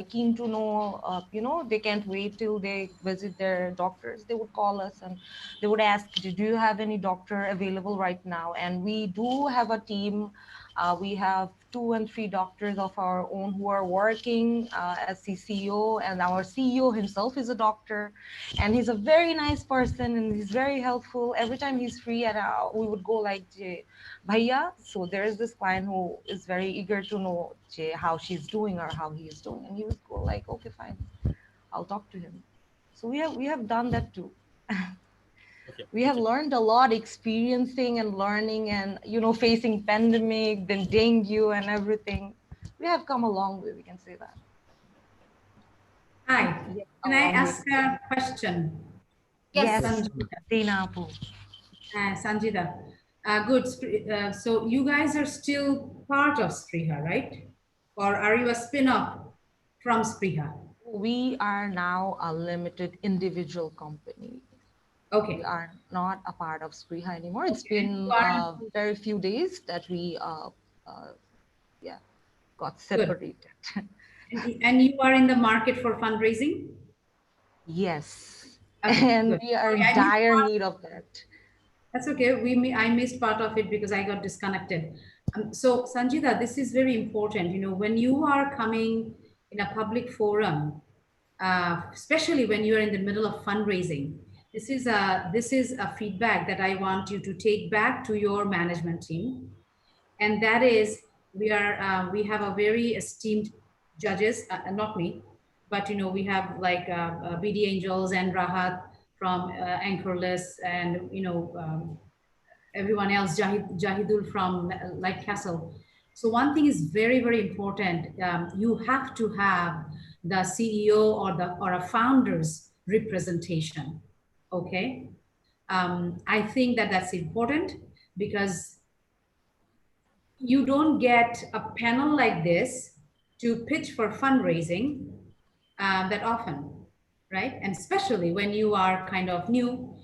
keen to know, they can't wait till they visit their doctors, they would call us and they would ask, do you have any doctor available right now? And we do have a team. We have 2 and 3 doctors of our own who are working as CCO, and our CEO himself is a doctor, and he's a very nice person and he's very helpful. Every time he's free, and we would go like, Bhaiya, so there is this client who is very eager to know how she's doing or how he is doing, and he would go like, okay, fine, I'll talk to him. So we have done that too. Okay. We have learned a lot, experiencing and learning, and facing pandemic, then dengue and everything. We have come a long way, we can say that. Hi, can I ask a question? Yes, Sanjita. Sanjita, good. So you guys are still part of Spriha, right? Or are you a spin-off from Spriha? We are now a limited individual company. Okay. We are not a part of Spriha anymore. It's been very few days that we got separated. And you are in the market for fundraising? Yes. Okay, and good. we are in dire need of that. That's okay. I missed part of it because I got disconnected. So Sanjita, this is very important. When you are coming in a public forum, especially when you're in the middle of fundraising, this is a feedback that I want you to take back to your management team, and that is we have a very esteemed judges, not me, but we have like BD Angels and Rahat from Anchorless, and everyone else, Jahidul from Light Castle. So one thing is very, very important. You have to have the CEO or a founder's representation. Okay. I think that that's important because you don't get a panel like this to pitch for fundraising that often, right? And especially when you are kind of new,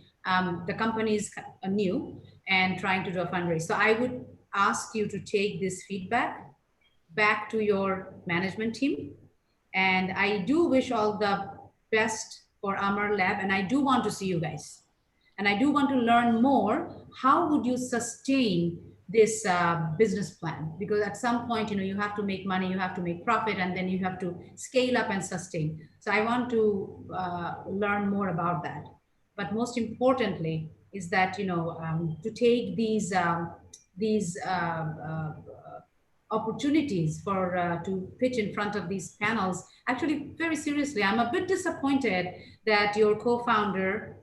the company is new and trying to do a fundraise. So I would ask you to take this feedback back to your management team. And I do wish all the best for Amar Lab, and I do want to see you guys. And I do want to learn more. How would you sustain this business plan? Because at some point, you have to make money, you have to make profit, and then you have to scale up and sustain. So I want to learn more about that. But most importantly is that, to take these opportunities for to pitch in front of these panels actually very seriously. I'm a bit disappointed that your co-founder,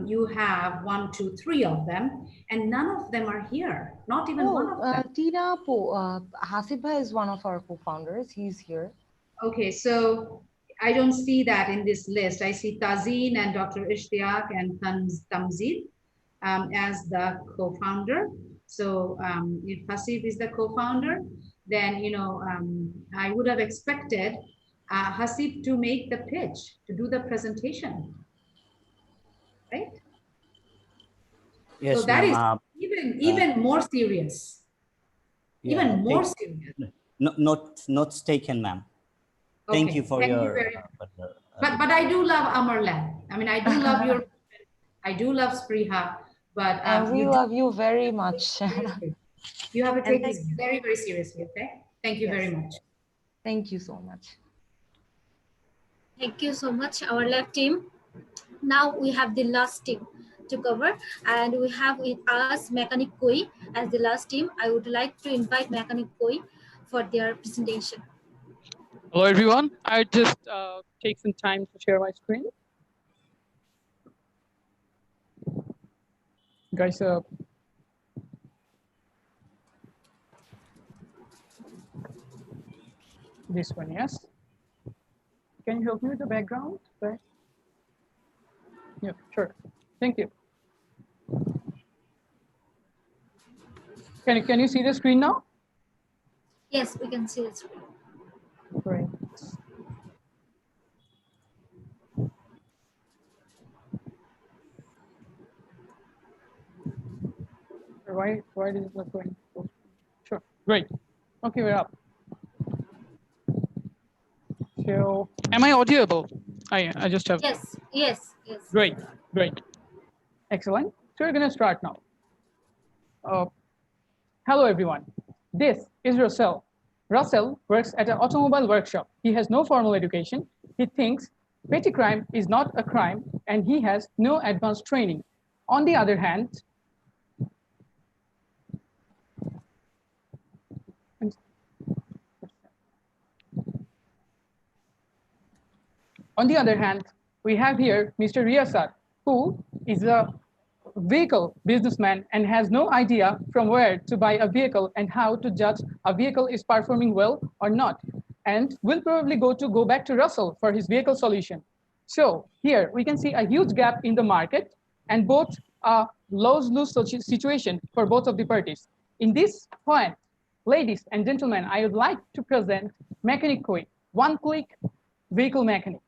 you have 1, 2, 3 of them, and none of them are here. Not even one of them. Tina, Hasib Bhai is one of our co-founders. He's here. Okay, so I don't see that in this list. I see Tazeen and Dr. Ishtiaq and Tamzid as the co-founder. So if Hasib is the co-founder, then I would have expected Hasib to make the pitch, to do the presentation, right? Yes, so that is ma'am. even more serious. Yeah, Even more serious. Notes taken, ma'am. Thank you for your. But I do love Amar Lab. I mean, I do love your. I do love Spriha, but and we love you very much. You have to take this very, very seriously. Okay. Thank you very much. Thank you so much. Thank you so much, our lab team. Now we have the last team to cover, and we have with us Mechanic Koi as the last team. I would like to invite Mechanic Koi for their presentation. Hello, everyone. I just take some time to share my screen. Guys, this one, yes. Can you help me with the background? Right. Yeah, sure. Thank you. Can you see the screen now? Yes, we can see the screen. Great. Why is it not going? Sure. Great. Okay, we're up. So, am I audible? I just have. Yes. Great. Excellent. So we're going to start now. Hello, everyone. This is Russell. Russell works at an automobile workshop. He has no formal education. He thinks petty crime is not a crime, and he has no advanced training. On the other hand, we have here Mr. Riyasat, who is a vehicle businessman and has no idea from where to buy a vehicle and how to judge a vehicle is performing well or not, and will probably go back to Russell for his vehicle solution. So here we can see a huge gap in the market and both a lose-lose situation for both of the parties. In this point, ladies and gentlemen, I would like to present Mechanic Koi, one-click vehicle mechanic.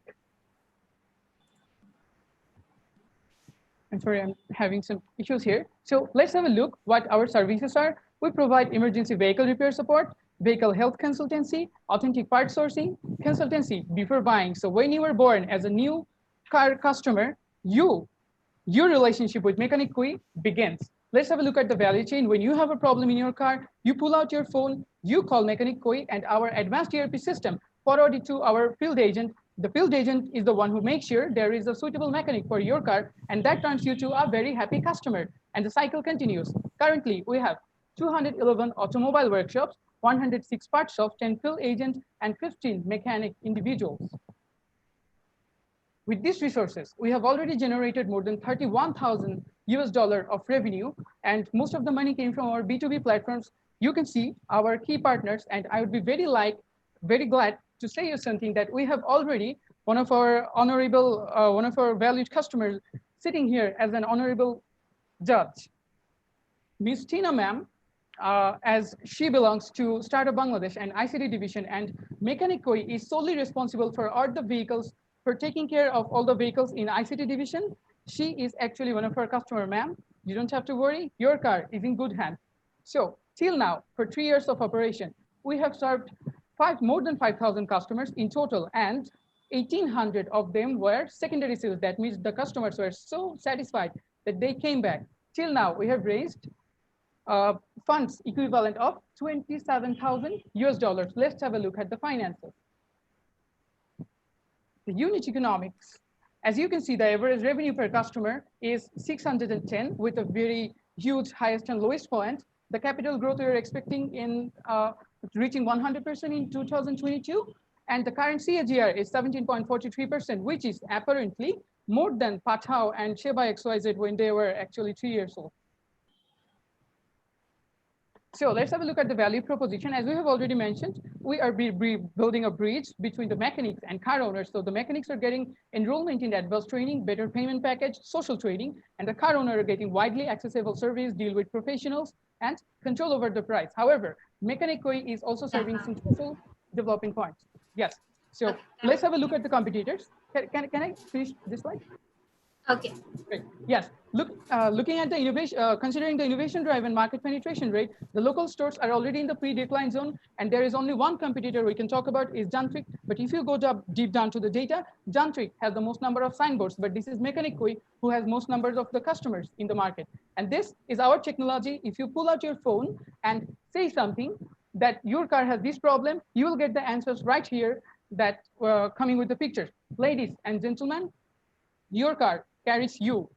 I'm sorry, I'm having some issues here. So let's have a look what our services are. We provide emergency vehicle repair support, vehicle health consultancy, authentic part sourcing, consultancy before buying. So when you were born as a new car customer, your relationship with Mechanic Koi begins. Let's have a look at the value chain. When you have a problem in your car, you pull out your phone, you call Mechanic Koi, and our advanced ERP system forward it to our field agent The field agent is the one who makes sure there is a suitable mechanic for your car, and that turns you to a very happy customer. And the cycle continues. Currently, we have 211 automobile workshops, 106 part shops, 10 field agents, and 15 mechanic individuals. With these resources, we have already generated more than 31,000 US dollar of revenue, and most of the money came from our B2B platforms. You can see our key partners, and I would be very glad to say you something that we have already one of our valued customers sitting here as an honorable judge. Ms. Tina ma'am, as she belongs to Startup Bangladesh and ICT division, and Mechanic Koi is solely responsible for all the vehicles, for taking care of all the vehicles in ICT division. She is actually one of our customer, ma'am. You don't have to worry, your car is in good hands. So till now, for 3 years of operation, we have served more than 5,000 customers in total, and 1,800 of them were secondary sales. That means the customers were so satisfied that they came back. Till now, we have raised funds equivalent of 27,000 US dollars. Let's have a look at the finances. The unit economics, as you can see, the average revenue per customer is 610 with a very huge highest and lowest point. The capital growth we are expecting in reaching 100% in 2022. And the current CAGR is 17.43%, which is apparently more than Pathao and Sheba XYZ when they were actually 3 years old. So let's have a look at the value proposition. As we have already mentioned, we are building a bridge between the mechanics and car owners. So the mechanics are getting enrollment in advanced training, better payment package, social training, and the car owner are getting widely accessible service, deal with professionals, and control over the price. However, Mechanic Koi is also serving some social developing points. Yes. So let's have a look at the competitors. Can I finish this slide? Okay. Great. Yes. Looking at the innovation, considering the innovation drive and market penetration rate, the local stores are already in the pre-decline zone, and there is only one competitor we can talk about is Jantric. But if you go deep down to the data, Jantric has the most number of signboards, but this is Mechanic Koi who has most numbers of the customers in the market. And this is our technology. If you pull out your phone and say something that your car has this problem, you will get the answers right here that coming with the pictures. Ladies and gentlemen, your car carries you.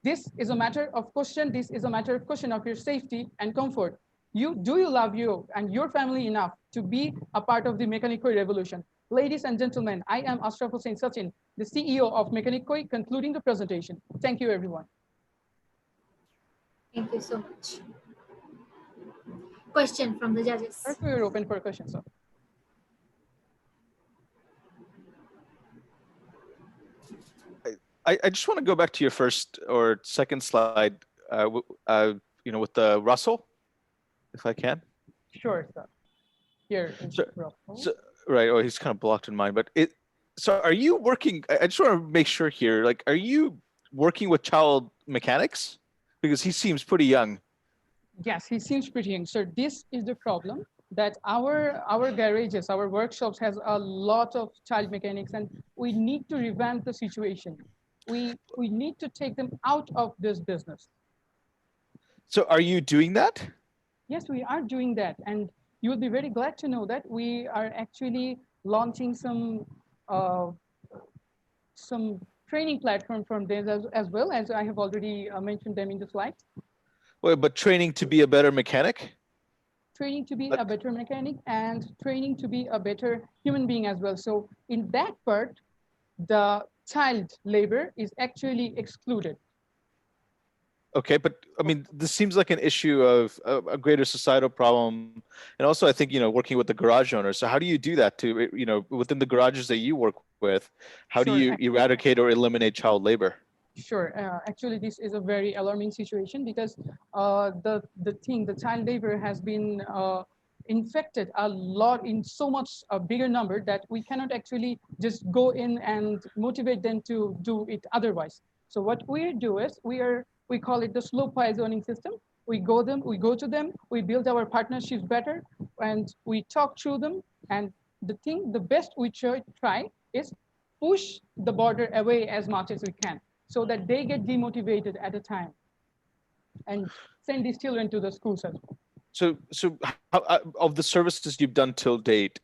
This is a matter of question. This is a matter of question of your safety and comfort. Do you love you and your family enough to be a part of the Mechanic Koi revolution? Ladies and gentlemen, I am Ashraf Hussain Sachin, the CEO of Mechanic Koi, concluding the presentation. Thank you, everyone. Thank you so much. Question from the judges. First, we are open for questions. So. I just want to go back to your first or second slide, with the Russell, if I can. Sure, sir. Here is Russell. Right. Oh, he's kind of blocked in mine, but so are you working? I just want to make sure here, like, are you working with child mechanics? Because he seems pretty young. Yes, he seems pretty young. So this is the problem, that our garages, our workshops has a lot of child mechanics, and we need to revamp the situation. We need to take them out of this business. So are you doing that? Yes, we are doing that. And you will be very glad to know that we are actually launching some training platform from them as well, as I have already mentioned them in the slides. Wait, but training to be a better mechanic? Training to be a better mechanic and training to be a better human being as well. So in that part, the child labor is actually excluded. Okay, but I mean, this seems like an issue of a greater societal problem. And also, I think, working with the garage owners. So how do you do that to, within the garages that you work with, how do you eradicate or eliminate child labor? Sure. Actually, this is a very alarming situation because the child labor has been infected a lot in so much a bigger number that we cannot actually just go in and motivate them to do it otherwise. So what we do is we call it the slow poisoning system. We go to them, we build our partnerships better, and we talk through them. And the best we try is push the border away as much as we can, so that they get demotivated at a time and send these children to the schools as well. So how, of the services you've done till date,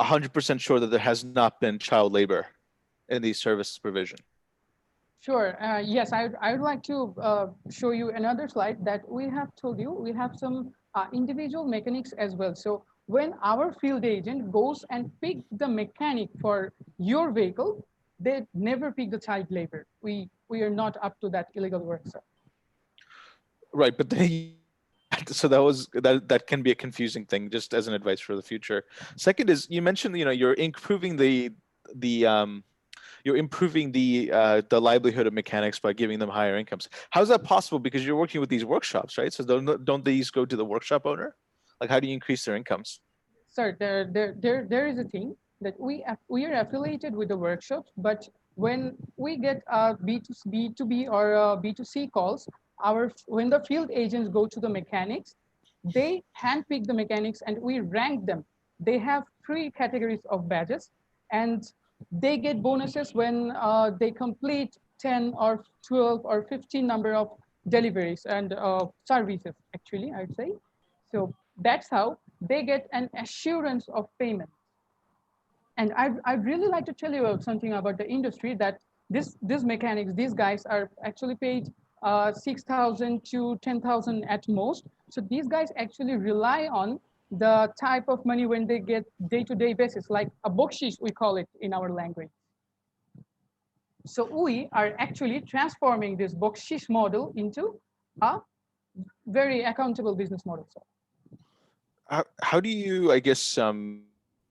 100% sure that there has not been child labor in the service provision? Sure. Yes, I would like to show you another slide that we have told you. We have some individual mechanics as well. So when our field agent goes and pick the mechanic for your vehicle, they never pick the child labor. We are not up to that illegal work, sir. Right, but they, so that can be a confusing thing, just as an advice for the future. Second is, you mentioned, you're improving the livelihood of mechanics by giving them higher incomes. How is that possible? Because you're working with these workshops, right? So don't these go to the workshop owner? Like, how do you increase their incomes? Sir, there is a thing that we are affiliated with the workshops, but when we get B2B or B2C calls, when the field agents go to the mechanics, they handpick the mechanics and we rank them. They have 3 categories of badges, and they get bonuses when they complete 10 or 12 or 15 number of deliveries and services, actually, I'd say. So that's how they get an assurance of payment. And I'd really like to tell you something about the industry, that these mechanics, these guys are actually paid 6,000 to 10,000 at most. So these guys actually rely on the type of money when they get day-to-day basis, like a bakshish, we call it in our language. So we are actually transforming this bakshish model into a very accountable business model. So how do you, I guess,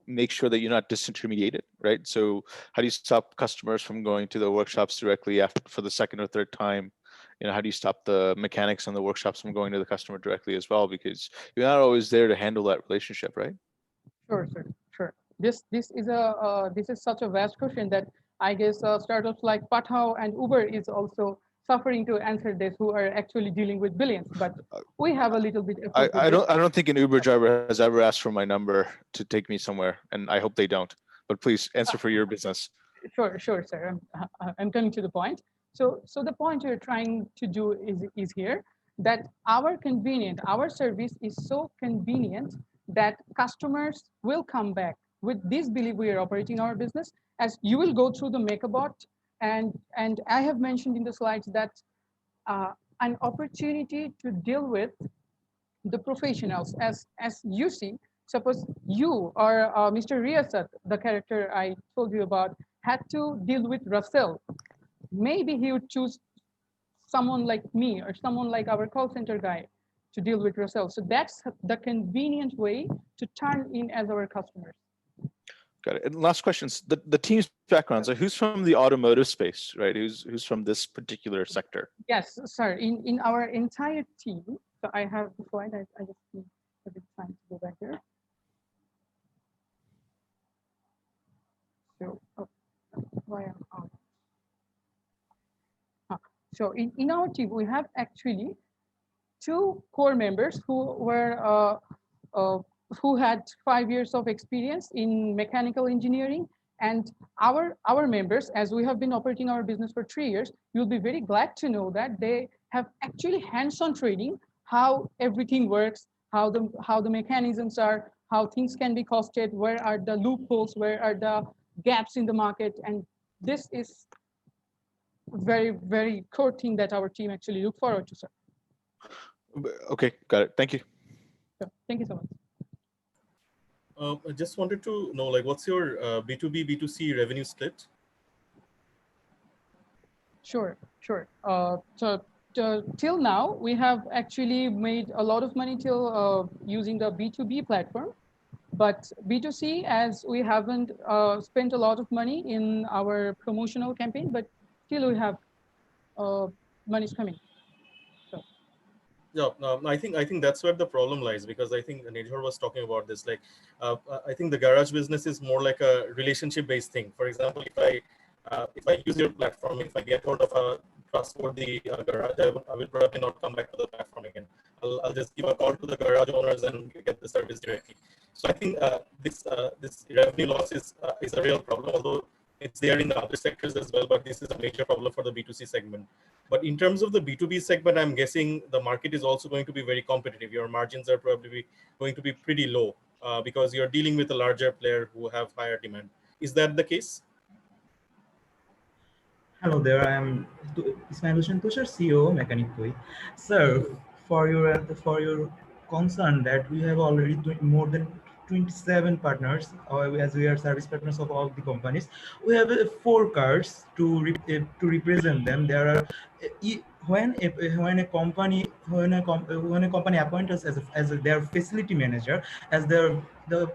make sure that you're not disintermediated, right? So how do you stop customers from going to the workshops directly for the second or third time? How do you stop the mechanics and the workshops from going to the customer directly as well? Because you're not always there to handle that relationship, right? Sure, sir. Sure. This is such a vast question that I guess startups like Pathao and Uber is also suffering to answer this, who are actually dealing with billions. But we have a little bit. I don't think an Uber driver has ever asked for my number to take me somewhere, and I hope they don't. But please answer for your business. Sure, sir. I'm coming to the point. So the point you're trying to do is here, that our service is so convenient that customers will come back. With this belief, we are operating our business, as you will go through the MakeABot, and I have mentioned in the slides that an opportunity to deal with the professionals, as you see. Suppose you or Mr. Riyasat, the character I told you about, had to deal with Russell. Maybe he would choose someone like me or someone like our call center guy to deal with Russell. So that's the convenient way to turn in as our customers. Got it. And last questions. The team's backgrounds. So who's from the automotive space, right? Who's from this particular sector? Yes, sir. In our entire team. So I have the slide. I just need a bit of time to go back there. So, why am I? So in our team, we have actually 2 core members who had 5 years of experience in mechanical engineering, and our members, as we have been operating our business for 3 years, you'll be very glad to know that they have actually hands-on training, how everything works, how the mechanisms are, how things can be costed, where are the loopholes, where are the gaps in the market, and this is very, very core thing that our team actually look forward to, sir. Okay, got it. Thank you. So, thank you so much. I just wanted to know, like, what's your B2B, B2C revenue split? Sure. So till now, we have actually made a lot of money till using the B2B platform. But B2C, as we haven't spent a lot of money in our promotional campaign, but still we have money's coming. So. Yeah, I think that's where the problem lies, because I think Nejhor was talking about this. Like, I think the garage business is more like a relationship-based thing. For example, if I use your platform, if I get hold of a trustworthy garage, I will probably not come back to the platform again. I'll just give a call to the garage owners and get the service directly. So I think this revenue loss is a real problem, although it's there in the other sectors as well, but this is a major problem for the B2C segment. But in terms of the B2B segment, I'm guessing the market is also going to be very competitive. Your margins are probably going to be pretty low. because you're dealing with a larger player who have higher demand. Is that the case? Hello there, I am Ismail Hussain Tushar, CEO Mechanic Toy. So, for your concern that we have already more than 27 partners, as we are service partners of all the companies, we have 4 cards to represent them. There are when a company appoints us as their facility manager, as the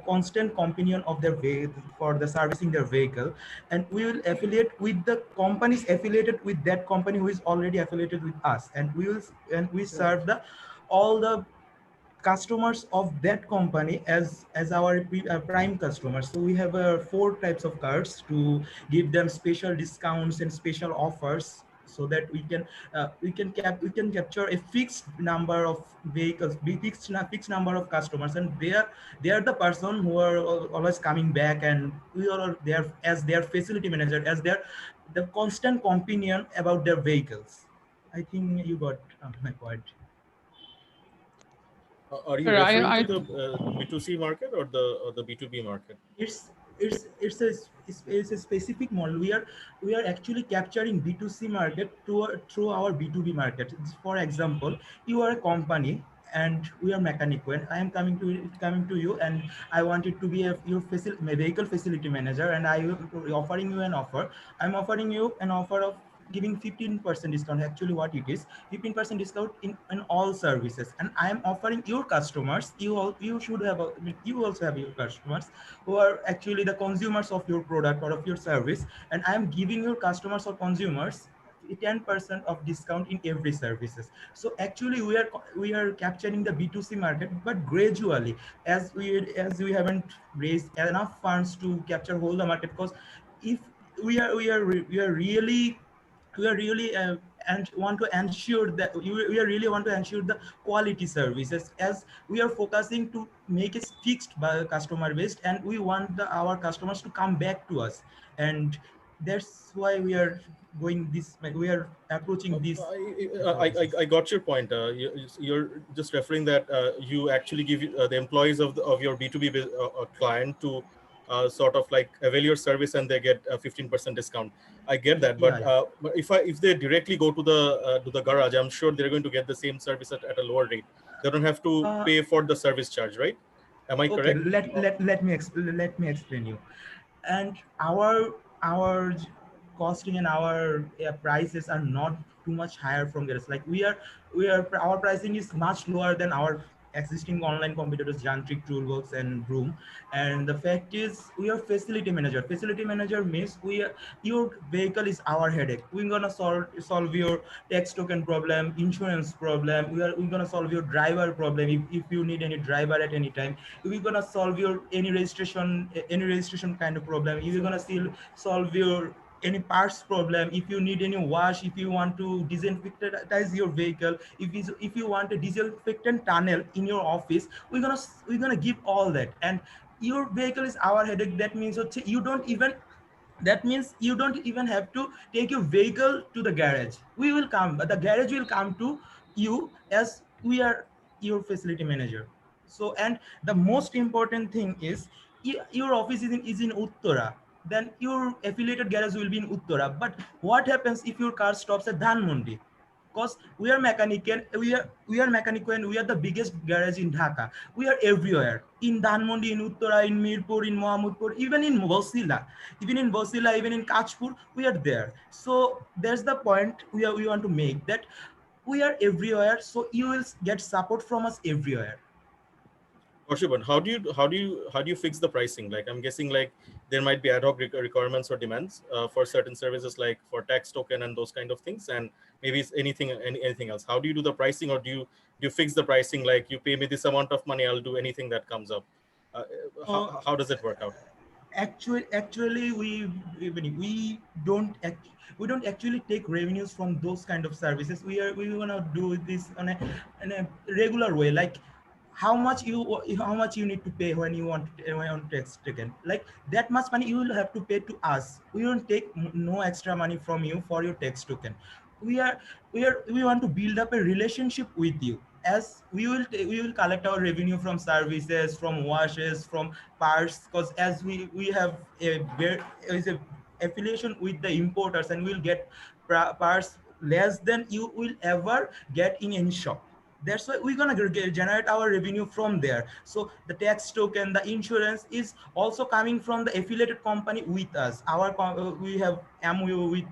constant companion of their vehicle for the servicing their vehicle, and we will affiliate with the companies affiliated with that company who is already affiliated with us, and we serve the all the customers of that company as our prime customers. So we have 4 types of cards to give them special discounts and special offers, so that we can capture a fixed number of vehicles, fixed number of customers, and they are the person who are always coming back, and we are there as their facility manager, as the constant companion about their vehicles. I think you got my point. Are you referring to the B2C market or the B2B market? It's a specific model. We are actually capturing B2C market through our B2B market. For example, you are a company and we are mechanic. When I am coming to you and I wanted to be my vehicle facility manager, and I am offering you an offer. I'm offering you an offer of giving 15% discount. Actually what it is, 15% discount in all services, and I am offering your customers, you should have you also have your customers who are actually the consumers of your product or of your service, and I am giving your customers or consumers 10% of discount in every services. So actually we are capturing the B2C market, but gradually, as we haven't raised enough funds to capture whole the market, because if we are really and want to ensure that we are really want to ensure the quality services, as we are focusing to make it fixed by customer base, and we want our customers to come back to us, and that's why we are we are approaching this. I got your point. You're just referring that you actually give the employees of your B2B client to sort of like avail your service, and they get a 15% discount. I get that, but but if they directly go to the garage, I'm sure they're going to get the same service at a lower rate. They don't have to pay for the service charge, right? Am I correct? Let me explain you. And our costing and our prices are not too much higher from theirs. Like our pricing is much lower than our existing online competitors, Jantric, Toolbox, and Broom. And the fact is, we are facility manager. Facility manager means your vehicle is our headache. We're gonna solve your tax token problem, insurance problem. We're gonna solve your driver problem if you need any driver at any time. We're gonna solve your any registration kind of problem. We're gonna solve your any parts problem. If you need any wash, if you want to disinfectize your vehicle, if you want a disinfectant tunnel in your office, we're gonna give all that. And your vehicle is our headache. That means you don't even have to take your vehicle to the garage. We will come, but the garage will come to you, as we are your facility manager. So, and the most important thing is, your office is in Uttara, then your affiliated garage will be in Uttara. But what happens if your car stops at Dhanmondi? Because we are mechanical, and we are the biggest garage in Dhaka. We are everywhere, in Dhanmondi, in Uttara, in Mirpur, in Mohammedpur, even in Bosila, even in Kachpur, we are there. So there's the point we want to make, that we are everywhere, so you will get support from us everywhere. But how do you fix the pricing? Like, I'm guessing like there might be ad hoc requirements or demands for certain services, like for tax token and those kind of things, and maybe it's anything else. How do you do the pricing, or do you fix the pricing like, you pay me this amount of money, I'll do anything that comes up? How does it work out? Actually, we don't actually take revenues from those kind of services. We wanna do this in a regular way, like how much you need to pay when you want tax taken. Like that much money you will have to pay to us. We won't take no extra money from you for your tax token. We want to build up a relationship with you. as we will collect our revenue from services, from washes, from parts, because as we have a very is a affiliation with the importers, and we'll get parts less than you will ever get in any shop. That's why we're gonna generate our revenue from there. So the tax token, the insurance is also coming from the affiliated company with us. We have MOU with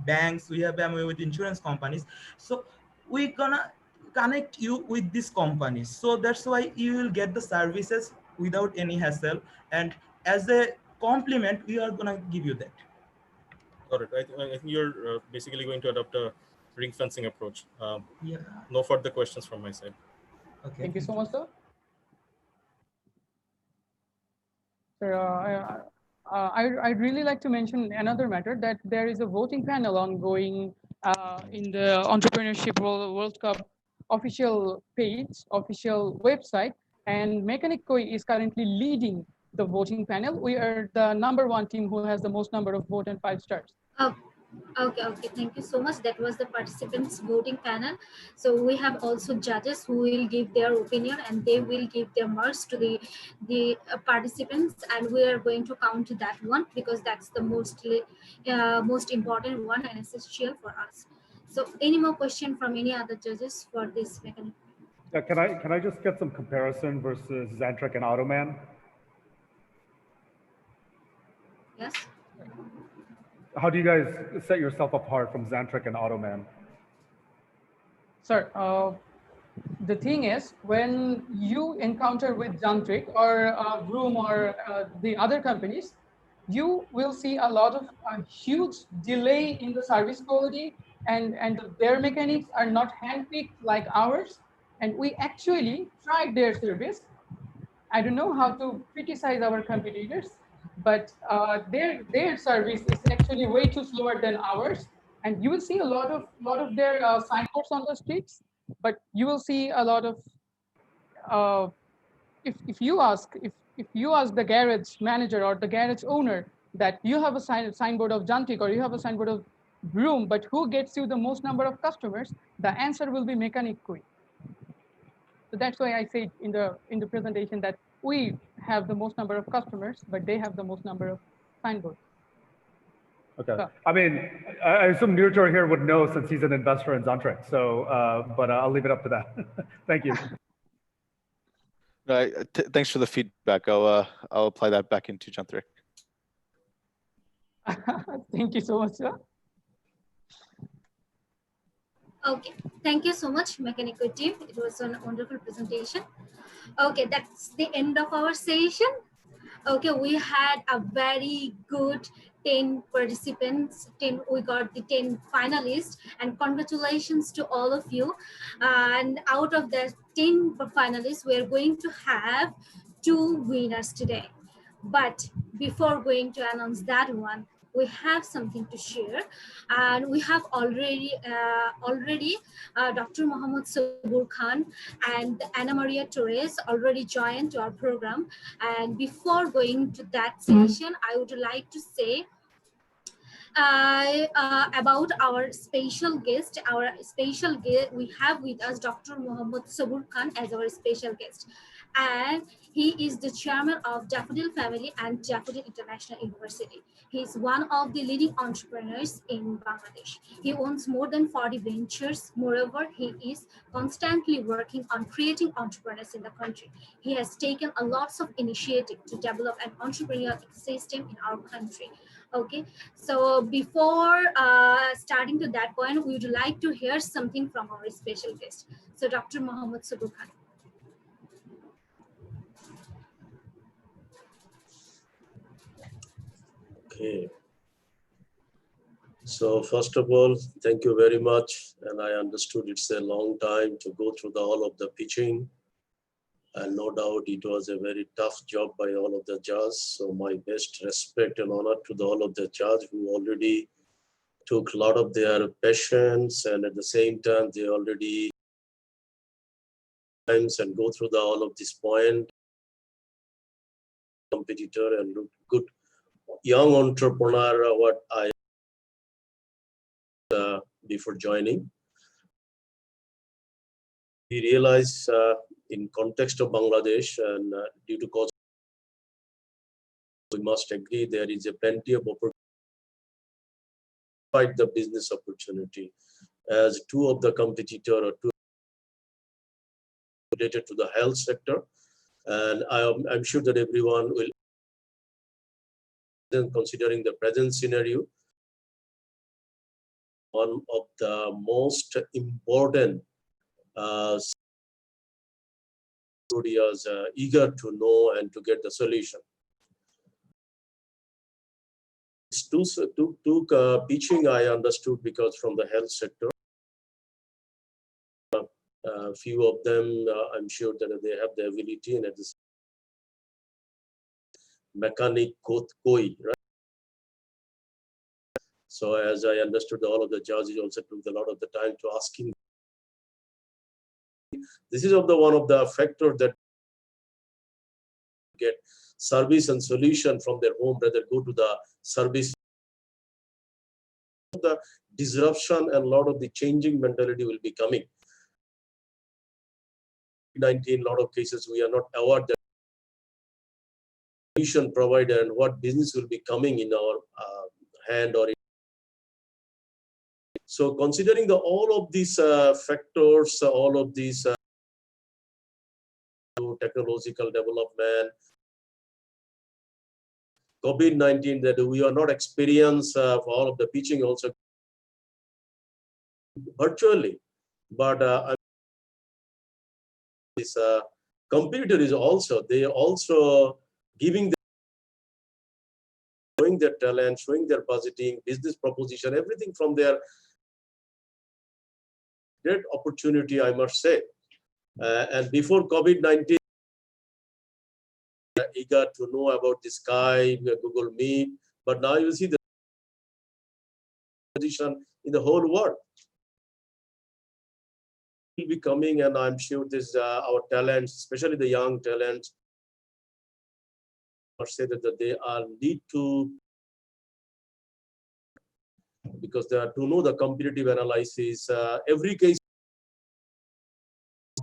banks, we have MOU with insurance companies. So we're gonna connect you with these companies. So that's why you will get the services without any hassle. And as a compliment, we are gonna give you that. Got it. I think you're basically going to adopt a ring fencing approach. Yeah. No further questions from my side. Okay. Thank you so much, sir. Sir, I'd really like to mention another matter, that there is a voting panel ongoing in the Entrepreneurship World Cup official page, official website, and Mechanic Koi is currently leading the voting panel. We are the #1 team who has the most number of vote and 5 stars. Okay, thank you so much. That was the participants voting panel. So we have also judges who will give their opinion, and they will give their marks to the participants, and we are going to count that one because that's the most important one and essential for us. So any more question from any other judges for this mechanism? Yeah, can I just get some comparison versus Xantric and Automan? Yes. How do you guys set yourself apart from Xantric and Automan? Sir, the thing is, when you encounter with Jantric or Vroom or the other companies, you will see a lot of huge delay in the service quality, and their mechanics are not handpicked like ours. And we actually tried their service. I don't know how to criticize our competitors, but their service is actually way too slower than ours. And you will see a lot of their signboards on the streets, but you will see a lot of if you ask the garage manager or the garage owner that you have a signboard of Jantik or you have a signboard of Broom, but who gets you the most number of customers, the answer will be Mechanic Koi. So that's why I said in the presentation that we have the most number of customers, but they have the most number of signboards. Okay. So, I mean, I assume Nurjor here would know since he's an investor in Xantric. So, but I'll leave it up to that. Thank you. Thanks for the feedback. I'll apply that back into Xantric. Thank you so much, sir. Okay, thank you so much, Mechanical team. It was a wonderful presentation. Okay, that's the end of our session. Okay, we had a very good 10 participants. We got the 10 finalists, and congratulations to all of you. And out of the 10 finalists, we're going to have 2 winners today. But before going to announce that one, we have something to share, and we have already Dr. Mohammad Sabur Khan and Anna Maria Torres already joined to our program. And before going to that session, I would like to say about our special guest. We have with us Dr. Mohammad Sabur Khan as our special guest, and he is the chairman of Daffodil Family and Daffodil International University. He is one of the leading entrepreneurs in Bangladesh. He owns more than 40 ventures. Moreover, he is constantly working on creating entrepreneurs in the country. He has taken a lots of initiative to develop an entrepreneurial ecosystem in our country. Okay, so before starting to that point, we would like to hear something from our special guest. So Dr. Mohammad Sabur Khan. Okay. So first of all, thank you very much. And I understood it's a long time to go through all of the pitching. And no doubt it was a very tough job by all of the judges. So my best respect and honor to all of the judges who already took a lot of their patience, and at the same time, they already and go through all of this point. Competitor and good young entrepreneur, what I before joining. We realize in context of Bangladesh and due to cost, we must agree there is a plenty of opportunity the business opportunity as two of the competitor or two related to the health sector. And I'm sure that everyone will, considering the present scenario, one of the most important areas eager to know and to get the solution. Took pitching, I understood, because from the health sector, a few of them, I'm sure that they have the ability and at this mechanic koi, right? So as I understood, all of the judges also took a lot of the time to asking. This is one of the factors that get service and solution from their home, rather go to the service. The disruption and a lot of the changing mentality will be coming. 19, lot of cases we are not aware that solution provider and what business will be coming in our hand or. So considering all of these factors, all of these technological development, COVID-19 that we are not experienced for all of the pitching also virtually, but this computer is also, they also giving showing their talent, showing their budgeting, business proposition, everything from their great opportunity, I must say. And before COVID-19, eager to know about the Skype, Google Meet, but now you see the position in the whole world. Will be coming, and I'm sure this our talents, especially the young talents, must say that they are need to, because they are to know the competitive analysis. Every case,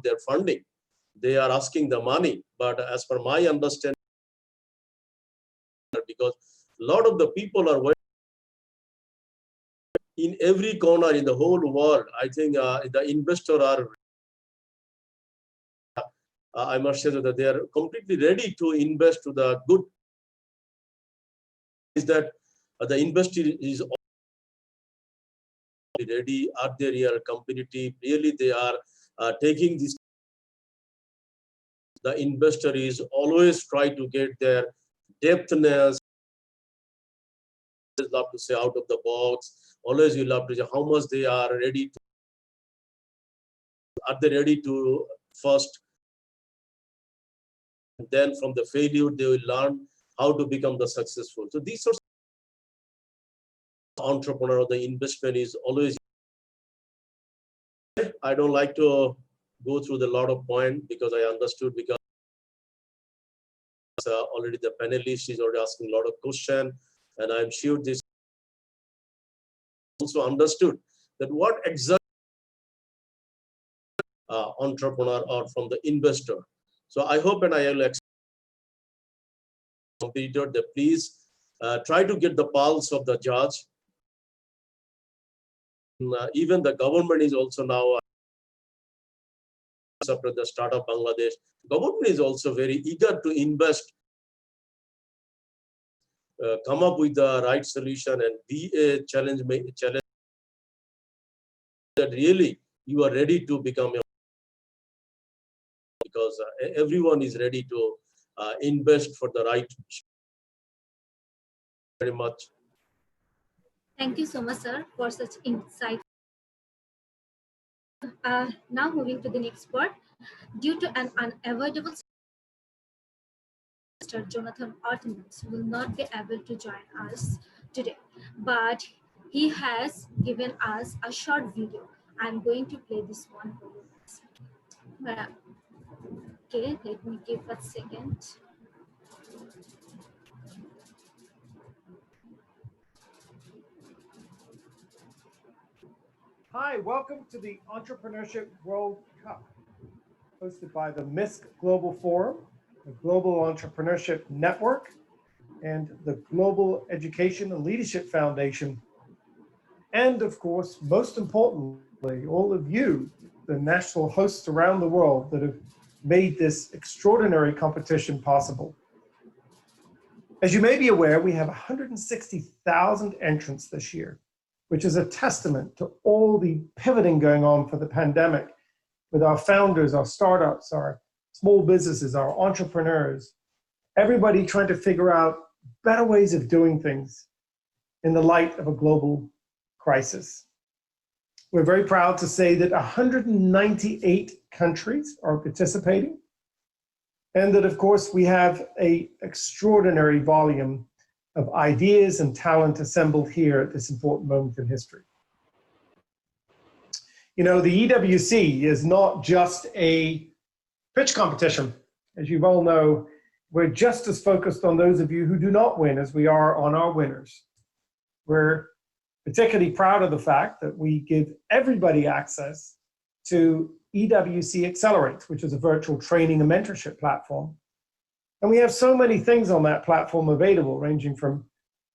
their funding, they are asking the money, but as per my understanding, because a lot of the people are in every corner in the whole world, I think the investors are, I must say that they are completely ready to invest to the good. Is that the investor is ready? Are they real competitive? Really, they are taking this. The investor is always try to get their depthness. Love to say out of the box. Always you love to say how much they are ready to. Are they ready to first? Then from the failure, they will learn how to become the successful. So these sorts of entrepreneur, the investment is always. I don't like to go through the lot of points because I understood, because already the panelist is already asking a lot of questions, and I'm sure this also understood that what exactly entrepreneur or from the investor. So I hope and I will competitor that please try to get the pulse of the judge. Even the government is also now after the start of Bangladesh, government is also very eager to invest, come up with the right solution and be a challenge that really you are ready to become a, because everyone is ready to invest for the right. Very much. Thank you so much, sir, for such insight. Now moving to the next part. Due to an unavoidable, Mr. Jonathan Ortimus will not be able to join us today, but he has given us a short video. I'm going to play this one for you guys. Okay, let me give a second. Hi, welcome to the Entrepreneurship World Cup. hosted by the MISC Global Forum, the Global Entrepreneurship Network, and the Global Education and Leadership Foundation. And of course, most importantly, all of you, the national hosts around the world that have made this extraordinary competition possible. As you may be aware, we have 160,000 entrants this year, which is a testament to all the pivoting going on for the pandemic with our founders, our startups, our small businesses, our entrepreneurs, everybody trying to figure out better ways of doing things in the light of a global crisis. We're very proud to say that 198 countries are participating, and that, of course, we have an extraordinary volume of ideas and talent assembled here at this important moment in history. You know, the EWC is not just a pitch competition. As you all know, we're just as focused on those of you who do not win as we are on our winners. We're particularly proud of the fact that we give everybody access to EWC Accelerate, which is a virtual training and mentorship platform. And we have so many things on that platform available, ranging from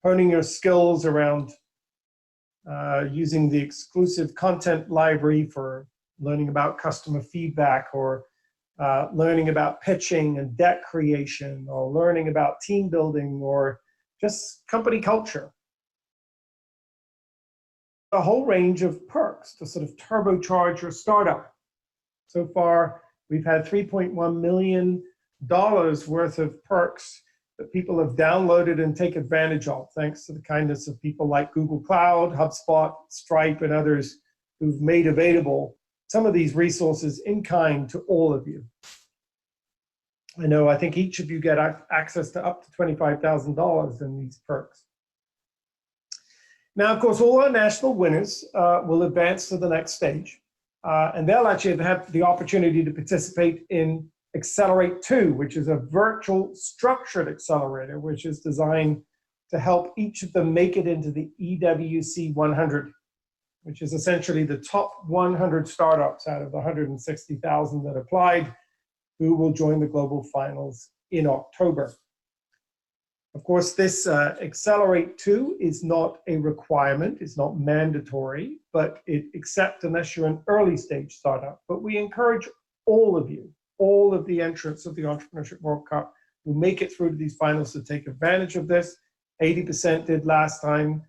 honing your skills around using the exclusive content library for learning about customer feedback, or learning about pitching and deck creation, or learning about team building, or just company culture. A whole range of perks to sort of turbocharge your startup. So far, we've had $3.1 million worth of perks that people have downloaded and take advantage of, thanks to the kindness of people like Google Cloud, HubSpot, Stripe, and others who've made available some of these resources in kind to all of you. I think each of you get access to up to $25,000 in these perks. Now, of course, all our national winners will advance to the next stage, and they'll actually have the opportunity to participate in Accelerate 2, which is a virtual structured accelerator, which is designed to help each of them make it into the EWC 100, which is essentially the top 100 startups out of the 160,000 that applied, who will join the global finals in October. Of course, this Accelerate 2 is not a requirement, it's not mandatory, but it accepts unless you're an early stage startup. But we encourage all of you, all of the entrants of the Entrepreneurship World Cup who make it through to these finals to take advantage of this. 80% did last time.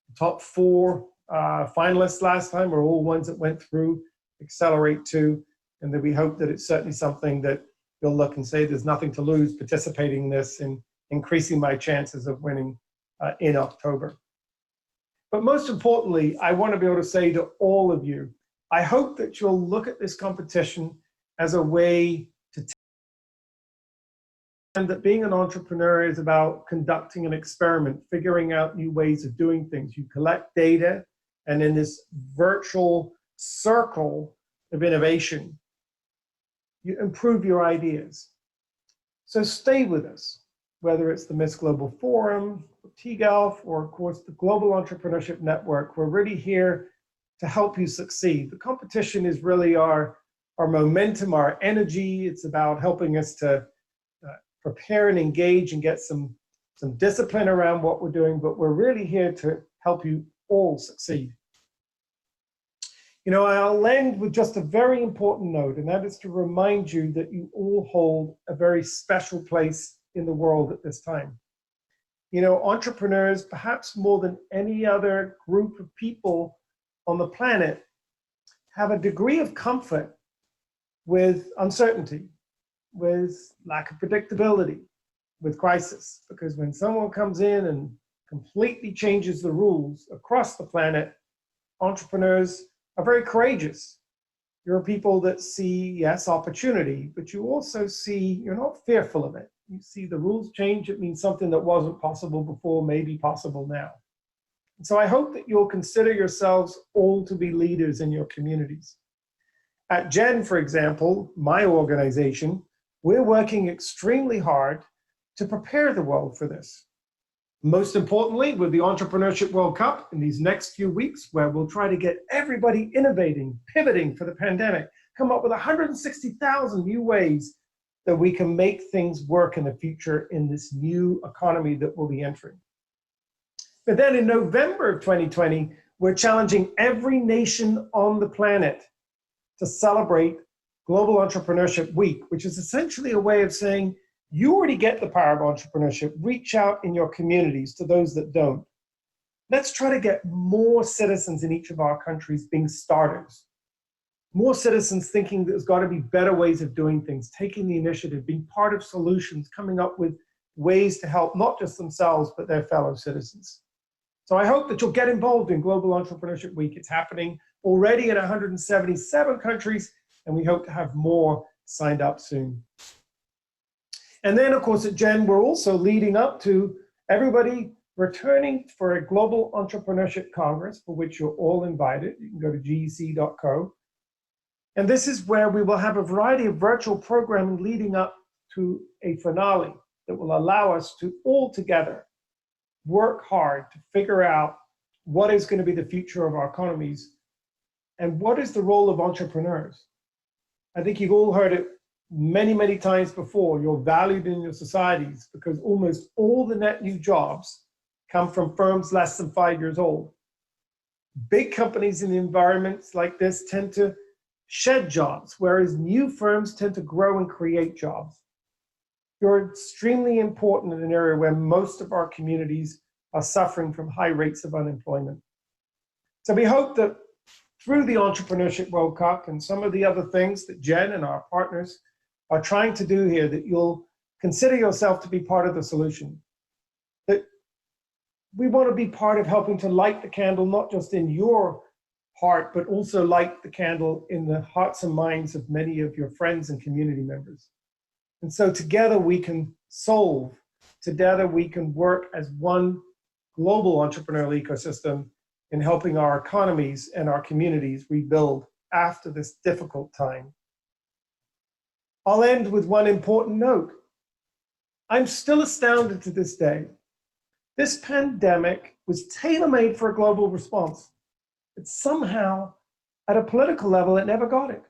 The top 4 finalists last time were all ones that went through Accelerate 2, and that we hope that it's certainly something that you'll look and say there's nothing to lose participating in this and increasing my chances of winning in October. But most importantly, I want to be able to say to all of you, I hope that you'll look at this competition as a way to and that being an entrepreneur is about conducting an experiment, figuring out new ways of doing things. You collect data, and in this virtual circle of innovation, you improve your ideas. So stay with us, whether it's the MISC Global Forum, TGALF, or of course the Global Entrepreneurship Network. We're really here to help you succeed. The competition is really our momentum, our energy. It's about helping us to prepare and engage and get some discipline around what we're doing, but we're really here to help you all succeed. I'll end with just a very important note, and that is to remind you that you all hold a very special place in the world at this time. Entrepreneurs, perhaps more than any other group of people on the planet, have a degree of comfort with uncertainty, with lack of predictability, with crisis. Because when someone comes in and completely changes the rules across the planet, entrepreneurs are very courageous. You're people that see, yes, opportunity, but you also see, you're not fearful of it. You see the rules change, it means something that wasn't possible before may be possible now. And so I hope that you'll consider yourselves all to be leaders in your communities. At GEN, for example, my organization, we're working extremely hard to prepare the world for this. Most importantly, with the Entrepreneurship World Cup in these next few weeks, where we'll try to get everybody innovating, pivoting for the pandemic, come up with 160,000 new ways that we can make things work in the future in this new economy that we'll be entering. But then in November of 2020, we're challenging every nation on the planet to celebrate Global Entrepreneurship Week, which is essentially a way of saying, you already get the power of entrepreneurship. Reach out in your communities to those that don't. Let's try to get more citizens in each of our countries being starters. More citizens thinking there's got to be better ways of doing things, taking the initiative, being part of solutions, coming up with ways to help not just themselves, but their fellow citizens. So I hope that you'll get involved in Global Entrepreneurship Week. It's happening already in 177 countries, and we hope to have more signed up soon. And then, of course, at GEN, we're also leading up to everybody returning for a Global Entrepreneurship Congress, for which you're all invited. You can go to gec.co. And this is where we will have a variety of virtual programming leading up to a finale that will allow us to all together work hard to figure out what is going to be the future of our economies and what is the role of entrepreneurs. I think you've all heard it many, many times before. You're valued in your societies because almost all the net new jobs come from firms less than 5 years old. Big companies in environments like this tend to shed jobs, whereas new firms tend to grow and create jobs. You're extremely important in an area where most of our communities are suffering from high rates of unemployment. So we hope that through the Entrepreneurship World Cup and some of the other things that Jen and our partners are trying to do here, that you'll consider yourself to be part of the solution. That we want to be part of helping to light the candle, not just in your heart, but also light the candle in the hearts and minds of many of your friends and community members. And so together we can solve, together we can work as one global entrepreneurial ecosystem in helping our economies and our communities rebuild after this difficult time. I'll end with one important note. I'm still astounded to this day. This pandemic was tailor-made for a global response, but somehow at a political level, it never got it.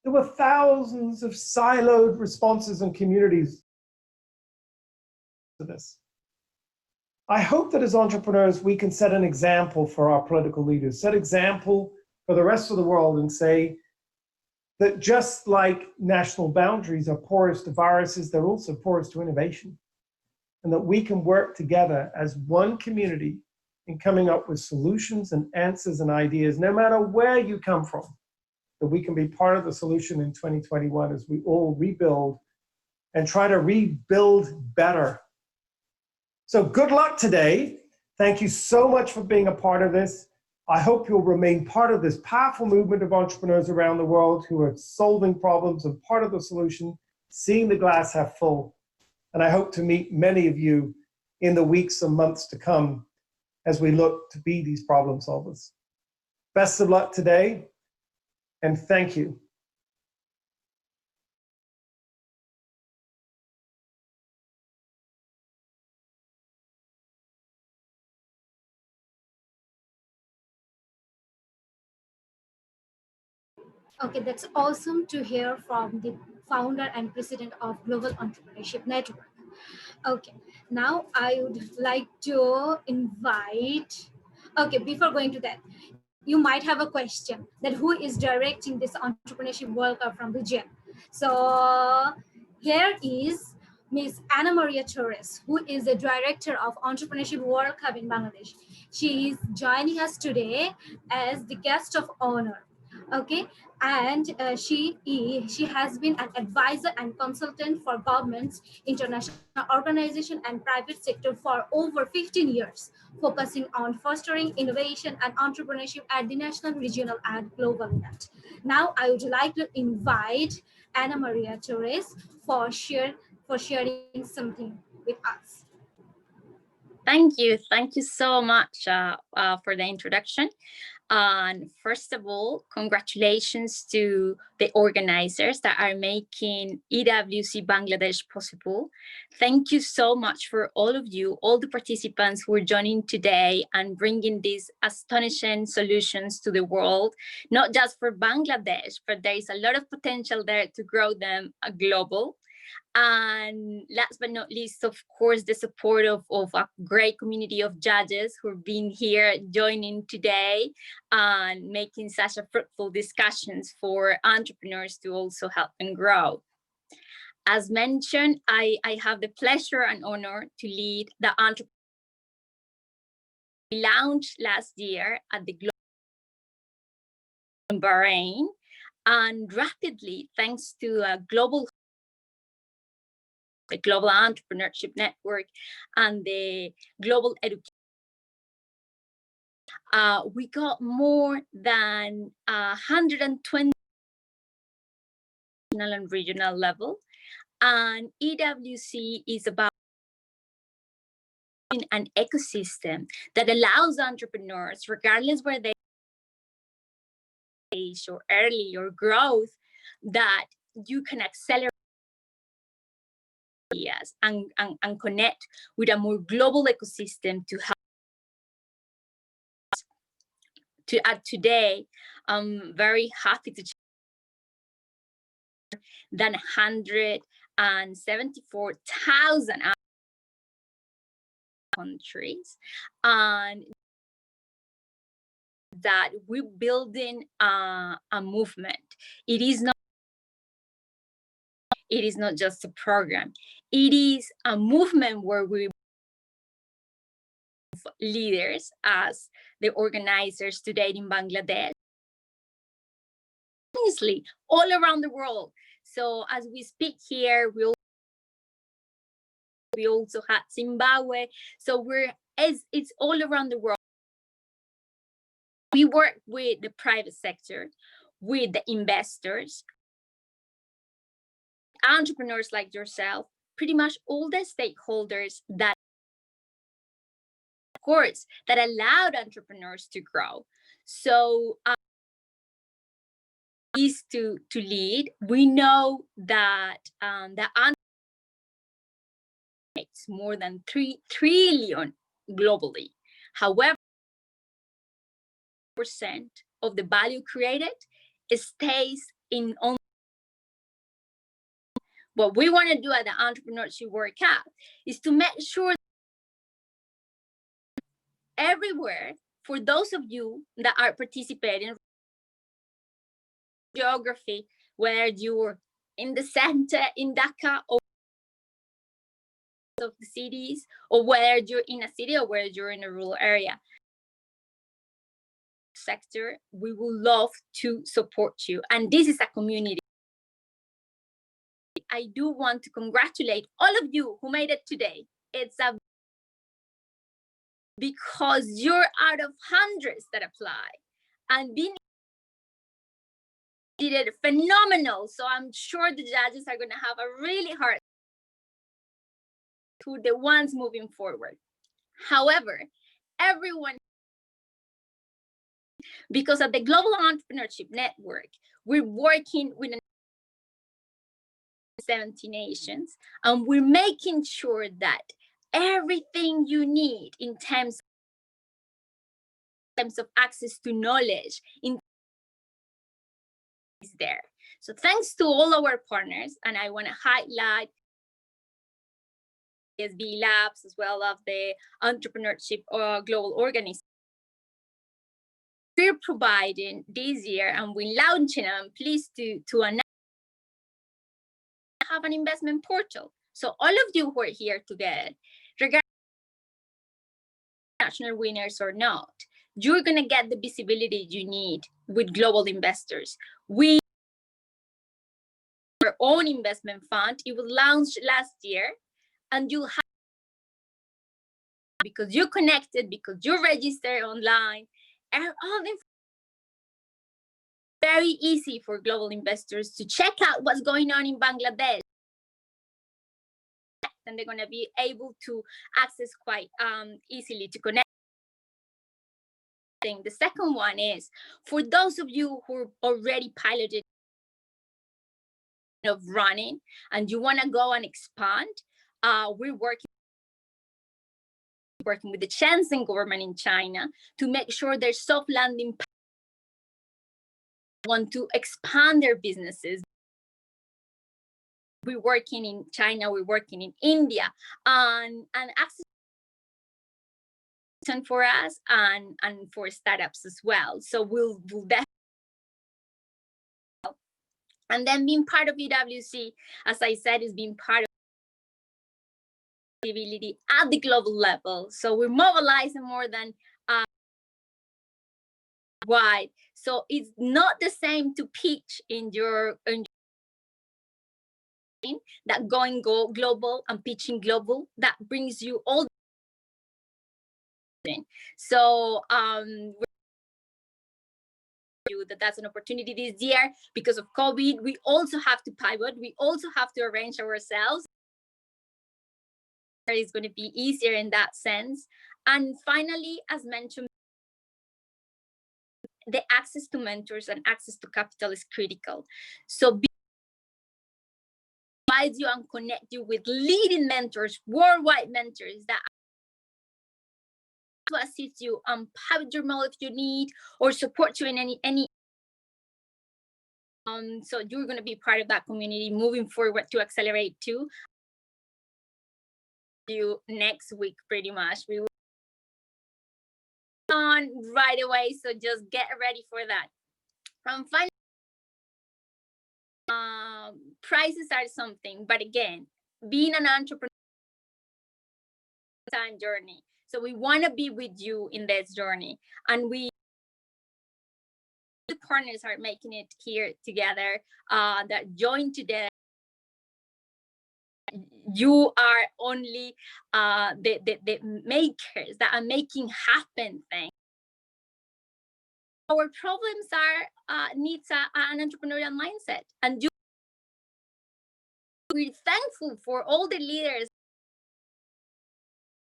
There were thousands of siloed responses in communities to this. I hope that as entrepreneurs, we can set an example for our political leaders, set example for the rest of the world and say that just like national boundaries are porous to viruses, they're also porous to innovation. And that we can work together as one community in coming up with solutions and answers and ideas, no matter where you come from, that we can be part of the solution in 2021 as we all rebuild and try to rebuild better. So good luck today. Thank you so much for being a part of this. I hope you'll remain part of this powerful movement of entrepreneurs around the world who are solving problems and part of the solution, seeing the glass half full. And I hope to meet many of you in the weeks and months to come as we look to be these problem solvers. Best of luck today, and thank you. Okay, that's awesome to hear from the founder and president of Global Entrepreneurship Network. Okay, now I would like to invite, okay, before going to that, you might have a question that who is directing this Entrepreneurship World Cup from the GEN. So here is Ms. Ana Maria Torres, who is the director of Entrepreneurship World Cup in Bangladesh. She is joining us today as the guest of honor. Okay, and she has been an advisor and consultant for governments, international organization, and private sector for over 15 years, focusing on fostering innovation and entrepreneurship at the national, regional, and global level. Now, I would like to invite Ana Maria Torres for sharing something with us. Thank you so much for the introduction. And first of all, congratulations to the organizers that are making EWC Bangladesh possible. Thank you so much for all of you, all the participants who are joining today and bringing these astonishing solutions to the world, not just for Bangladesh, but there is a lot of potential there to grow them global. And last but not least, of course, the support of a great community of judges who have been here joining today and making such a fruitful discussions for entrepreneurs to also help and grow. As mentioned, I have the pleasure and honor to lead the entrepreneur we launched last year at the Global in Bahrain, and rapidly, thanks to a the Global Entrepreneurship Network and the Global Education. We got more than 120 national and regional level, and EWC is about an ecosystem that allows entrepreneurs, regardless where they age or early or growth, that you can accelerate ideas and connect with a more global ecosystem to help. Today, I'm very happy to than 174,000 countries, and that we're building a movement. It is not just a program. It is a movement where we leaders as the organizers today in Bangladesh, honestly, all around the world. So as we speak here, we also had Zimbabwe. So it's all around the world. We work with the private sector, with the investors, entrepreneurs like yourself, pretty much all the stakeholders that, of course, that allowed entrepreneurs to grow. So is to lead. We know that the makes more than 3 trillion globally. However, percent of the value created stays in only. What we want to do at the Entrepreneurship World Cup is to make sure everywhere, for those of you that are participating, geography, whether you're in the center in Dhaka or of the cities, or whether you're in a city or whether you're in a rural area sector, we would love to support you. And this is a community. I do want to congratulate all of you who made it today. It's a because you're out of hundreds that apply, and being did it phenomenal. So I'm sure the judges are going to have a really hard to the ones moving forward. However, everyone, because at the Global Entrepreneurship Network, we're working with 70 nations, and we're making sure that everything you need in terms of access to knowledge is there. So thanks to all our partners, and I want to highlight SB Labs as well as the Entrepreneurship Global Organization. We're providing this year, and we're launching, and I'm pleased to announce, have an investment portal. So all of you who are here today, regardless of national winners or not, you're going to get the visibility you need with global investors. We our own investment fund. It was launched last year, and you'll have, because you're connected, because you're registered online, and all the very easy for global investors to check out what's going on in Bangladesh, and they're going to be able to access quite easily to connect The second one is for those of you who are already piloted of running and you want to go and expand, we're working with the Shenzhen government in China to make sure their soft landing want to expand their businesses. We're working in China, we're working in India, and access for us and for startups as well. So we'll definitely. And then being part of EWC, as I said, is being part of visibility at the global level. So we're mobilizing more than wide. So it's not the same to pitch in your that going global and pitching global, that brings you all. So that's an opportunity this year because of COVID. We also have to pivot. We also have to arrange ourselves. It's going to be easier in that sense. And finally, as mentioned, the access to mentors and access to capital is critical. So provide you and connect you with leading mentors, worldwide mentors that to assist you on pivot your model if you need or support you in any. So you're going to be part of that community moving forward to accelerate too. You next week pretty much. We will on right away, so just get ready for that. Finally, prices are something, but again, being an entrepreneur time journey. So we want to be with you in this journey, and the partners are making it here together that join today. You are only the makers that are making happen things. Our problems are needs an entrepreneurial mindset, and we're thankful for all the leaders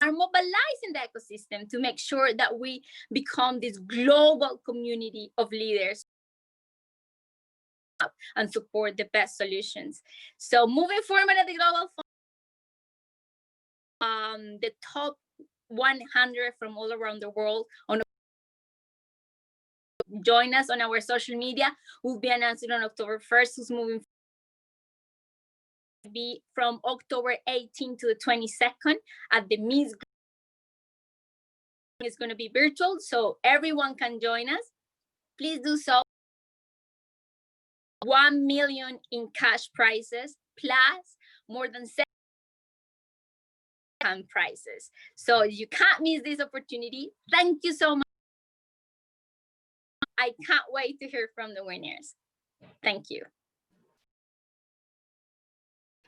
are mobilizing the ecosystem to make sure that we become this global community of leaders and support the best solutions. So moving forward at the global the top 100 from all around the world join us on our social media. We'll be announcing on October 1st who's moving be from October 18th to the 22nd at the Miss. It's going to be virtual, so everyone can join us. Please do so. 1 million in cash prizes plus more than 7 prizes. So you can't miss this opportunity. Thank you so much. I can't wait to hear from the winners. Thank you.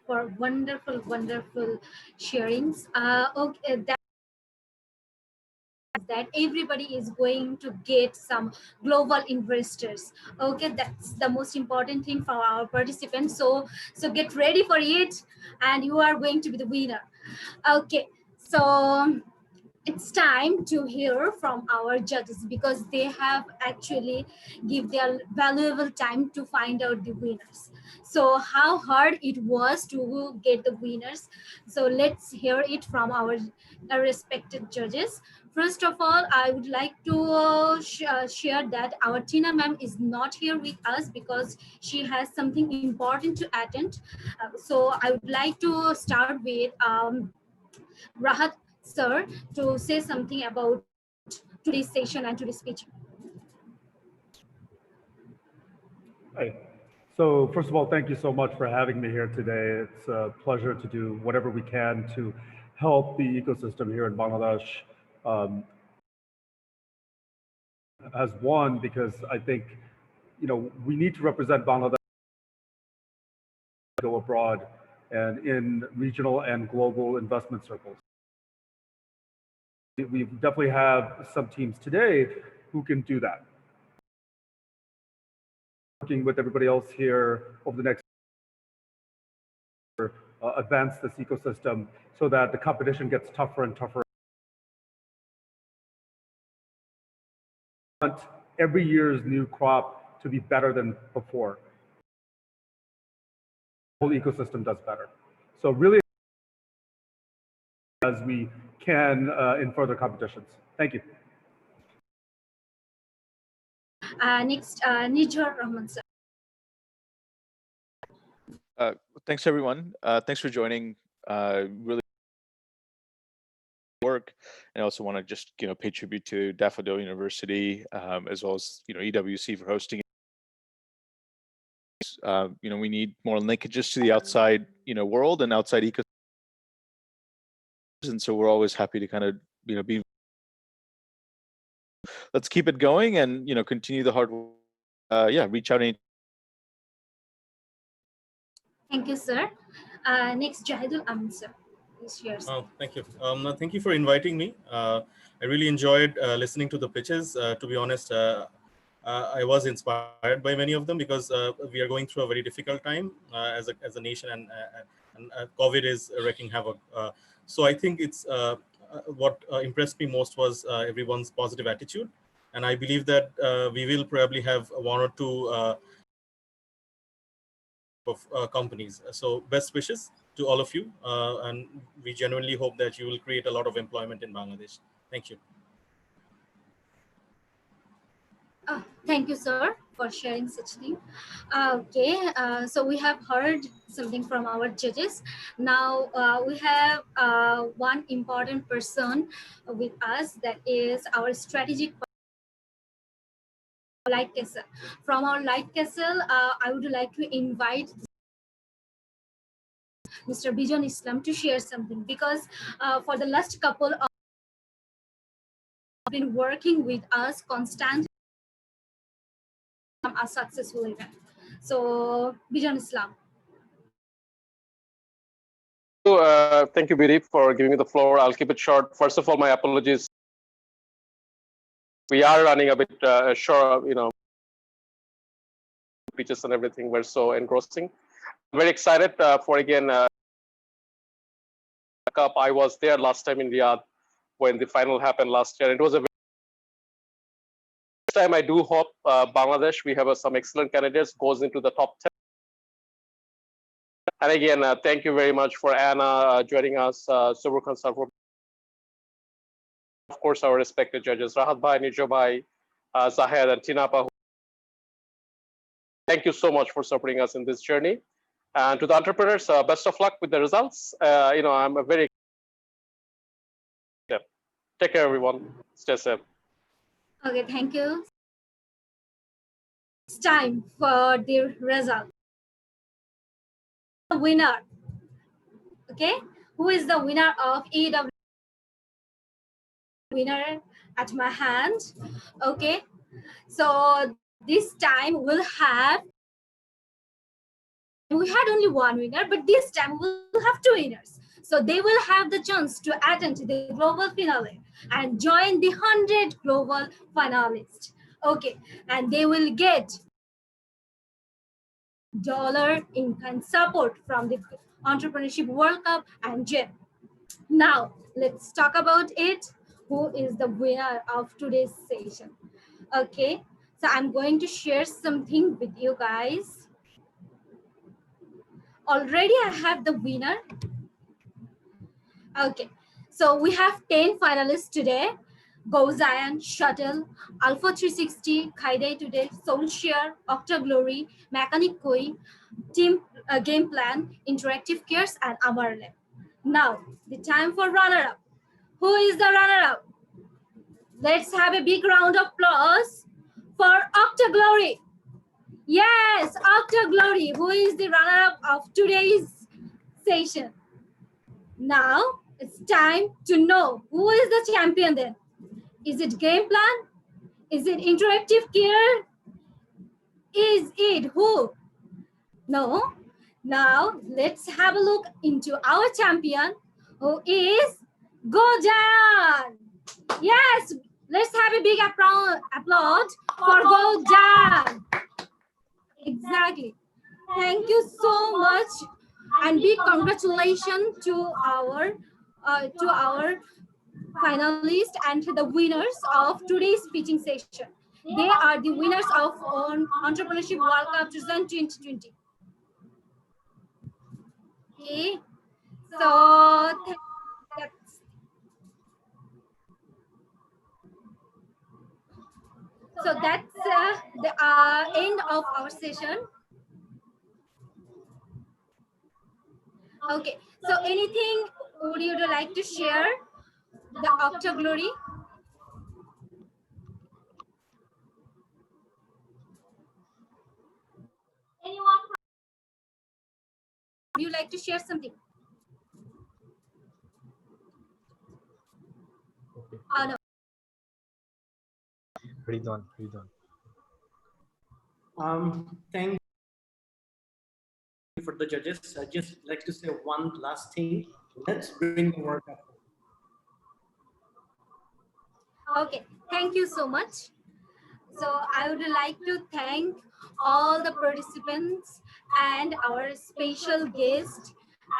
For wonderful sharings. Okay, that everybody is going to get some global investors. Okay, that's the most important thing for our participants. So get ready for it, and you are going to be the winner. Okay, so it's time to hear from our judges because they have actually give their valuable time to find out the winners. So how hard it was to get the winners. So let's hear it from our respected judges. First of all, I would like to share that our Tina ma'am is not here with us because she has something important to attend. So I would like to start with Rahat sir to say something about today's session and today's speech. Hi. So first of all, thank you so much for having me here today. It's a pleasure to do whatever we can to help the ecosystem here in Bangladesh. As one, because I think, we need to represent Bangladesh, go abroad and in regional and global investment circles. We definitely have some teams today who can do that. Working with everybody else here over the next year, advance this ecosystem so that the competition gets tougher and tougher. want every year's new crop to be better than before. The whole ecosystem does better. So really, as we can in further competitions. Thank you. Next, Nijor Rahman sir. Thanks everyone. Thanks for joining. Really work, and I also want to just pay tribute to Daffodil University as well as EWC for hosting. We need more linkages to the outside world and outside ecosystem, and so we're always happy to kind of be. Let's keep it going and continue the hard work. Yeah, reach out any. Thank you, sir. Next, Jahidul Amin sir. Please share. Oh, thank you. Thank you for inviting me. I really enjoyed listening to the pitches. To be honest, I was inspired by many of them because we are going through a very difficult time as a nation, and COVID is wreaking havoc. So I think it's what impressed me most was everyone's positive attitude, and I believe that we will probably have one or two of companies. So best wishes to all of you, and we genuinely hope that you will create a lot of employment in Bangladesh. Thank you. Thank you, sir, for sharing such thing. Okay, so we have heard something from our judges. Now we have one important person with us, that is our strategic Light Castle. From our Light Castle, I would like to invite Mr. Bijon Islam to share something, because for the last couple of been working with us constantly a successful event. So Bijon Islam. So, thank you, Biri, for giving me the floor. I'll keep it short. First of all, my apologies. We are running a bit short, pitches and everything were so engrossing. I'm very excited for again. Cup. I was there last time in Riyadh when the final happened last year. It was a very time. I do hope Bangladesh, we have some excellent candidates, goes into the top 10. And again, thank you very much for Anna joining us, Subur Khan, of course, our respected judges, Rahat Bhai, Nijo Bhai, Zahed, and Tinapa. Thank you so much for supporting us in this journey. And to the entrepreneurs, best of luck with the results. I'm a very take care, everyone. Stay safe. Okay, thank you. It's time for the result. The winner. Okay, who is the winner of EW? Winner at my hand. Okay, so this time we had only one winner, but this time we'll have two winners. So they will have the chance to attend to the global finale and join the 100 global finalists. Okay, and they will get $ in kind support from the Entrepreneurship World Cup and GEM. Now, let's talk about it. Who is the winner of today's session? Okay, so I'm going to share something with you guys. Already I have the winner. Okay, so we have 10 finalists today. Go Zion, Shuttle, Alpha 360, Kaide Today, Soulshare, Octaglory, Mechanic Koi, Team Game Plan, Interactive Cares, and Amarle. Now, the time for runner-up. Who is the runner-up? Let's have a big round of applause for Octaglory. Yes, Octaglory, who is the runner-up of today's session. Now, it's time to know who is the champion then. Is it Game Plan? Is it Interactive Care? Is it who? No. Now, let's have a look into our champion, who is Gojan. Yes, let's have a big applaud for Gojan. Exactly. Thank you so much, and big congratulations to our finalists and to the winners of today's pitching session. They are the winners of Entrepreneurship World Cup 2020. Okay, so that's the end of our session. Okay, so anything would you like to share? The Octa Glory? Anyone? Would you like to share something? No. Ridwan. Thank you for the judges. I just like to say one last thing. Let's bring the work up. Okay, thank you so much. So I would like to thank all the participants and our special guest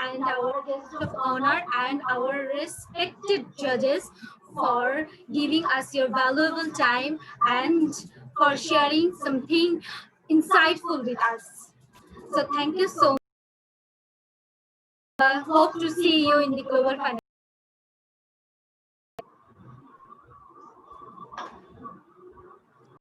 and our guest of honor and our respected judges for giving us your valuable time and for sharing something insightful with us. So thank you so much. Hope to see you in the global finals.